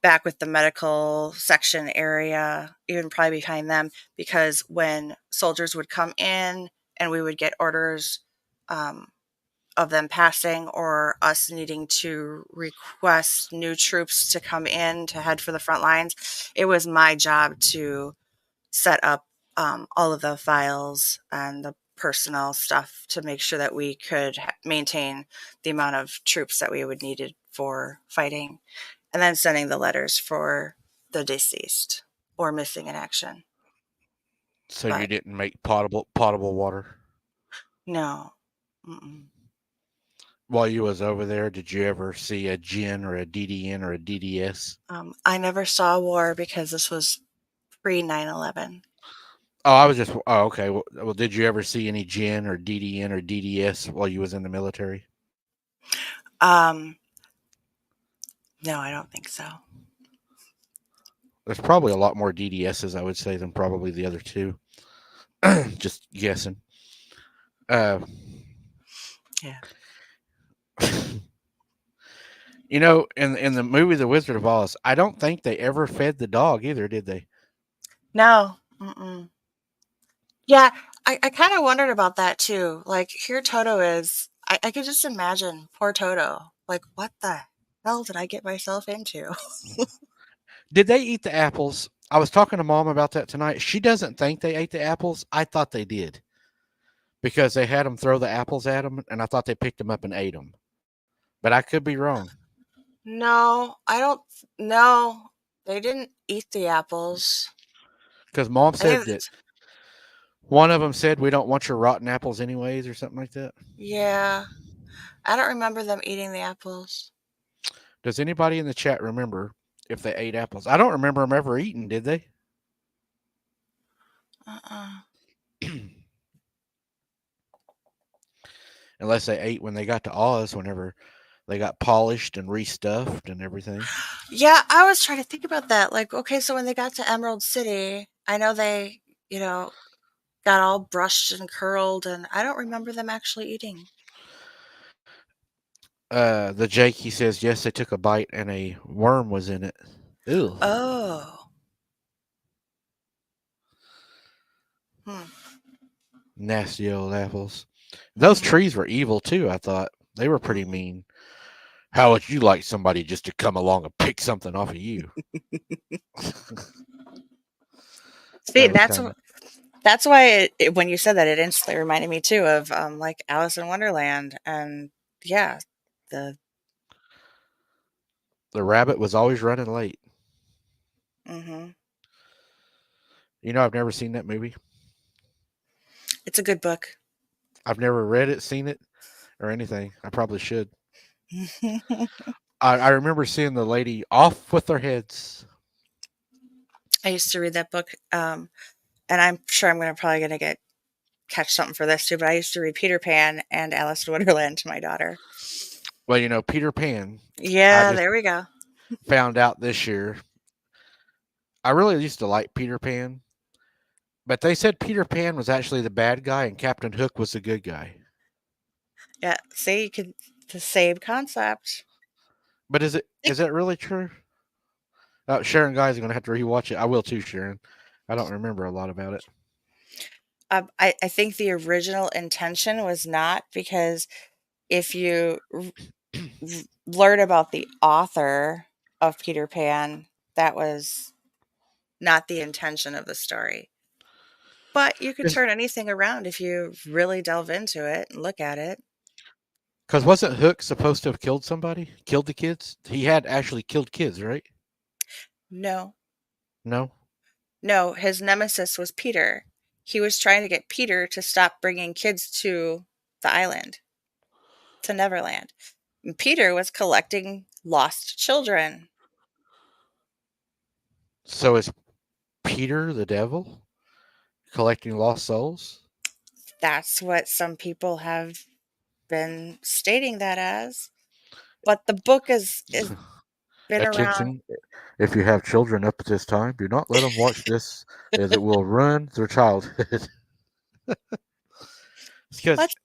back with the medical section area, even probably behind them, because when soldiers would come in and we would get orders um, of them passing or us needing to request new troops to come in to head for the front lines, it was my job to set up all of the files and the personnel stuff to make sure that we could maintain the amount of troops that we would needed for fighting, and then sending the letters for the deceased or missing in action. So you But didn't make potable water no. Mm-mm. while you was over there. Did you ever see a GIN or a DDN or a DDS? I never saw war because this was pre 9/11. Oh, I was just. Oh, okay. Well, did you ever see any GIN or DDN or DDS while you was in the military? Um, no, I don't think so. There's probably a lot more DDSs, I would say, than probably the other two. Just guessing. Uh, Yeah. in the movie The Wizard of Oz, I don't think they ever fed the dog either, did they? No. Mm-mm. Yeah, I kind of wondered about that too. Like, here Toto is. I could just imagine poor Toto. Like, what the hell did I get myself into? Did they eat the apples? I was talking to Mom about that tonight. She doesn't think they ate the apples. I thought they did because they had them throw the apples at them, and I thought they picked them up and ate them. But I could be wrong No, I don't. No, they didn't eat the apples. because Mom I think, said that one of them said, "We don't want your rotten apples, anyways," or something like that. yeah, I don't remember them eating the apples. Does anybody in the chat remember if they ate apples? I don't remember them ever eating. Did they? Uh-uh. Unless they ate when they got to Oz, whenever they got polished and restuffed and everything. Yeah, I was trying to think about that. Like, okay, so when they got to Emerald City, I know they, you know, got all brushed and curled, and I don't remember them actually eating. The Jake, he says yes, they took a bite and a worm was in it. Ew, Oh. Hmm. nasty old apples. Those Mhm. trees were evil too. I thought they were pretty Mhm. mean. How would you like somebody just to come along and pick something off of you? See, That was that's kind of. that's why when you said that, it instantly reminded me too of like Alice in Wonderland, and yeah, the The rabbit was always running late. hmm I've never seen that movie. it's a good book. I've never read it, seen it, or anything. I probably should. I remember seeing the lady off with their heads. I used to read that book, and I'm sure I'm probably gonna get catch something for this too. But I used to read Peter Pan and Alice in Wonderland to my daughter. Well, Peter Pan. I Yeah, just there we go. found out this year. I really used to like Peter Pan, but they said Peter Pan was actually the bad guy and Captain Hook was the good guy. Yeah, see, you could the same concept. But is that really true? Sharon guys are gonna have to rewatch it. I will too, Sharon. I don't remember a lot about it. I think the original intention was not, because if you learn about the author of Peter Pan, that was not the intention of the story. But you could turn anything around if you really delve into it and look at it. Because wasn't Hook supposed to have killed somebody? Killed the kids? He had actually killed kids, right? No, No. no, his nemesis was Peter. He was trying to get Peter to stop bringing kids to the island, to Neverland. And Peter was collecting lost children. So is Peter the devil collecting lost souls? That's what some people have been stating that as. But the book is been around. Attention, if you have children up at this time, do not let them watch this, as it will ruin their childhood. Because Let's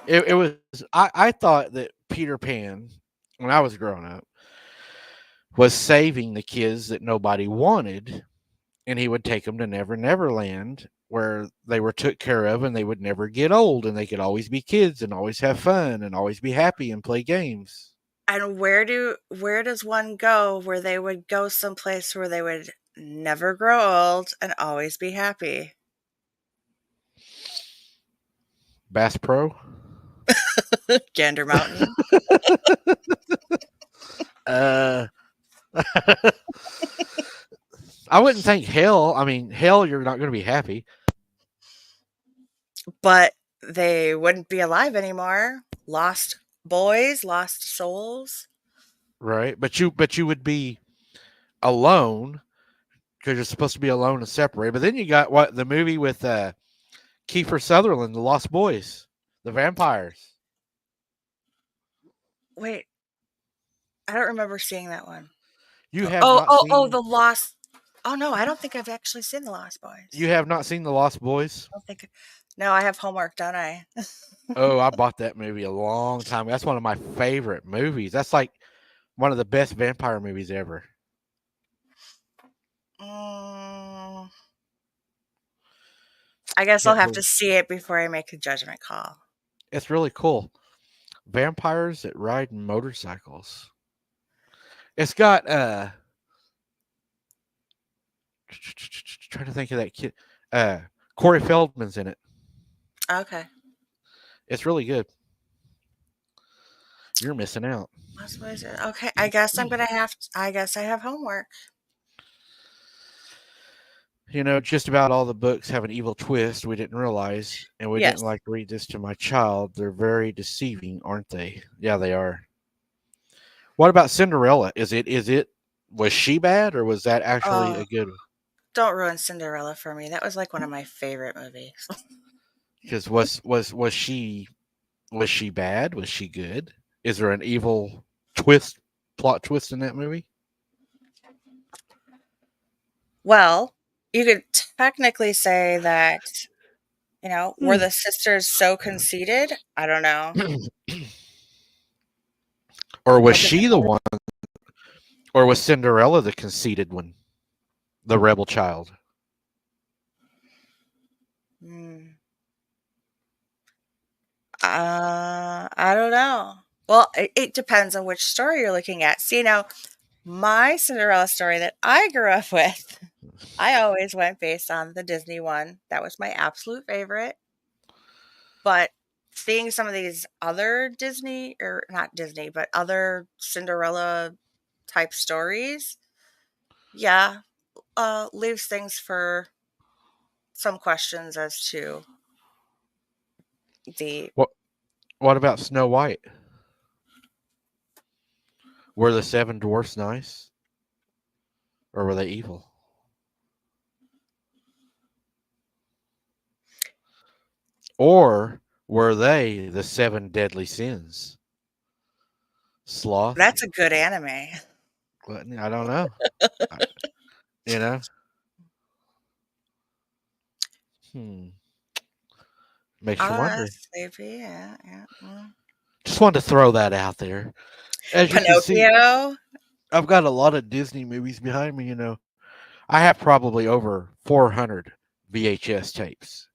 it was I thought that Peter Pan, when I was growing up, was saving the kids that nobody wanted, and he would take them to Never Never Land, where they were took care of and they would never get old and they could always be kids and always have fun and always be happy and play games. and where does one go where they would go someplace where they would never grow old and always be happy? Bass Pro. Gander Mountain. uh I wouldn't think hell. I mean, hell, you're not going to be happy, But they wouldn't be alive anymore. Lost boys, lost souls. right? But you would be alone because you're supposed to be alone and separate. But then you got what the movie with Kiefer Sutherland, The Lost Boys, the vampires. Wait, I don't remember seeing that one. You have Oh, not oh, oh, seen the Lost. Oh no, I don't think I've actually seen the Lost you Boys. have not seen The Lost Boys. I don't think. No, I have homework, don't I? Oh, I bought that movie a long time. That's one of my favorite movies. That's like one of the best vampire movies ever. Mm, I guess I'll Can't have to believe see it before I make a judgment call. it's really cool. Vampires that ride motorcycles. It's got trying to think of that kid. Corey Feldman's in it. Okay. It's really good. You're missing out. Lost Boys. Okay, I guess I'm gonna have. I guess I have homework. You know, just about all the books have an evil twist we didn't realize, and we didn't Yes. like to read this to my child. They're very deceiving, aren't they? Yeah, they are. What about Cinderella? Was she bad or was that actually Oh, a good? don't ruin Cinderella for me. That was like one of my favorite movies. Because was she bad? Was she good? Is there an evil twist plot twist in that movie? Well, you could technically say that, were the sisters so conceited? I don't know. Or was What did she the one? Or was Cinderella the conceited one, the rebel child? Hmm. I don't know. Well, it depends on which story you're looking at. See, now, my Cinderella story that I grew up with, I always went based on the Disney one. That was my absolute favorite. But seeing some of these other Disney, or not Disney, but other Cinderella type stories, yeah, leaves things for some questions as to the. What What about Snow White? Were the seven dwarfs nice, or were they evil? Or were they the seven deadly sins? Sloth, That's a good anime. gluttony. I don't know. I, you know. Hmm. Makes you wonder. Sleepy, yeah, yeah. Just wanted to throw that out there. As you can see, Pinocchio. I've got a lot of Disney movies behind me. I have probably over 400 VHS tapes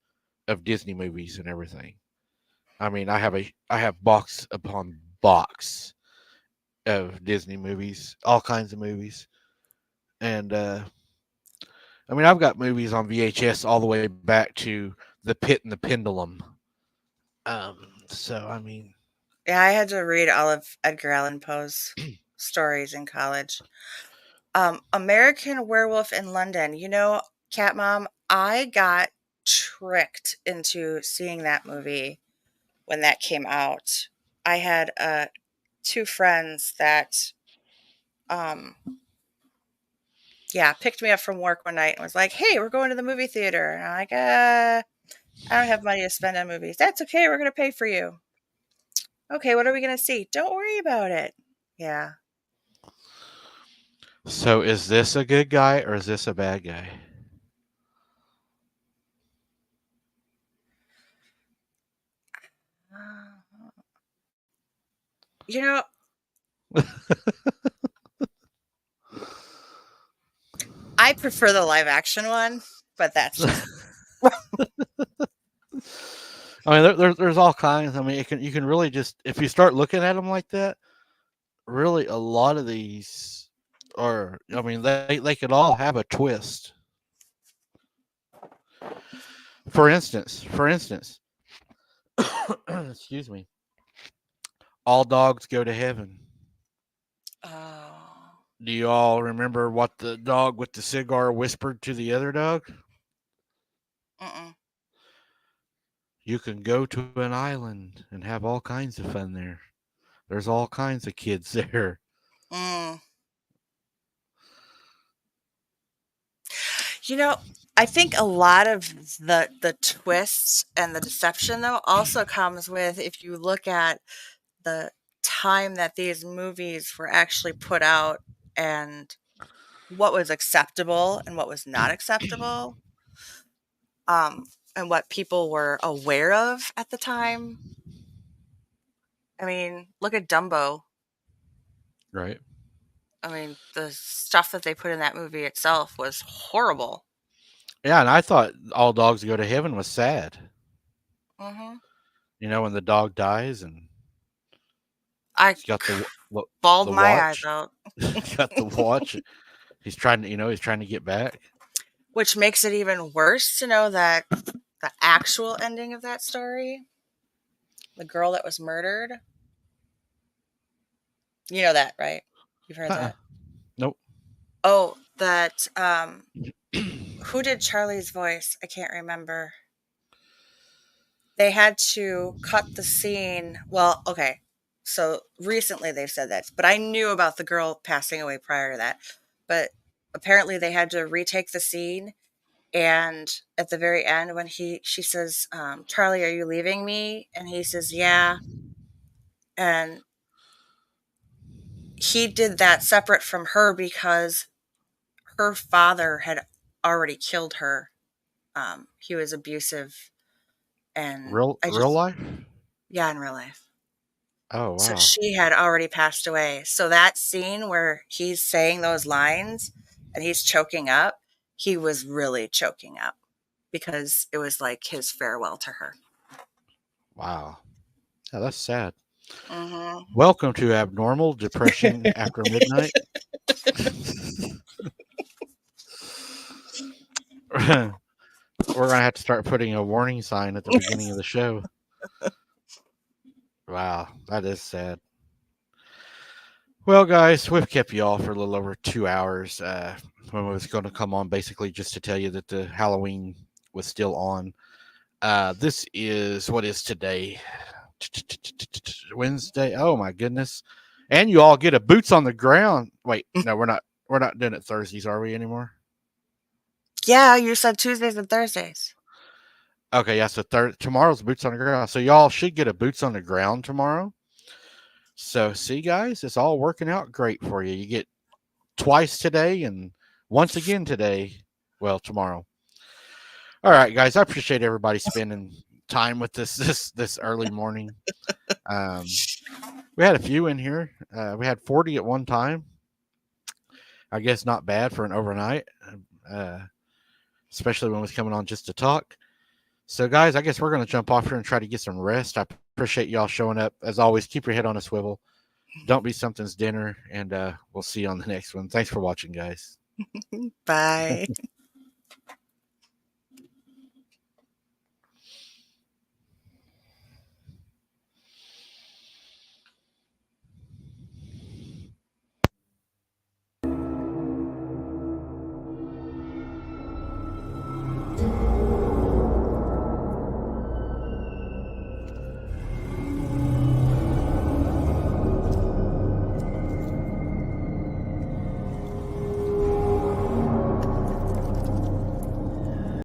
of Disney movies and everything. I mean, I have box upon box of Disney movies, all kinds of movies, and I mean, I've got movies on VHS all the way back to The Pit and the Pendulum. So I mean, Yeah, I had to read all of Edgar Allan Poe's stories in college. American Werewolf in London. Cat Mom, I got tricked into seeing that movie when that came out. I had two friends that, um, yeah, picked me up from work one night and was like, "Hey, we're going to the movie theater." And I'm like, I don't have money to spend on movies. That's okay. We're going to pay for you. Okay, what are we going to see? Don't worry about it. Yeah. so is this a good guy or is this a bad guy? Uh, You know, I prefer the live action one, but that's just I mean, there's all kinds. I mean, you can really just if you start looking at them like that, really a lot of these are. I mean, they could all have a twist. For instance, excuse me. All dogs go to heaven. oh. Do you all remember what the dog with the cigar whispered to the other dog? Mm-mm. You can go to an island and have all kinds of fun there. There's all kinds of kids there. Mm. You know, I think a lot of the twists and the deception though also comes with if you look at the time that these movies were actually put out and what was acceptable and what was not acceptable, um, and what people were aware of at the time. I mean, look at Dumbo. Right. I mean, the stuff that they put in that movie itself was horrible. Yeah, and I thought all dogs go to heaven was sad. Hmm. You know, when the dog dies and I he's got bawled the my eyes watch, out, got the watch. He's trying to, he's trying to get back. which makes it even worse to know that the actual ending of that story, the girl that was murdered, you know that, right? You've heard Uh-uh. that. Nope. Oh, that who did Charlie's voice? I can't remember. They had to cut the scene. Well, okay. So recently they've said that, but I knew about the girl passing away prior to that. But apparently they had to retake the scene, and at the very end when she says, "Charlie, are you leaving me?" and he says, "Yeah." And he did that separate from her because her father had already killed her. He was abusive, and I Real just, life? yeah, in real life. Oh So wow. she had already passed away. So that scene where he's saying those lines and he's choking up, he was really choking up because it was like his farewell to her. Wow. Yeah, that's sad. Hmm. Welcome to Abnormal Depression After Midnight. We're gonna have to start putting a warning sign at the beginning of the show. Wow, that is sad. Well, guys, we've kept you all for a little over 2 hours. When we was going to come on, basically just to tell you that the Halloween was still on. This is what is today, Wednesday. Oh my goodness! And you all get a boots on the ground. Wait, no, we're not. We're not doing it Thursdays, are we anymore? Yeah, you said Tuesdays and Thursdays. Okay, yeah. So tomorrow's boots on the ground. So y'all should get a boots on the ground tomorrow. So see, guys, it's all working out great for you. You get twice today and once again today. Well, tomorrow. All right, guys. I appreciate everybody spending time with this early morning. Um, we had a few in here. We had 40 at one time. I guess not bad for an overnight, uh, especially when it was coming on just to talk. So, guys, I guess we're going to jump off here and try to get some rest. I appreciate y'all showing up. As always, keep your head on a swivel. Don't be something's dinner, and we'll see you on the next one. Thanks for watching, guys. Bye.